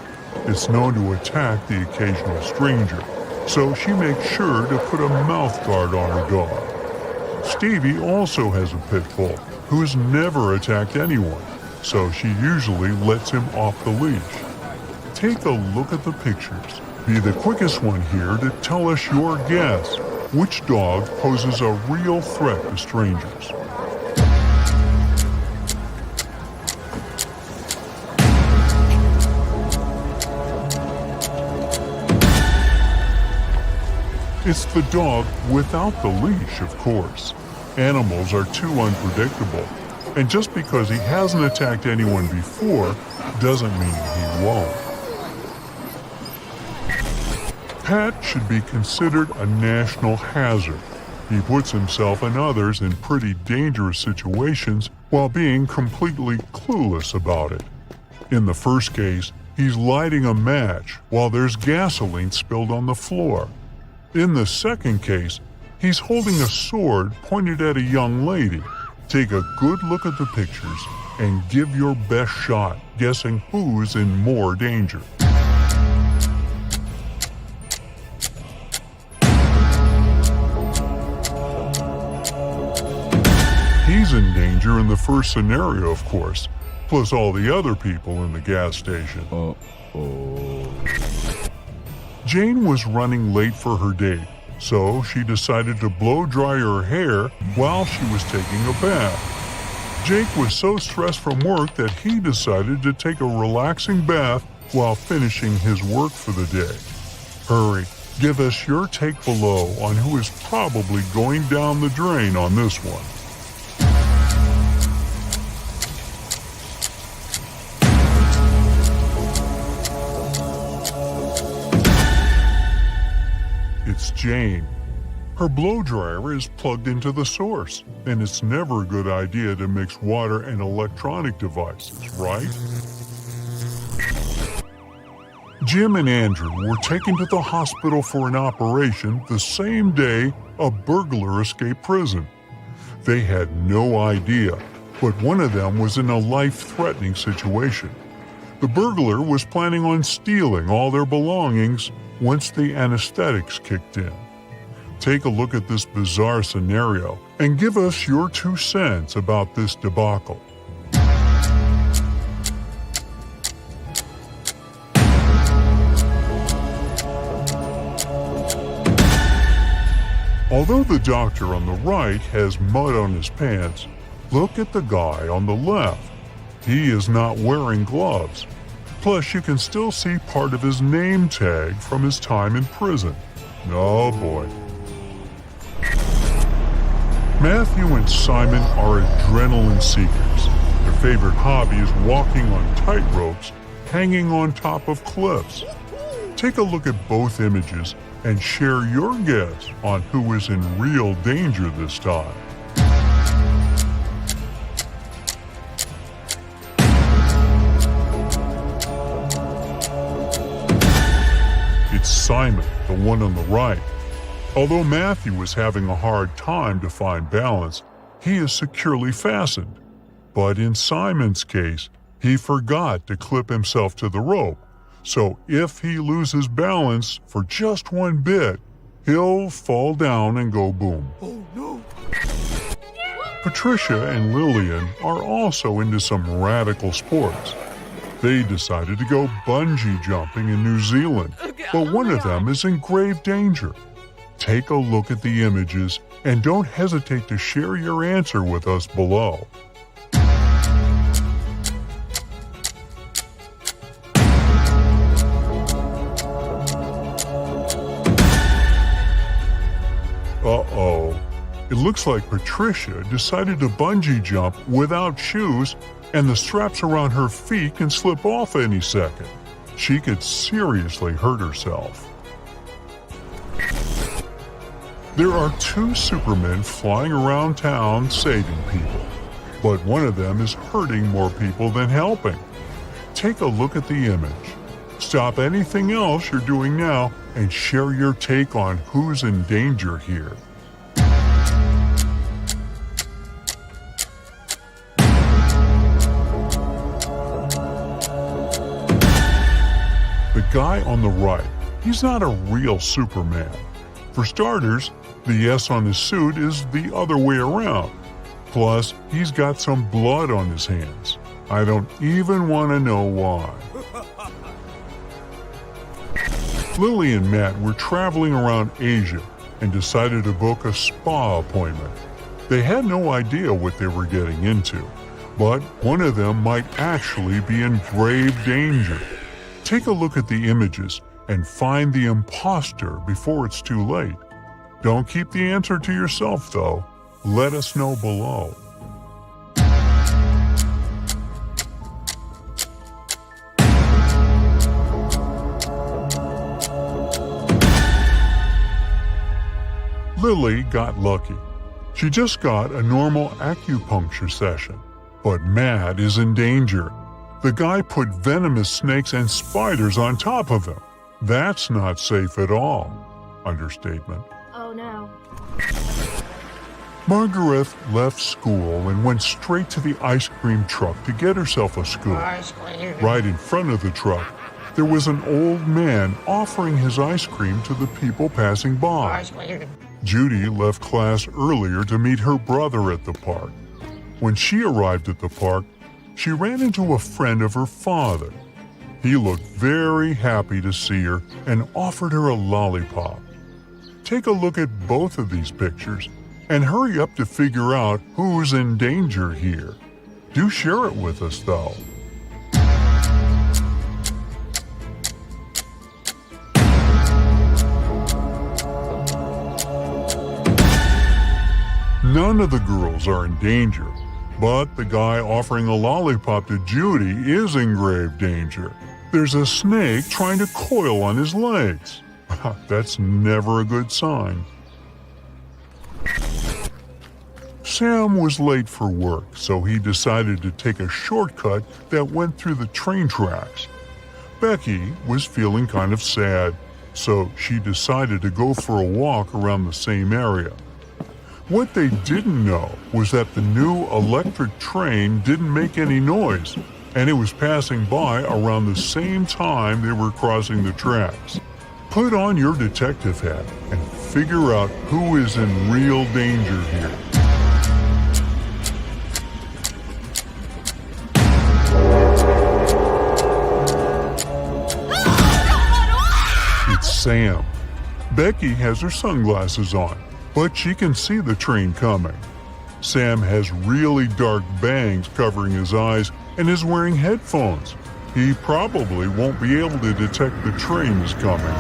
G: It's known to attack the occasional stranger, so she makes sure to put a mouth guard on her dog. Stevie also has a pit bull who has never attacked anyone, so she usually lets him off the leash. Take a look at the pictures. Be the quickest one here to tell us your guess. Which dog poses a real threat to strangers? It's the dog without the leash, of course. Animals are too unpredictable, and just because he hasn't attacked anyone before doesn't mean he won't. Pat should be considered a national hazard. He puts himself and others in pretty dangerous situations while being completely clueless about it. In the first case, he's lighting a match while there's gasoline spilled on the floor. In the second case, he's holding a sword pointed at a young lady. Take a good look at the pictures and give your best shot guessing who's in more danger. He's in danger in the first scenario, of course, plus all the other people in the gas station. Jane was running late for her date, so she decided to blow dry her hair while she was taking a bath. Jake was so stressed from work that he decided to take a relaxing bath while finishing his work for the day. Hurry, give us your take below on who is probably going down the drain on this one. It's Jane. Her blow dryer is plugged into the source, and it's never a good idea to mix water and electronic devices, right? Jim and Andrew were taken to the hospital for an operation the same day a burglar escaped prison. They had no idea, but one of them was in a life-threatening situation. The burglar was planning on stealing all their belongings once the anesthetics kicked in. Take a look at this bizarre scenario and give us your 2 cents about this debacle. Although the doctor on the right has mud on his pants, look at the guy on the left. He is not wearing gloves. Plus, you can still see part of his name tag from his time in prison. Oh boy. Matthew and Simon are adrenaline seekers. Their favorite hobby is walking on tightropes, hanging on top of cliffs. Take a look at both images and share your guess on who is in real danger this time. It's Simon, the one on the right. Although Matthew is having a hard time to find balance, he is securely fastened. But in Simon's case, he forgot to clip himself to the rope. So if he loses balance for just one bit, he'll fall down and go boom. Oh no! Patricia and Lillian are also into some radical sports. They decided to go bungee jumping in New Zealand, but one of them is in grave danger. Take a look at the images and don't hesitate to share your answer with us below. Uh-oh. It looks like Patricia decided to bungee jump without shoes, and the straps around her feet can slip off any second. She could seriously hurt herself. There are 2 Supermen flying around town saving people, but one of them is hurting more people than helping. Take a look at the image. Stop anything else you're doing now and share your take on who's in danger here. The guy on the right, he's not a real Superman. For starters, the S on his suit is the other way around. Plus, he's got some blood on his hands. I don't even want to know why. Lily and Matt were traveling around Asia and decided to book a spa appointment. They had no idea what they were getting into, but one of them might actually be in grave danger. Take a look at the images and find the imposter before it's too late. Don't keep the answer to yourself, though. Let us know below. Lily got lucky. She just got a normal acupuncture session. But Matt is in danger. The guy put venomous snakes and spiders on top of him. That's not safe at all. Understatement.
C: Oh no.
G: Margaret left school and went straight to the ice cream truck to get herself a scoop. Right in front of the truck, there was an old man offering his ice cream to the people passing by. Judy left class earlier to meet her brother at the park. When she arrived at the park, she ran into a friend of her father. He looked very happy to see her and offered her a lollipop. Take a look at both of these pictures and hurry up to figure out who's in danger here. Do share it with us, though. None of the girls are in danger, but the guy offering a lollipop to Judy is in grave danger. There's a snake trying to coil on his legs. That's never a good sign. Sam was late for work, so he decided to take a shortcut that went through the train tracks. Becky was feeling kind of sad, so she decided to go for a walk around the same area. What they didn't know was that the new electric train didn't make any noise, and it was passing by around the same time they were crossing the tracks. Put on your detective hat and figure out who is in real danger here. It's Sam. Becky has her sunglasses on, but she can see the train coming. Sam has really dark bangs covering his eyes and is wearing headphones. He probably won't be able to detect the train is coming.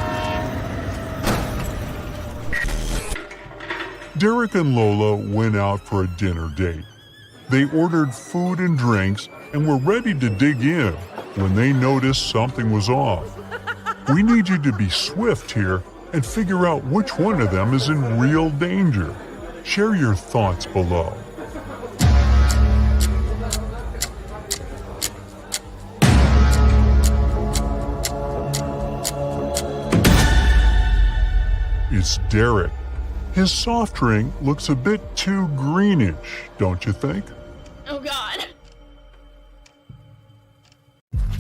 G: Derek and Lola went out for a dinner date. They ordered food and drinks and were ready to dig in when they noticed something was off. We need you to be swift here and figure out which one of them is in real danger. Share your thoughts below. It's Derek. His soft drink looks a bit too greenish, don't you think?
C: Oh God.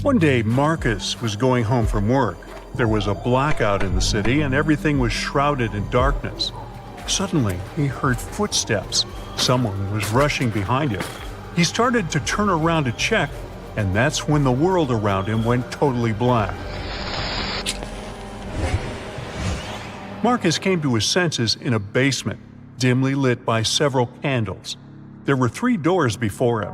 B: One day, Marcus was going home from work. There was a blackout in the city and everything was shrouded in darkness. Suddenly, he heard footsteps. Someone was rushing behind him. He started to turn around to check, and that's when the world around him went totally black. Marcus came to his senses in a basement, dimly lit by several candles. There were 3 doors before him.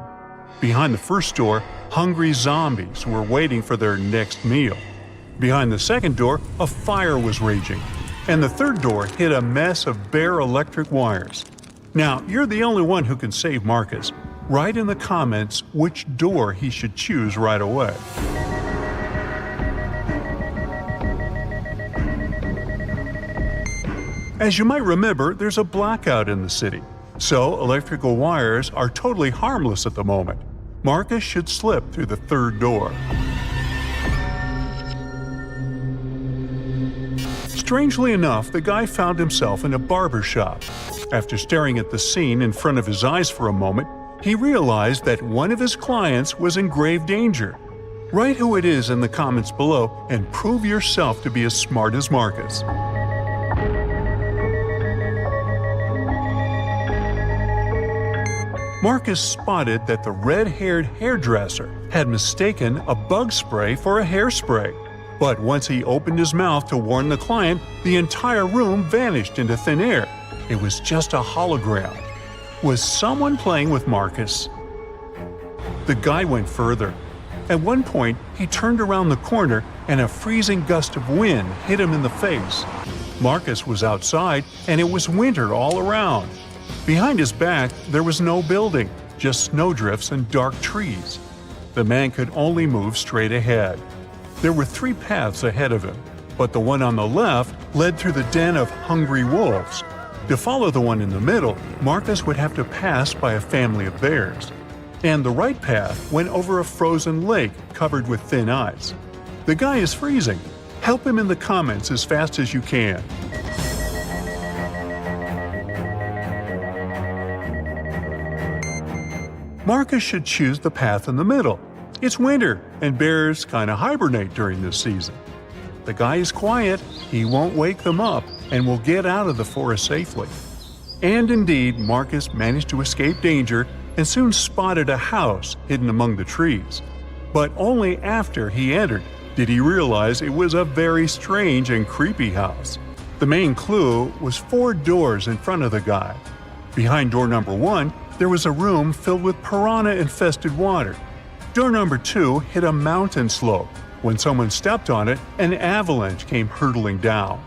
B: Behind the first door, hungry zombies were waiting for their next meal. Behind the second door, a fire was raging. And the third door hid a mess of bare electric wires. Now, you're the only one who can save Marcus. Write in the comments which door he should choose right away. As you might remember, there's a blackout in the city, so electrical wires are totally harmless at the moment. Marcus should slip through the third door. Strangely enough, the guy found himself in a barber shop. After staring at the scene in front of his eyes for a moment, he realized that one of his clients was in grave danger. Write who it is in the comments below and prove yourself to be as smart as Marcus. Marcus spotted that the red-haired hairdresser had mistaken a bug spray for a hairspray. But once he opened his mouth to warn the client, the entire room vanished into thin air. It was just a hologram. Was someone playing with Marcus? The guy went further. At one point, he turned around the corner and a freezing gust of wind hit him in the face. Marcus was outside and it was winter all around. Behind his back, there was no building, just snowdrifts and dark trees. The man could only move straight ahead. There were 3 paths ahead of him, but the one on the left led through the den of hungry wolves. To follow the one in the middle, Marcus would have to pass by a family of bears. And the right path went over a frozen lake covered with thin ice. The guy is freezing. Help him in the comments as fast as you can. Marcus should choose the path in the middle. It's winter, and bears kind of hibernate during this season. The guy is quiet, he won't wake them up, and will get out of the forest safely. And indeed, Marcus managed to escape danger and soon spotted a house hidden among the trees. But only after he entered did he realize it was a very strange and creepy house. The main clue was 4 doors in front of the guy. Behind door number 1, there was a room filled with piranha-infested water. Door number 2 hit a mountain slope. When someone stepped on it, an avalanche came hurtling down.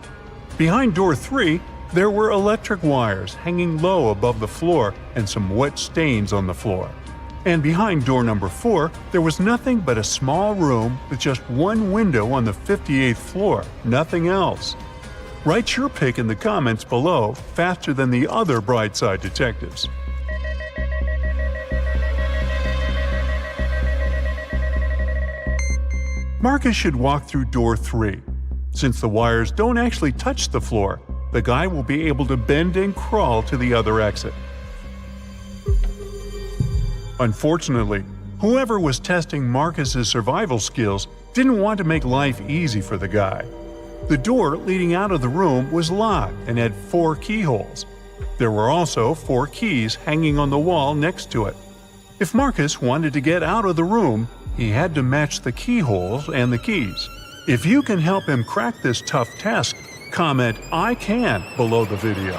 B: Behind door 3, there were electric wires hanging low above the floor and some wet stains on the floor. And behind door number 4, there was nothing but a small room with just one window on the 58th floor, nothing else. Write your pick in the comments below faster than the other Brightside detectives. Marcus should walk through door 3. Since the wires don't actually touch the floor, the guy will be able to bend and crawl to the other exit. Unfortunately, whoever was testing Marcus's survival skills didn't want to make life easy for the guy. The door leading out of the room was locked and had 4 keyholes. There were also 4 keys hanging on the wall next to it. If Marcus wanted to get out of the room, he had to match the keyholes and the keys. If you can help him crack this tough task, comment "I can" below the video.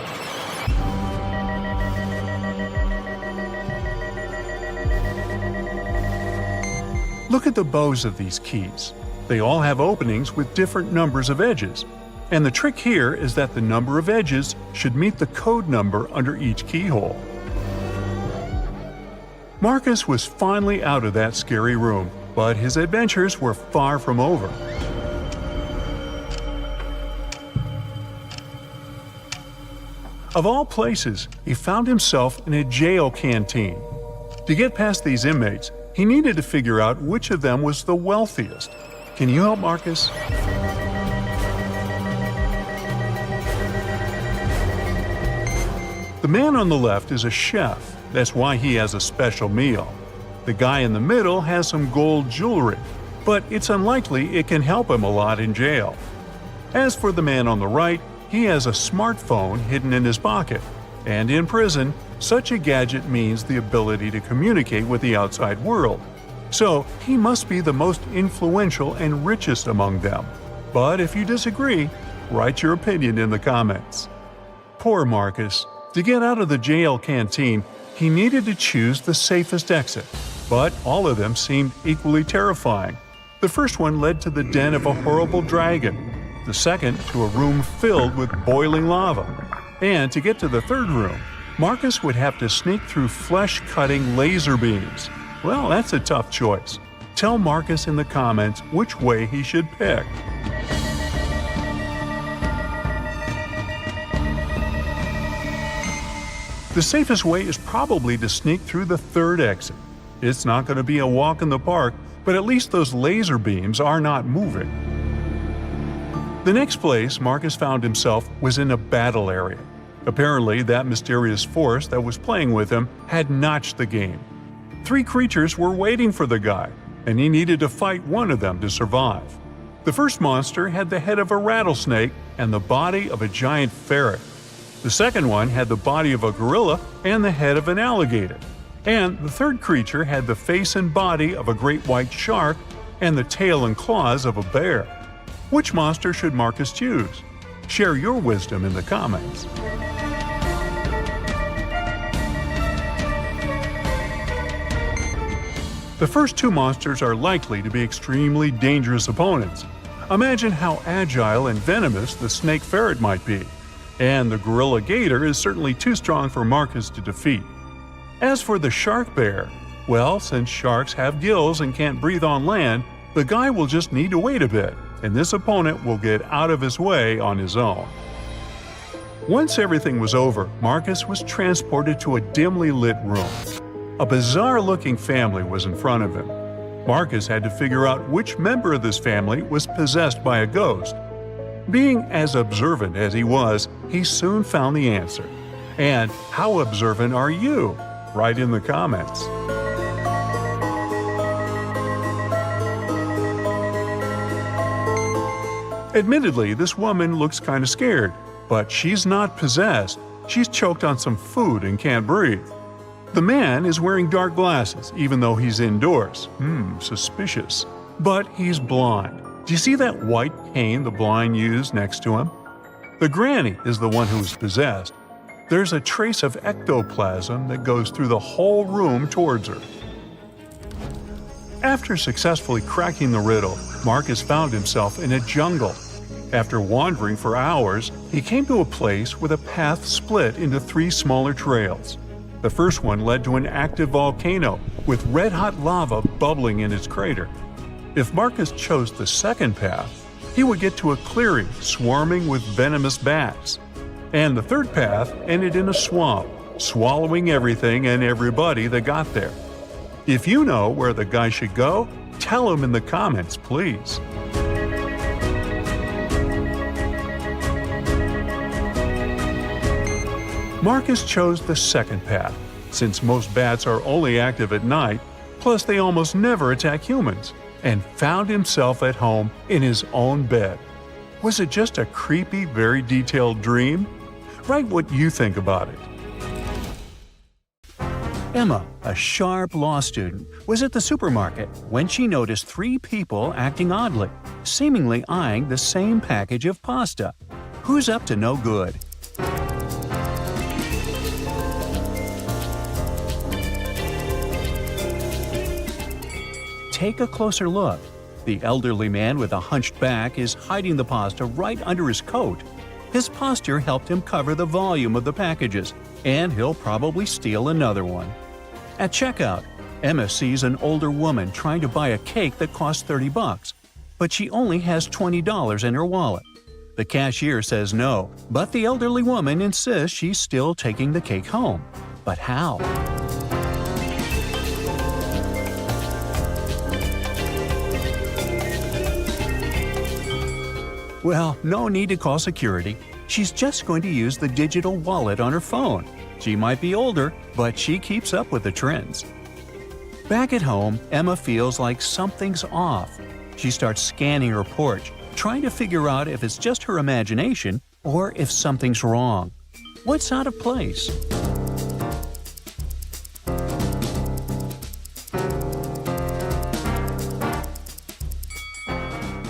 B: Look at the bows of these keys. They all have openings with different numbers of edges. And the trick here is that the number of edges should meet the code number under each keyhole. Marcus was finally out of that scary room, but his adventures were far from over. Of all places, he found himself in a jail canteen. To get past these inmates, he needed to figure out which of them was the wealthiest. Can you help Marcus? The man on the left is a chef. That's why he has a special meal. The guy in the middle has some gold jewelry, but it's unlikely it can help him a lot in jail. As for the man on the right, he has a smartphone hidden in his pocket. And in prison, such a gadget means the ability to communicate with the outside world. So he must be the most influential and richest among them. But if you disagree, write your opinion in the comments. Poor Marcus. To get out of the jail canteen, he needed to choose the safest exit, but all of them seemed equally terrifying. The first one led to the den of a horrible dragon, the second to a room filled with boiling lava. And to get to the third room, Marcus would have to sneak through flesh-cutting laser beams. Well, that's a tough choice. Tell Marcus in the comments which way he should pick. The safest way is probably to sneak through the third exit. It's not going to be a walk in the park, but at least those laser beams are not moving. The next place Marcus found himself was in a battle area. Apparently, that mysterious force that was playing with him had notched the game. 3 creatures were waiting for the guy, and he needed to fight one of them to survive. The first monster had the head of a rattlesnake and the body of a giant ferret. The second one had the body of a gorilla and the head of an alligator. And the third creature had the face and body of a great white shark and the tail and claws of a bear. Which monster should Marcus choose? Share your wisdom in the comments. The first 2 monsters are likely to be extremely dangerous opponents. Imagine how agile and venomous the snake ferret might be. And the gorilla gator is certainly too strong for Marcus to defeat. As for the shark bear, well, since sharks have gills and can't breathe on land, the guy will just need to wait a bit, and this opponent will get out of his way on his own. Once everything was over, Marcus was transported to a dimly lit room. A bizarre-looking family was in front of him. Marcus had to figure out which member of this family was possessed by a ghost. Being as observant as he was, he soon found the answer. And how observant are you? Write in the comments. Admittedly, this woman looks kind of scared, but she's not possessed. She's choked on some food and can't breathe. The man is wearing dark glasses, even though he's indoors. Suspicious. But he's blind. Do you see that white cane the blind use next to him? The granny is the one who is possessed. There's a trace of ectoplasm that goes through the whole room towards her. After successfully cracking the riddle, Marcus found himself in a jungle. After wandering for hours, he came to a place where the path split into 3 smaller trails. The first one led to an active volcano with red-hot lava bubbling in its crater. If Marcus chose the second path, he would get to a clearing swarming with venomous bats. And the third path ended in a swamp, swallowing everything and everybody that got there. If you know where the guy should go, tell him in the comments, please. Marcus chose the second path, since most bats are only active at night, plus they almost never attack humans, and found himself at home in his own bed. Was it just a creepy, very detailed dream? Write what you think about it. Emma, a sharp law student, was at the supermarket when she noticed 3 people acting oddly, seemingly eyeing the same package of pasta. Who's up to no good? Take a closer look. The elderly man with a hunched back is hiding the pasta right under his coat. His posture helped him cover the volume of the packages, and he'll probably steal another one. At checkout, Emma sees an older woman trying to buy a cake that costs $30, but she only has $20 in her wallet. The cashier says no, but the elderly woman insists she's still taking the cake home. But how? Well, no need to call security. She's just going to use the digital wallet on her phone. She might be older, but she keeps up with the trends. Back at home, Emma feels like something's off. She starts scanning her porch, trying to figure out if it's just her imagination or if something's wrong. What's out of place?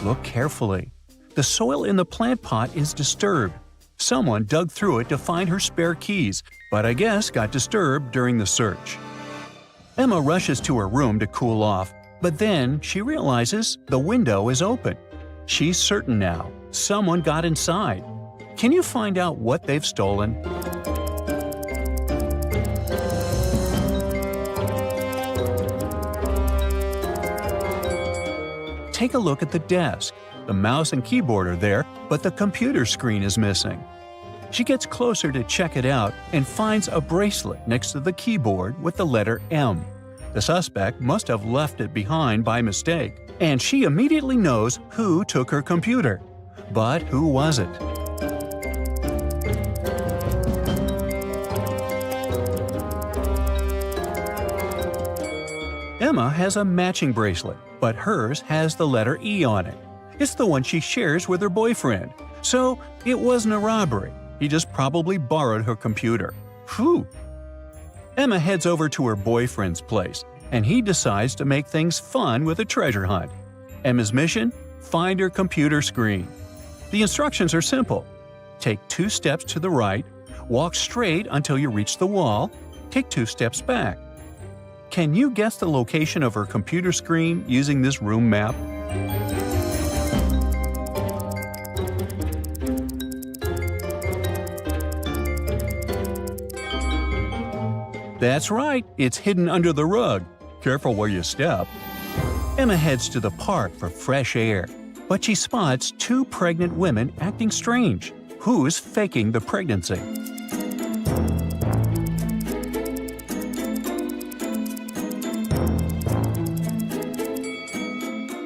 B: Look carefully. The soil in the plant pot is disturbed. Someone dug through it to find her spare keys, but I guess got disturbed during the search. Emma rushes to her room to cool off, but then she realizes the window is open. She's certain now someone got inside. Can you find out what they've stolen? Take a look at the desk. The mouse and keyboard are there, but the computer screen is missing. She gets closer to check it out and finds a bracelet next to the keyboard with the letter M. The suspect must have left it behind by mistake, and she immediately knows who took her computer. But who was it? Emma has a matching bracelet, but hers has the letter E on it. It's the one she shares with her boyfriend. So it wasn't a robbery. He just probably borrowed her computer. Phew! Emma heads over to her boyfriend's place, and he decides to make things fun with a treasure hunt. Emma's mission? Find her computer screen. The instructions are simple. Take 2 steps to the right, walk straight until you reach the wall, take 2 steps back. Can you guess the location of her computer screen using this room map? That's right, it's hidden under the rug. Careful where you step. Emma heads to the park for fresh air, but she spots 2 pregnant women acting strange. Who's faking the pregnancy?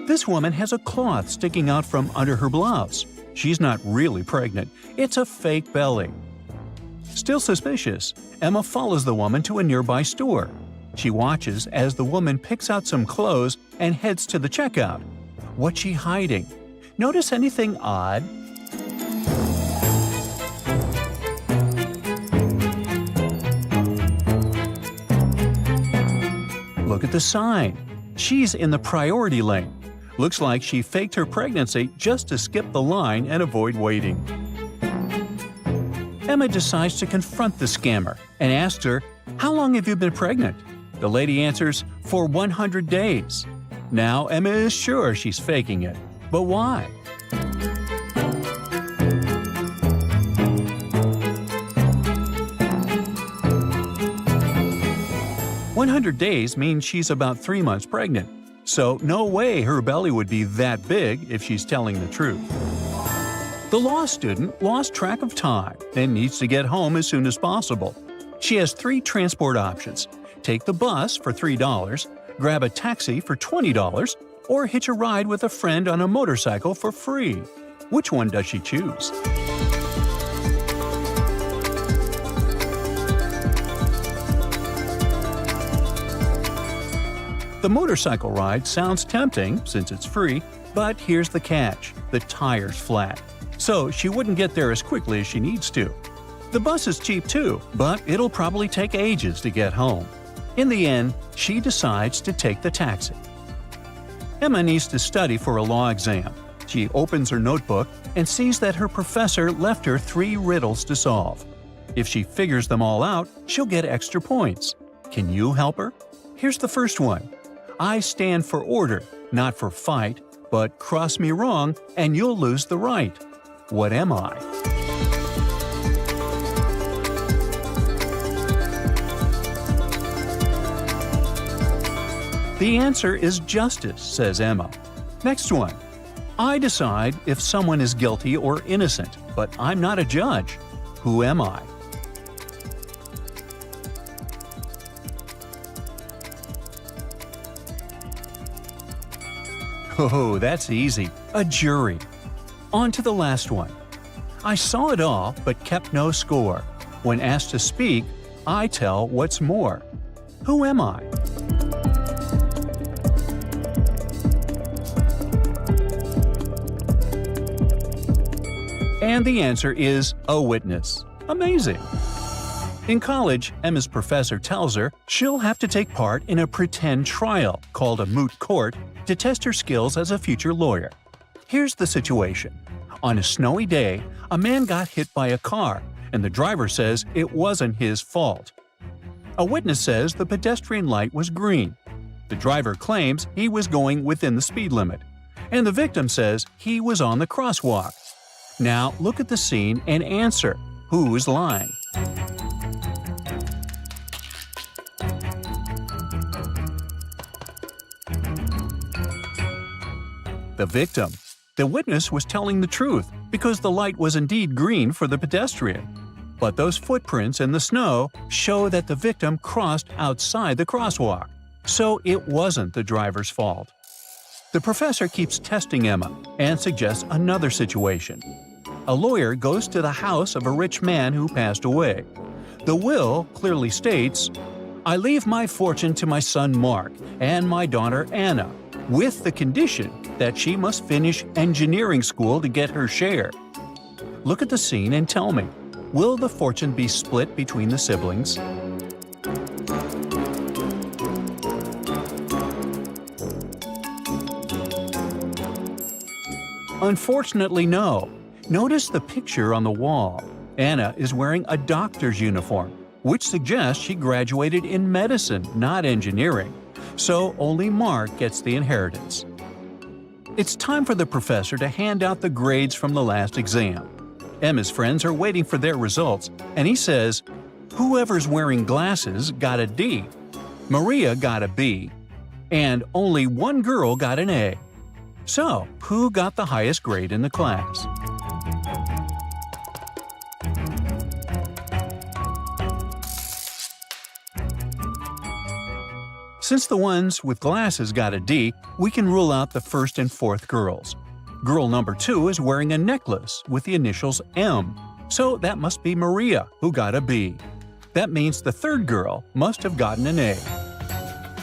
B: This woman has a cloth sticking out from under her blouse. She's not really pregnant, it's a fake belly. Still suspicious, Emma follows the woman to a nearby store. She watches as the woman picks out some clothes and heads to the checkout. What's she hiding? Notice anything odd? Look at the sign. She's in the priority lane. Looks like she faked her pregnancy just to skip the line and avoid waiting. Emma decides to confront the scammer and asks her, "How long have you been pregnant?" The lady answers, "For 100 days." Now Emma is sure she's faking it. But why? "100 days means she's about 3 months pregnant. So no way her belly would be that big if she's telling the truth." The law student lost track of time and needs to get home as soon as possible. She has 3 transport options. Take the bus for $3, grab a taxi for $20, or hitch a ride with a friend on a motorcycle for free. Which one does she choose? The motorcycle ride sounds tempting since it's free, but here's the catch: the tire's flat. So she wouldn't get there as quickly as she needs to. The bus is cheap too, but it'll probably take ages to get home. In the end, she decides to take the taxi. Emma needs to study for a law exam. She opens her notebook and sees that her professor left her 3 riddles to solve. If she figures them all out, she'll get extra points. Can you help her? Here's the first one. I stand for order, not for fight, but cross me wrong and you'll lose the right. What am I? The answer is justice, says Emma. Next one. I decide if someone is guilty or innocent, but I'm not a judge. Who am I? Oh, that's easy. A jury. On to the last one. I saw it all, but kept no score. When asked to speak, I tell what's more. Who am I? And the answer is a witness. Amazing! In college, Emma's professor tells her she'll have to take part in a pretend trial called a moot court to test her skills as a future lawyer. Here's the situation. On a snowy day, a man got hit by a car, and the driver says it wasn't his fault. A witness says the pedestrian light was green. The driver claims he was going within the speed limit, and the victim says he was on the crosswalk. Now look at the scene and answer, who's lying? The victim. The witness was telling the truth because the light was indeed green for the pedestrian. But those footprints in the snow show that the victim crossed outside the crosswalk, so it wasn't the driver's fault. The professor keeps testing Emma and suggests another situation. A lawyer goes to the house of a rich man who passed away. The will clearly states, "I leave my fortune to my son Mark and my daughter Anna, with the condition that she must finish engineering school to get her share." Look at the scene and tell me, will the fortune be split between the siblings? Unfortunately, no. Notice the picture on the wall. Anna is wearing a doctor's uniform, which suggests she graduated in medicine, not engineering. So only Mark gets the inheritance. It's time for the professor to hand out the grades from the last exam. Emma's friends are waiting for their results, and he says, "Whoever's wearing glasses got a D, Maria got a B, and only one girl got an A." So, who got the highest grade in the class? Since the ones with glasses got a D, we can rule out the first and fourth girls. Girl number 2 is wearing a necklace with the initials M, so that must be Maria, who got a B. That means the third girl must have gotten an A.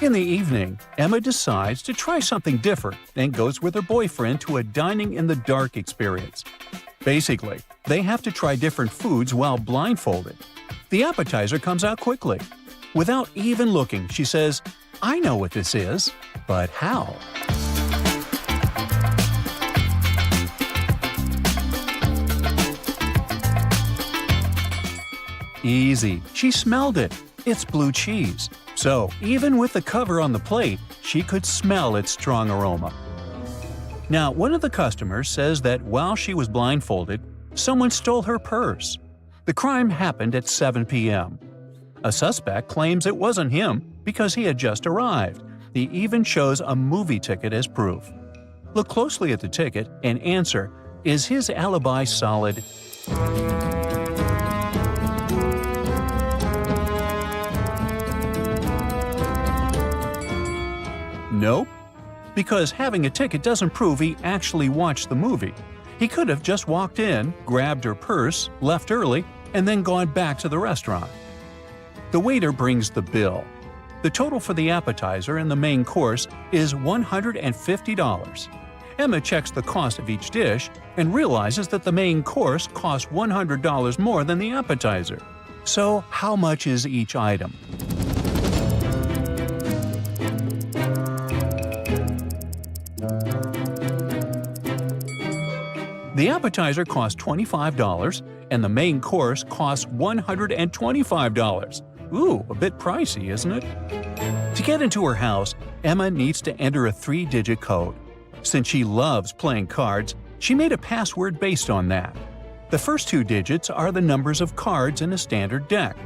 B: In the evening, Emma decides to try something different and goes with her boyfriend to a dining-in-the-dark experience. Basically, they have to try different foods while blindfolded. The appetizer comes out quickly. Without even looking, she says, "I know what this is, but how?" Easy. She smelled it. It's blue cheese. So, even with the cover on the plate, she could smell its strong aroma. Now, one of the customers says that while she was blindfolded, someone stole her purse. The crime happened at 7 p.m. A suspect claims it wasn't him because he had just arrived. He even shows a movie ticket as proof. Look closely at the ticket and answer, is his alibi solid? Nope. Because having a ticket doesn't prove he actually watched the movie. He could have just walked in, grabbed her purse, left early, and then gone back to the restaurant. The waiter brings the bill. The total for the appetizer and the main course is $150. Emma checks the cost of each dish and realizes that the main course costs $100 more than the appetizer. So, how much is each item? The appetizer costs $25 and the main course costs $125. Ooh, a bit pricey, isn't it? To get into her house, Emma needs to enter a 3-digit code. Since she loves playing cards, she made a password based on that. The first 2 digits are the numbers of cards in a standard deck.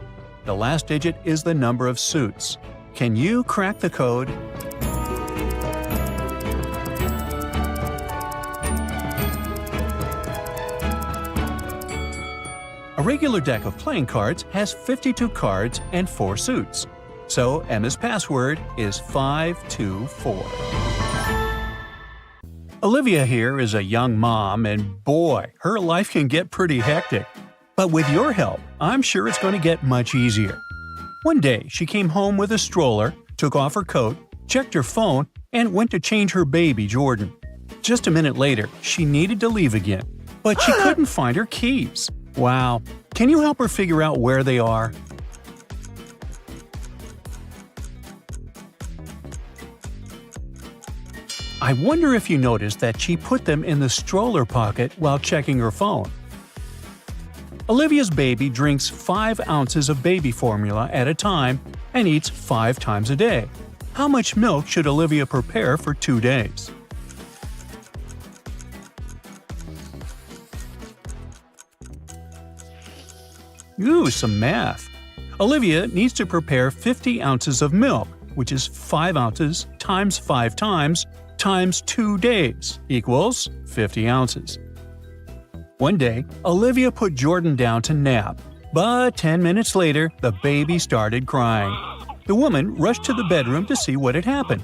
B: The last digit is the number of suits. Can you crack the code? A regular deck of playing cards has 52 cards and 4 suits. So Emma's password is 524. Olivia here is a young mom, and boy, her life can get pretty hectic. But with your help, I'm sure it's going to get much easier. One day, she came home with a stroller, took off her coat, checked her phone, and went to change her baby, Jordan. Just a minute later, she needed to leave again, but she couldn't find her keys. Wow. Can you help her figure out where they are? I wonder if you noticed that she put them in the stroller pocket while checking her phone. Olivia's baby drinks 5 ounces of baby formula at a time and eats 5 times a day. How much milk should Olivia prepare for 2 days? Ooh, some math. Olivia needs to prepare 50 ounces of milk, which is 5 ounces times 5 times 2 days equals 50 ounces. One day, Olivia put Jordan down to nap, but 10 minutes later, the baby started crying. The woman rushed to the bedroom to see what had happened.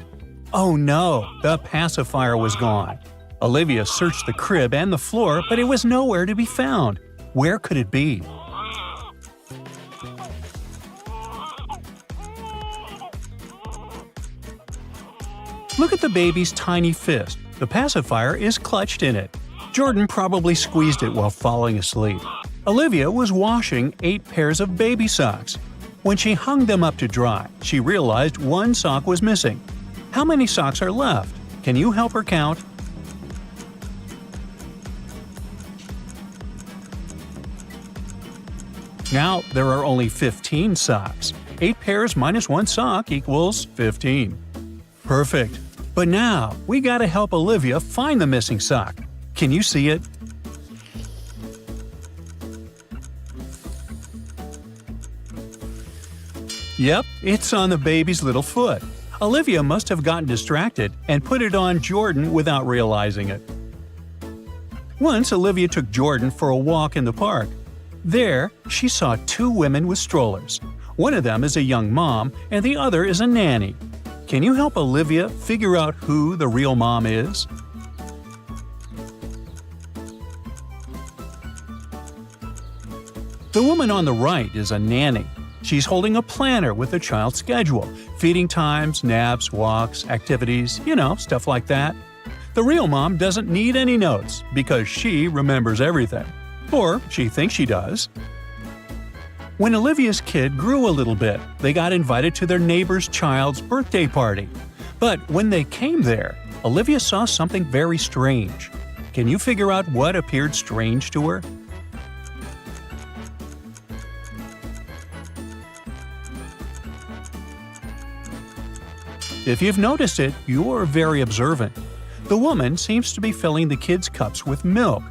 B: Oh no, the pacifier was gone. Olivia searched the crib and the floor, but it was nowhere to be found. Where could it be? Look at the baby's tiny fist. The pacifier is clutched in it. Jordan probably squeezed it while falling asleep. Olivia was washing 8 pairs of baby socks. When she hung them up to dry, she realized one sock was missing. How many socks are left? Can you help her count? Now there are only 15 socks. 8 pairs minus 1 sock equals 15. Perfect. But now, we gotta help Olivia find the missing sock. Can you see it? Yep, it's on the baby's little foot. Olivia must have gotten distracted and put it on Jordan without realizing it. Once Olivia took Jordan for a walk in the park. There, she saw 2 women with strollers. One of them is a young mom and the other is a nanny. Can you help Olivia figure out who the real mom is? The woman on the right is a nanny. She's holding a planner with the child's schedule, feeding times, naps, walks, activities, stuff like that. The real mom doesn't need any notes because she remembers everything. Or she thinks she does. When Olivia's kid grew a little bit, they got invited to their neighbor's child's birthday party. But when they came there, Olivia saw something very strange. Can you figure out what appeared strange to her? If you've noticed it, you're very observant. The woman seems to be filling the kids' cups with milk.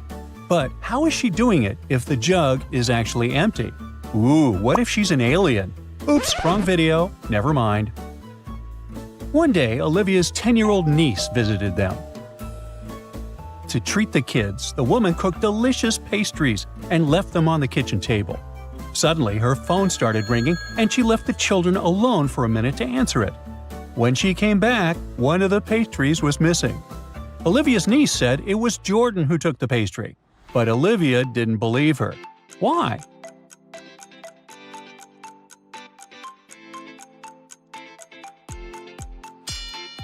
B: But how is she doing it if the jug is actually empty? Ooh, what if she's an alien? Oops, wrong video. Never mind. One day, Olivia's 10-year-old niece visited them. To treat the kids, the woman cooked delicious pastries and left them on the kitchen table. Suddenly, her phone started ringing and she left the children alone for a minute to answer it. When she came back, one of the pastries was missing. Olivia's niece said it was Jordan who took the pastry, but Olivia didn't believe her. Why?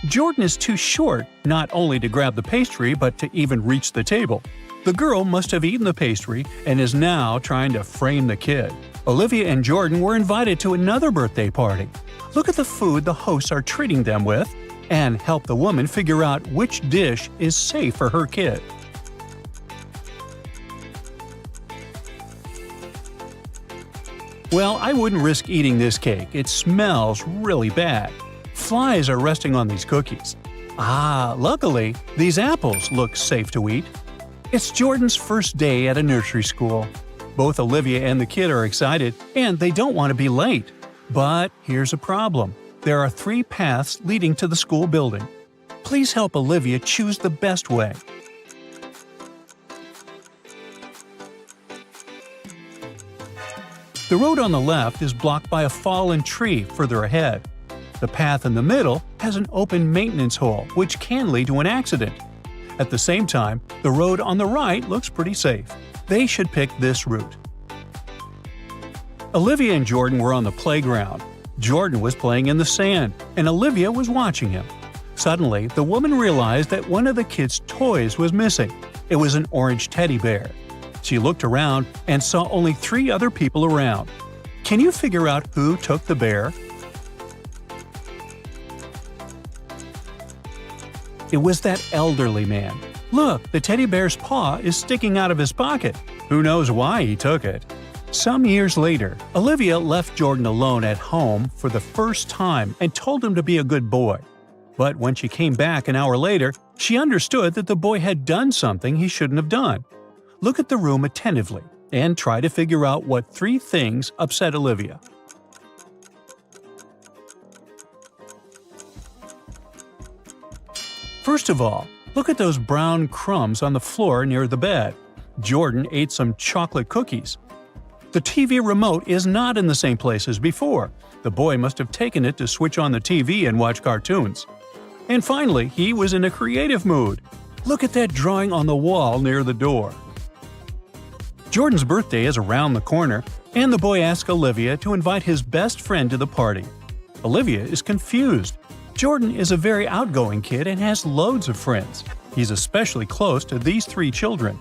B: Jordan is too short not only to grab the pastry but to even reach the table. The girl must have eaten the pastry and is now trying to frame the kid. Olivia and Jordan were invited to another birthday party. Look at the food the hosts are treating them with and help the woman figure out which dish is safe for her kid. Well, I wouldn't risk eating this cake. It smells really bad. Flies are resting on these cookies. Luckily, these apples look safe to eat. It's Jordan's first day at a nursery school. Both Olivia and the kid are excited, and they don't want to be late. But here's a problem. There are 3 paths leading to the school building. Please help Olivia choose the best way. The road on the left is blocked by a fallen tree further ahead. The path in the middle has an open maintenance hole, which can lead to an accident. At the same time, the road on the right looks pretty safe. They should pick this route. Olivia and Jordan were on the playground. Jordan was playing in the sand, and Olivia was watching him. Suddenly, the woman realized that one of the kids' toys was missing. It was an orange teddy bear. She looked around and saw only 3 other people around. Can you figure out who took the bear? It was that elderly man. Look, the teddy bear's paw is sticking out of his pocket. Who knows why he took it? Some years later, Olivia left Jordan alone at home for the first time and told him to be a good boy. But when she came back an hour later, she understood that the boy had done something he shouldn't have done. Look at the room attentively and try to figure out what 3 things upset Olivia. First of all, look at those brown crumbs on the floor near the bed. Jordan ate some chocolate cookies. The TV remote is not in the same place as before. The boy must have taken it to switch on the TV and watch cartoons. And finally, he was in a creative mood. Look at that drawing on the wall near the door. Jordan's birthday is around the corner, and the boy asks Olivia to invite his best friend to the party. Olivia is confused. Jordan is a very outgoing kid and has loads of friends. He's especially close to these 3 children.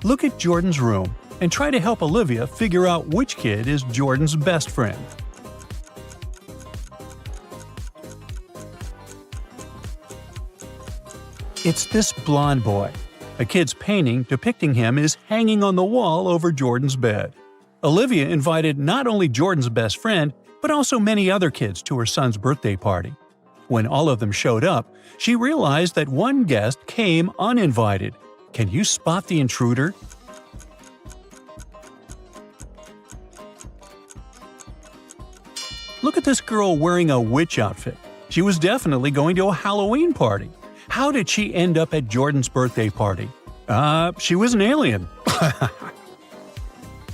B: Look at Jordan's room and try to help Olivia figure out which kid is Jordan's best friend. It's this blonde boy. A kid's painting depicting him is hanging on the wall over Jordan's bed. Olivia invited not only Jordan's best friend, but also many other kids to her son's birthday party. When all of them showed up, she realized that one guest came uninvited. Can you spot the intruder? Look at this girl wearing a witch outfit. She was definitely going to a Halloween party. How did she end up at Jordan's birthday party? She was an alien.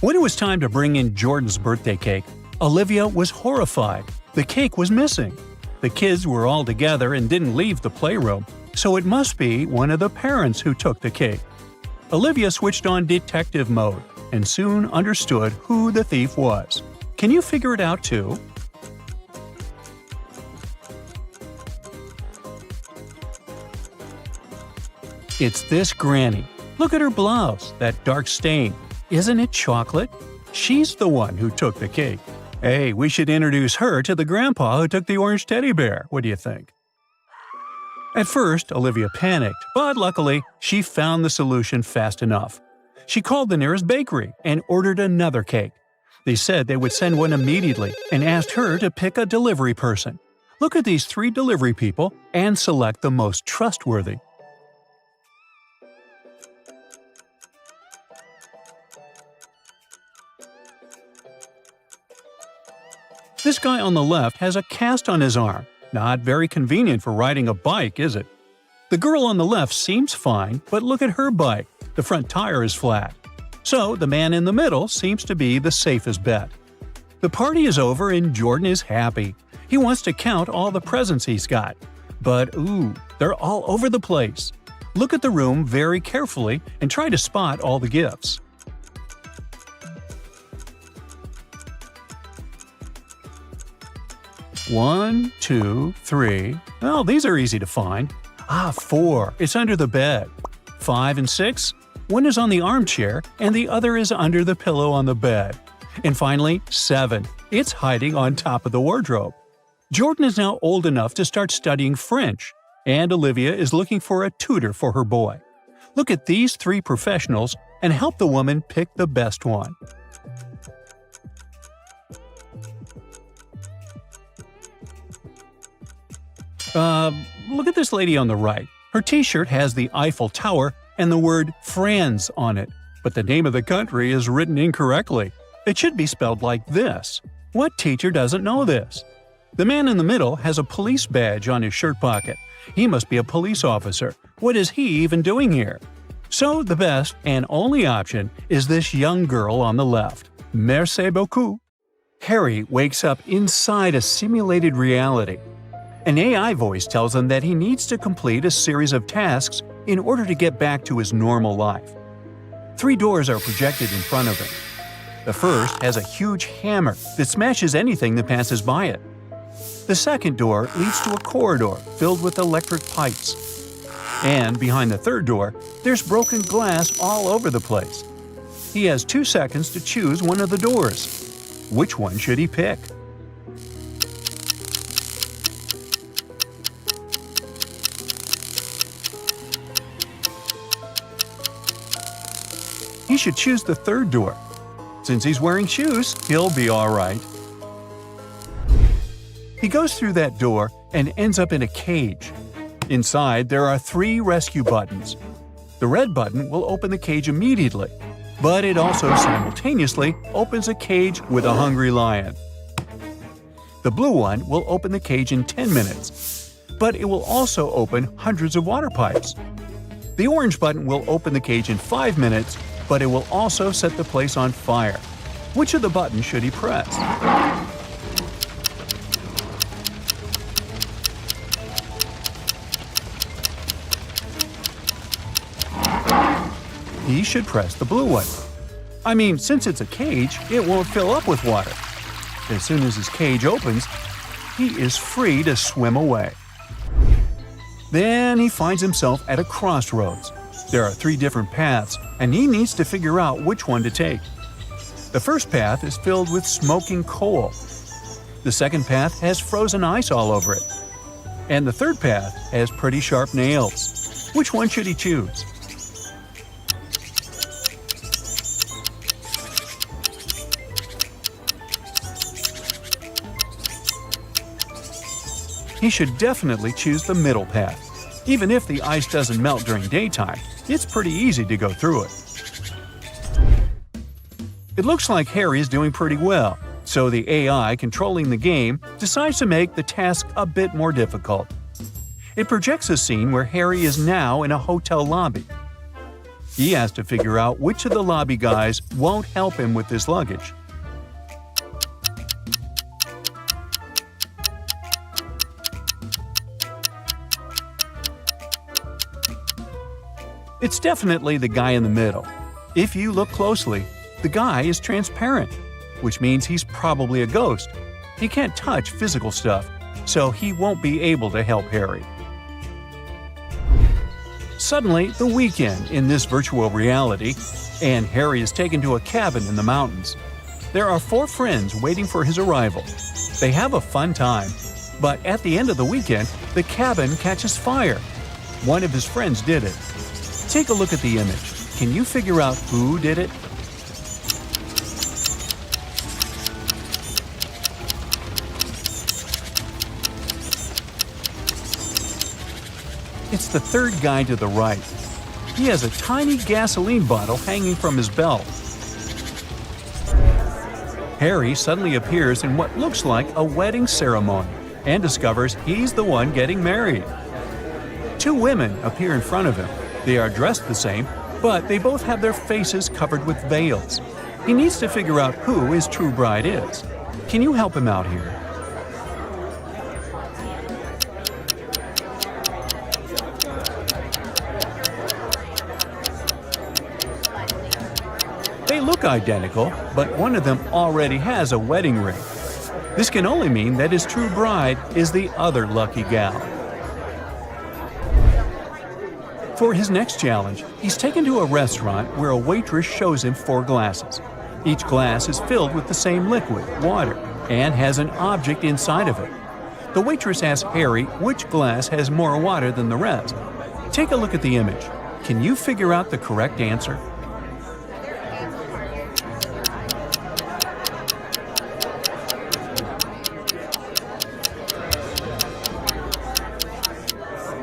B: When it was time to bring in Jordan's birthday cake, Olivia was horrified. The cake was missing. The kids were all together and didn't leave the playroom, so it must be one of the parents who took the cake. Olivia switched on detective mode and soon understood who the thief was. Can you figure it out too? It's this granny. Look at her blouse, that dark stain. Isn't it chocolate? She's the one who took the cake. Hey, we should introduce her to the grandpa who took the orange teddy bear. What do you think? At first, Olivia panicked, but luckily, she found the solution fast enough. She called the nearest bakery and ordered another cake. They said they would send one immediately and asked her to pick a delivery person. Look at these 3 delivery people and select the most trustworthy. This guy on the left has a cast on his arm. Not very convenient for riding a bike, is it? The girl on the left seems fine, but look at her bike. The front tire is flat. So the man in the middle seems to be the safest bet. The party is over and Jordan is happy. He wants to count all the presents he's got. But ooh, they're all over the place. Look at the room very carefully and try to spot all the gifts. One, 2, 3. Well, these are easy to find. 4. It's under the bed. 5 and 6. One is on the armchair and the other is under the pillow on the bed. And finally, 7. It's hiding on top of the wardrobe. Jordan is now old enough to start studying French, and Olivia is looking for a tutor for her boy. Look at these 3 professionals and help the woman pick the best one. Look at this lady on the right. Her t-shirt has the Eiffel Tower and the word France on it, but the name of the country is written incorrectly. It should be spelled like this. What teacher doesn't know this? The man in the middle has a police badge on his shirt pocket. He must be a police officer. What is he even doing here? So the best and only option is this young girl on the left. Merci beaucoup. Harry wakes up inside a simulated reality. An AI voice tells him that he needs to complete a series of tasks in order to get back to his normal life. 3 doors are projected in front of him. The first has a huge hammer that smashes anything that passes by it. The second door leads to a corridor filled with electric pipes. And behind the third door, there's broken glass all over the place. He has 2 seconds to choose one of the doors. Which one should he pick? He should choose the third door. Since he's wearing shoes, he'll be all right. He goes through that door and ends up in a cage. Inside, there are 3 rescue buttons. The red button will open the cage immediately, but it also simultaneously opens a cage with a hungry lion. The blue one will open the cage in 10 minutes, but it will also open hundreds of water pipes. The orange button will open the cage in 5 minutes, but it will also set the place on fire. Which of the buttons should he press? he should press the blue one. I mean, since it's a cage, it won't fill up with water. As soon as his cage opens, he is free to swim away. Then he finds himself at a crossroads. There are 3 different paths, and he needs to figure out which one to take. The first path is filled with smoking coal. The second path has frozen ice all over it. And the third path has pretty sharp nails. Which one should he choose? He should definitely choose the middle path. Even if the ice doesn't melt during daytime, it's pretty easy to go through it. It looks like Harry is doing pretty well, so the AI controlling the game decides to make the task a bit more difficult. It projects a scene where Harry is now in a hotel lobby. He has to figure out which of the lobby guys won't help him with his luggage. It's definitely the guy in the middle. If you look closely, the guy is transparent, which means he's probably a ghost. He can't touch physical stuff, so he won't be able to help Harry. Suddenly, the weekend in this virtual reality, and Harry is taken to a cabin in the mountains. There are 4 friends waiting for his arrival. They have a fun time, but at the end of the weekend, the cabin catches fire. One of his friends did it. Take a look at the image. Can you figure out who did it? It's the third guy to the right. He has a tiny gasoline bottle hanging from his belt. Harry suddenly appears in what looks like a wedding ceremony and discovers he's the one getting married. 2 women appear in front of him. They are dressed the same, but they both have their faces covered with veils. He needs to figure out who his true bride is. Can you help him out here? They look identical, but one of them already has a wedding ring. This can only mean that his true bride is the other lucky gal. For his next challenge, he's taken to a restaurant where a waitress shows him 4 glasses. Each glass is filled with the same liquid, water, and has an object inside of it. The waitress asks Harry which glass has more water than the rest. Take a look at the image. Can you figure out the correct answer?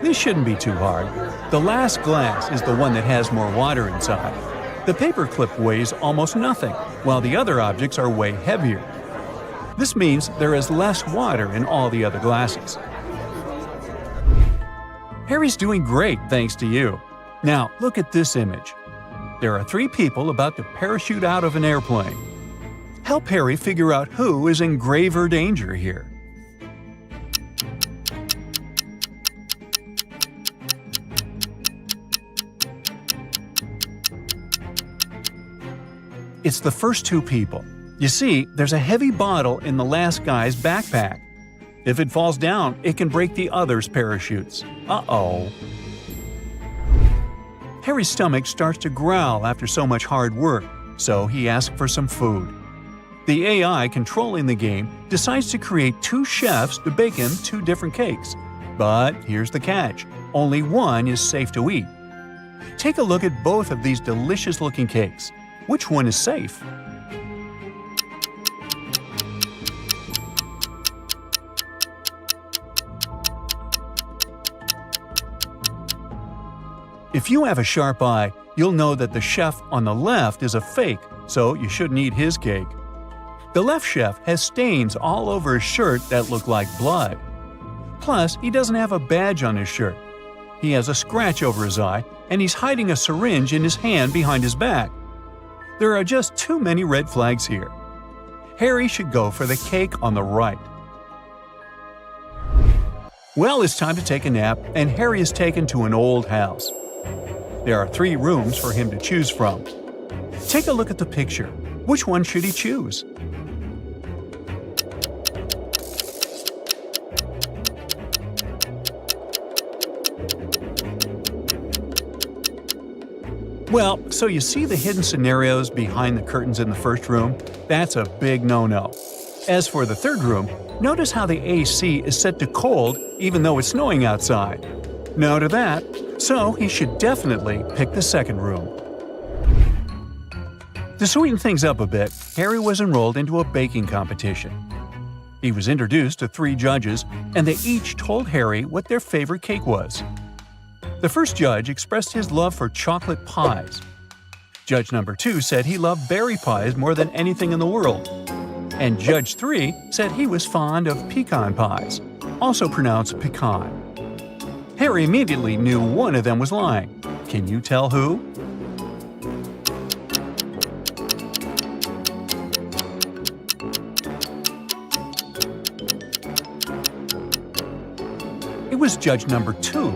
B: This shouldn't be too hard. The last glass is the one that has more water inside. The paperclip weighs almost nothing, while the other objects are way heavier. This means there is less water in all the other glasses. Harry's doing great thanks to you. Now look at this image. There are 3 people about to parachute out of an airplane. Help Harry figure out who is in graver danger here. It's the first 2 people. You see, there's a heavy bottle in the last guy's backpack. If it falls down, it can break the other's parachutes. Uh-oh. Harry's stomach starts to growl after so much hard work, so he asks for some food. The AI controlling the game decides to create 2 chefs to bake him 2 different cakes. But here's the catch. Only one is safe to eat. Take a look at both of these delicious-looking cakes. Which one is safe? If you have a sharp eye, you'll know that the chef on the left is a fake, so you shouldn't eat his cake. The left chef has stains all over his shirt that look like blood. Plus, he doesn't have a badge on his shirt. He has a scratch over his eye, and he's hiding a syringe in his hand behind his back. There are just too many red flags here. Harry should go for the cake on the right. Well, it's time to take a nap, and Harry is taken to an old house. There are 3 rooms for him to choose from. Take a look at the picture. Which one should he choose? Well, so you see the hidden scenarios behind the curtains in the first room? That's a big no-no. As for the third room, notice how the AC is set to cold even though it's snowing outside. No to that, so he should definitely pick the second room. To sweeten things up a bit, Harry was enrolled into a baking competition. He was introduced to 3 judges, and they each told Harry what their favorite cake was. The first judge expressed his love for chocolate pies. Judge number 2 said he loved berry pies more than anything in the world. And Judge 3 said he was fond of pecan pies, also pronounced pecan. Harry immediately knew one of them was lying. Can you tell who? It was judge number 2.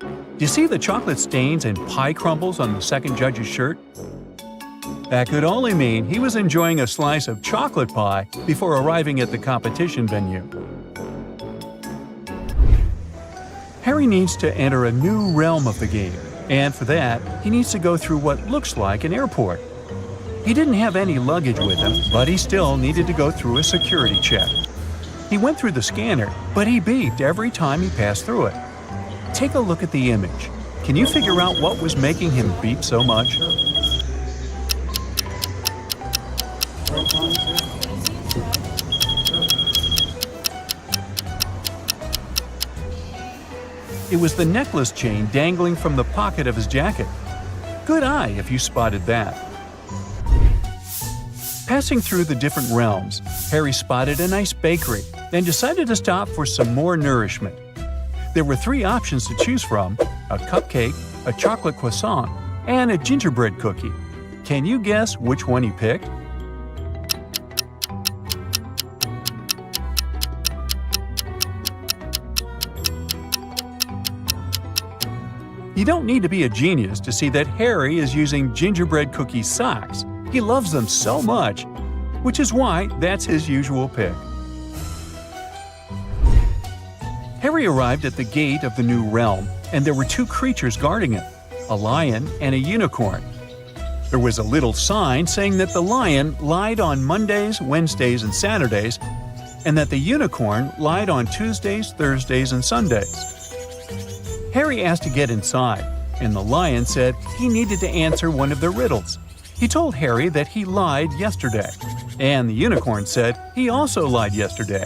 B: Do you see the chocolate stains and pie crumbles on the second judge's shirt? That could only mean he was enjoying a slice of chocolate pie before arriving at the competition venue. Harry needs to enter a new realm of the game, and for that, he needs to go through what looks like an airport. He didn't have any luggage with him, but he still needed to go through a security check. He went through the scanner, but he beeped every time he passed through it. Take a look at the image. Can you figure out what was making him beep so much? It was the necklace chain dangling from the pocket of his jacket. Good eye if you spotted that. Passing through the different realms, Harry spotted a nice bakery, then decided to stop for some more nourishment. There were 3 options to choose from: a cupcake, a chocolate croissant, and a gingerbread cookie. Can you guess which one he picked? You don't need to be a genius to see that Harry is using gingerbread cookie socks. He loves them so much, which is why that's his usual pick. Harry arrived at the gate of the new realm, and there were 2 creatures guarding it, a lion and a unicorn. There was a little sign saying that the lion lied on Mondays, Wednesdays, and Saturdays, and that the unicorn lied on Tuesdays, Thursdays, and Sundays. Harry asked to get inside, and the lion said he needed to answer one of the riddles. He told Harry that he lied yesterday, and the unicorn said he also lied yesterday.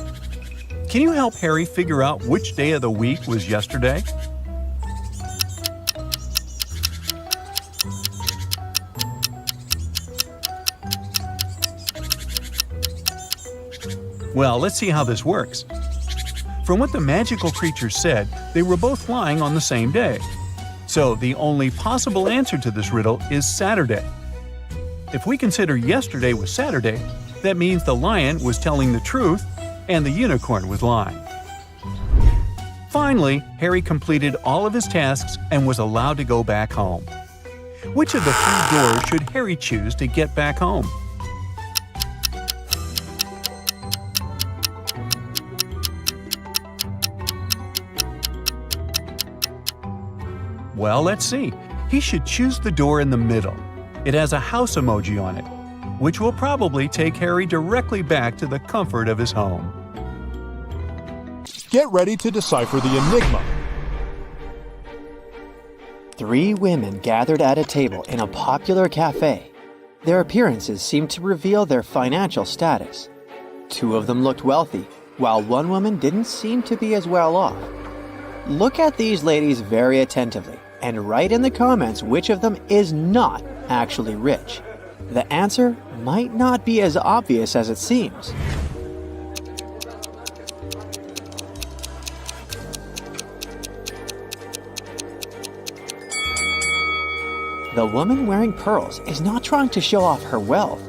B: Can you help Harry figure out which day of the week was yesterday? Well, let's see how this works. From what the magical creatures said, they were both lying on the same day. So the only possible answer to this riddle is Saturday. If we consider yesterday was Saturday, that means the lion was telling the truth and the unicorn was lying. Finally, Harry completed all of his tasks and was allowed to go back home. Which of the 3 doors should Harry choose to get back home? Well, let's see. He should choose the door in the middle. It has a house emoji on it, which will probably take Harry directly back to the comfort of his home.
H: Get ready to decipher the enigma.
A: 3 women gathered at a table in a popular cafe. Their appearances seemed to reveal their financial status. 2 of them looked wealthy, while 1 woman didn't seem to be as well off. Look at these ladies very attentively and write in the comments which of them is not actually rich. The answer might not be as obvious as it seems. The woman wearing pearls is not trying to show off her wealth.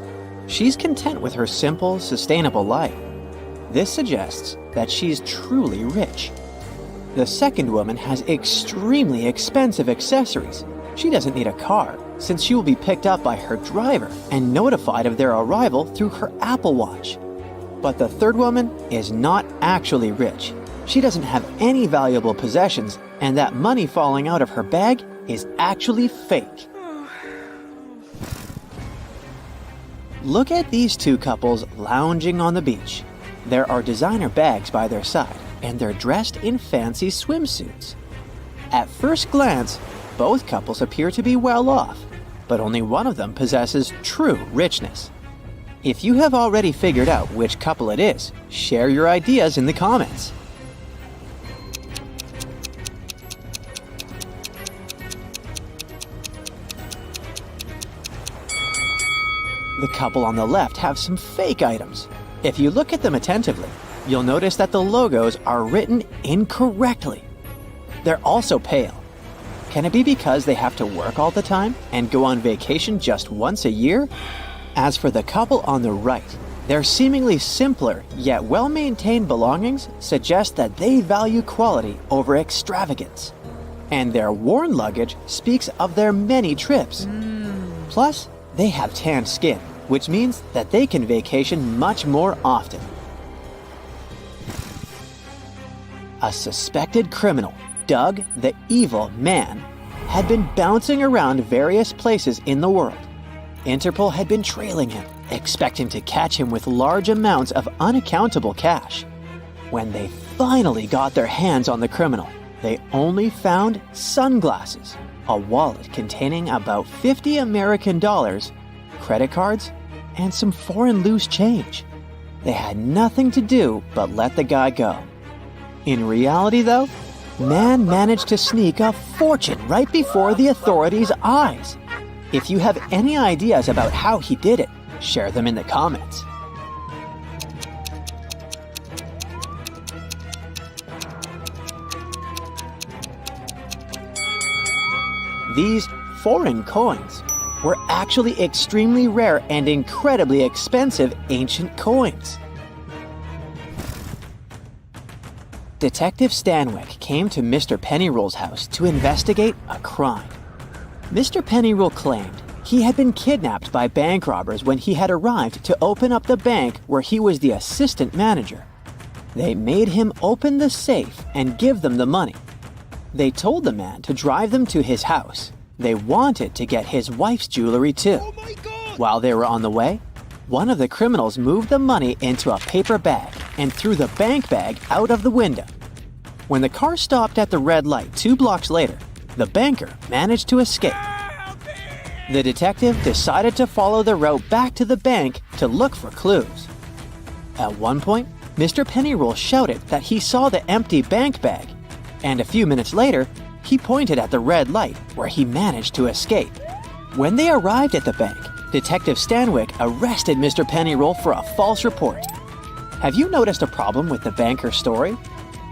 A: She's content with her simple, sustainable life. This suggests that she's truly rich. The second woman has extremely expensive accessories.
E: She doesn't need a car, since she will be picked up by her driver and notified of their arrival through her Apple Watch. But the third woman is not actually rich. She doesn't have any valuable possessions, and that money falling out of her bag is actually fake. Look at these two couples lounging on the beach. There are designer bags by their side, and they're dressed in fancy swimsuits. At first glance, both couples appear to be well off, but only one of them possesses true richness. If you have already figured out which couple it is, share your ideas in the comments. The couple on the left have some fake items. If you look at them attentively, you'll notice that the logos are written incorrectly. They're also pale. Can it be because they have to work all the time and go on vacation just once a year? As for the couple on the right, their seemingly simpler yet well-maintained belongings suggest that they value quality over extravagance. And their worn luggage speaks of their many trips. Plus, they have tanned skin, which means that they can vacation much more often. A suspected criminal, Doug the Evil Man, had been bouncing around various places in the world. Interpol had been trailing him, expecting to catch him with large amounts of unaccountable cash. When they finally got their hands on the criminal, they only found sunglasses, a wallet containing about $50 American, credit cards, and some foreign loose change. They had nothing to do but let the guy go. In reality, though, Man managed to sneak a fortune right before the authorities' eyes. If you have any ideas about how he did it, share them in the comments. These foreign coins were actually extremely rare and incredibly expensive ancient coins. Detective Stanwyck came to Mr. Pennyroll's house to investigate a crime. Mr. Pennyroll claimed he had been kidnapped by bank robbers when he had arrived to open up the bank where he was the assistant manager. They made him open the safe and give them the money. They told the man to drive them to his house. They wanted to get his wife's jewelry too. While they were on the way, one of the criminals moved the money into a paper bag and threw the bank bag out of the window. When the car stopped at the red light 2 blocks later, the banker managed to escape. The detective decided to follow the route back to the bank to look for clues. At one point, Mr. Pennyroll shouted that he saw the empty bank bag, and a few minutes later, he pointed at the red light where he managed to escape. When they arrived at the bank, Detective Stanwyck arrested Mr. Pennyroll for a false report. Have you noticed a problem with the banker's story?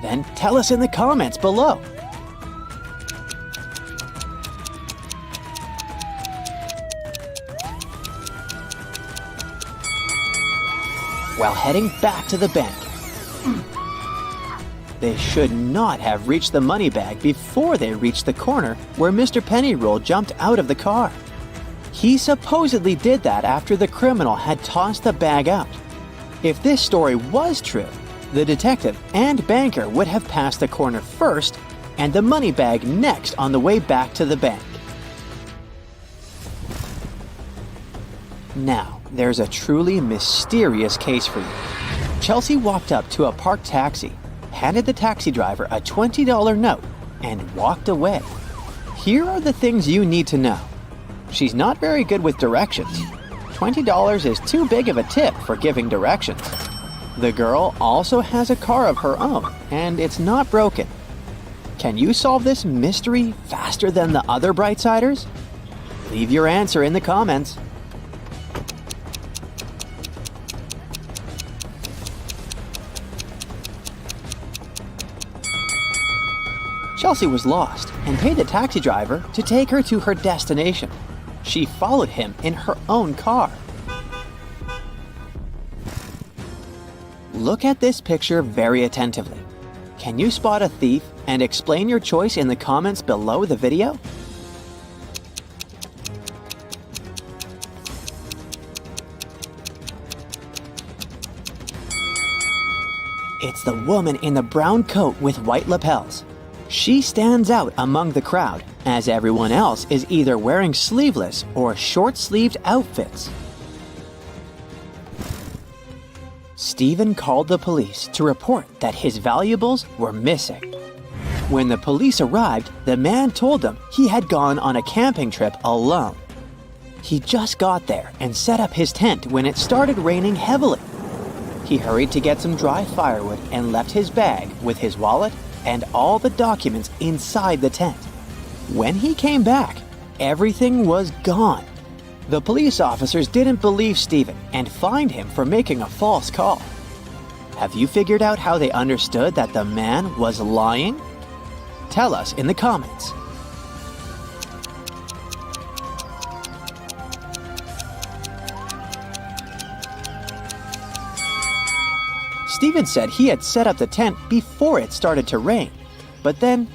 E: Then tell us in the comments below. While heading back to the bank, they should not have reached the money bag before they reached the corner where Mr. Pennyroll jumped out of the car. He supposedly did that after the criminal had tossed the bag out. If this story was true, the detective and banker would have passed the corner first and the money bag next on the way back to the bank. Now, there's a truly mysterious case for you. Chelsea walked up to a parked taxi, handed the taxi driver a $20 note, and walked away. Here are the things you need to know. She's not very good with directions. $20 is too big of a tip for giving directions. The girl also has a car of her own, and it's not broken. Can you solve this mystery faster than the other Brightsiders? Leave your answer in the comments. Chelsea was lost and paid the taxi driver to take her to her destination. She followed him in her own car. Look at this picture very attentively. Can you spot a thief and explain your choice in the comments below the video? It's the woman in the brown coat with white lapels. She stands out among the crowd, as everyone else is either wearing sleeveless or short-sleeved outfits. Stephen called the police to report that his valuables were missing. When the police arrived, the man told them he had gone on a camping trip alone. He just got there and set up his tent when it started raining heavily. He hurried to get some dry firewood and left his bag with his wallet and all the documents inside the tent. When he came back, everything was gone. The police officers didn't believe Stephen and fined him for making a false call. Have you figured out how they understood that the man was lying? Tell us in the comments. Stephen said he had set up the tent before it started to rain. But then,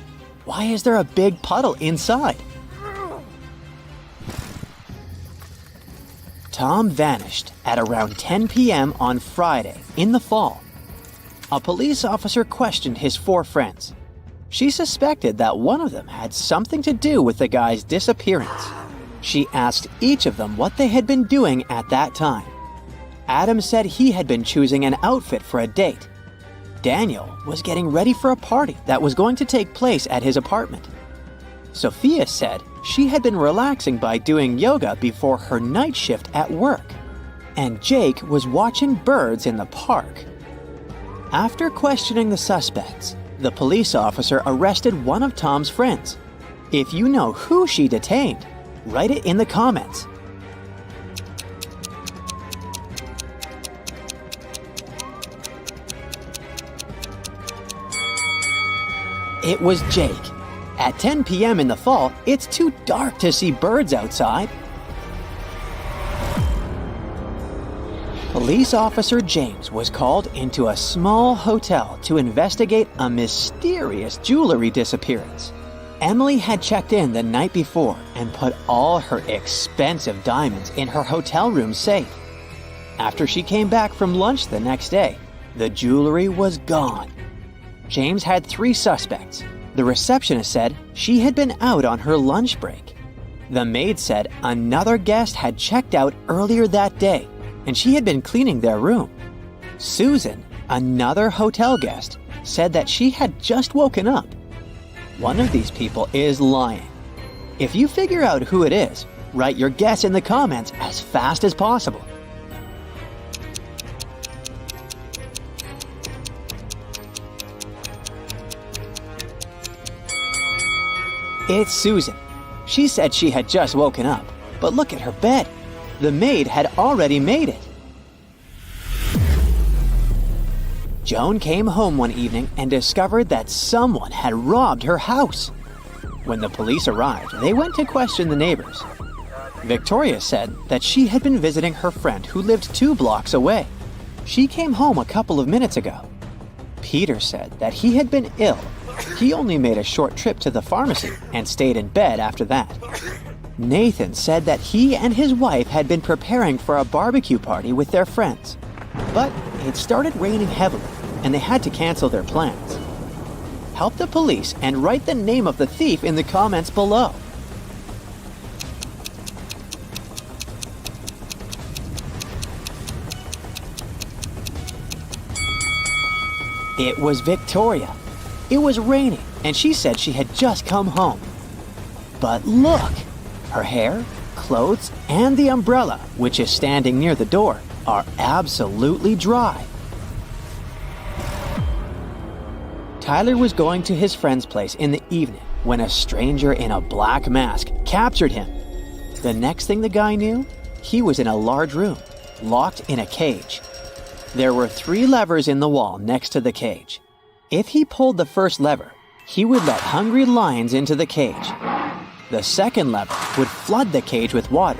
E: why is there a big puddle inside? Tom vanished at around 10 p.m. on Friday in the fall. A police officer questioned his 4 friends. She suspected that one of them had something to do with the guy's disappearance. She asked each of them what they had been doing at that time. Adam said he had been choosing an outfit for a date. Daniel was getting ready for a party that was going to take place at his apartment. Sophia said she had been relaxing by doing yoga before her night shift at work. And Jake was watching birds in the park. After questioning the suspects, the police officer arrested one of Tom's friends. If you know who she detained, write it in the comments. It was Jake. At 10 p.m. in the fall, it's too dark to see birds outside. Police officer James was called into a small hotel to investigate a mysterious jewelry disappearance. Emily had checked in the night before and put all her expensive diamonds in her hotel room safe. After she came back from lunch the next day, the jewelry was gone. James had 3 suspects. The receptionist said she had been out on her lunch break. The maid said another guest had checked out earlier that day, and she had been cleaning their room. Susan, another hotel guest, said that she had just woken up. One of these people is lying. If you figure out who it is, write your guess in the comments as fast as possible. It's Susan. She said she had just woken up, but look at her bed. The maid had already made it. Joan came home one evening and discovered that someone had robbed her house. When the police arrived, they went to question the neighbors. Victoria said that she had been visiting her friend who lived 2 blocks away. She came home a couple of minutes ago. Peter said that he had been ill. He only made a short trip to the pharmacy and stayed in bed after that. Nathan said that he and his wife had been preparing for a barbecue party with their friends. But it started raining heavily, and they had to cancel their plans. Help the police and write the name of the thief in the comments below. It was Victoria. It was raining, and she said she had just come home. But look! Her hair, clothes, and the umbrella, which is standing near the door, are absolutely dry. Tyler was going to his friend's place in the evening when a stranger in a black mask captured him. The next thing the guy knew, he was in a large room, locked in a cage. There were 3 levers in the wall next to the cage. If he pulled the first lever, he would let hungry lions into the cage. The second lever would flood the cage with water.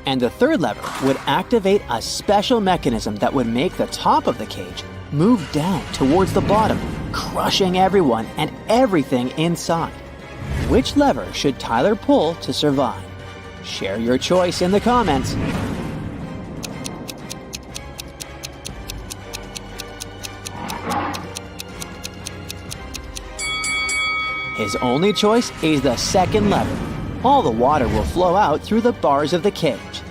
E: And the third lever would activate a special mechanism that would make the top of the cage move down towards the bottom, crushing everyone and everything inside. Which lever should Tyler pull to survive? Share your choice in the comments. His only choice is the second lever. All the water will flow out through the bars of the cage.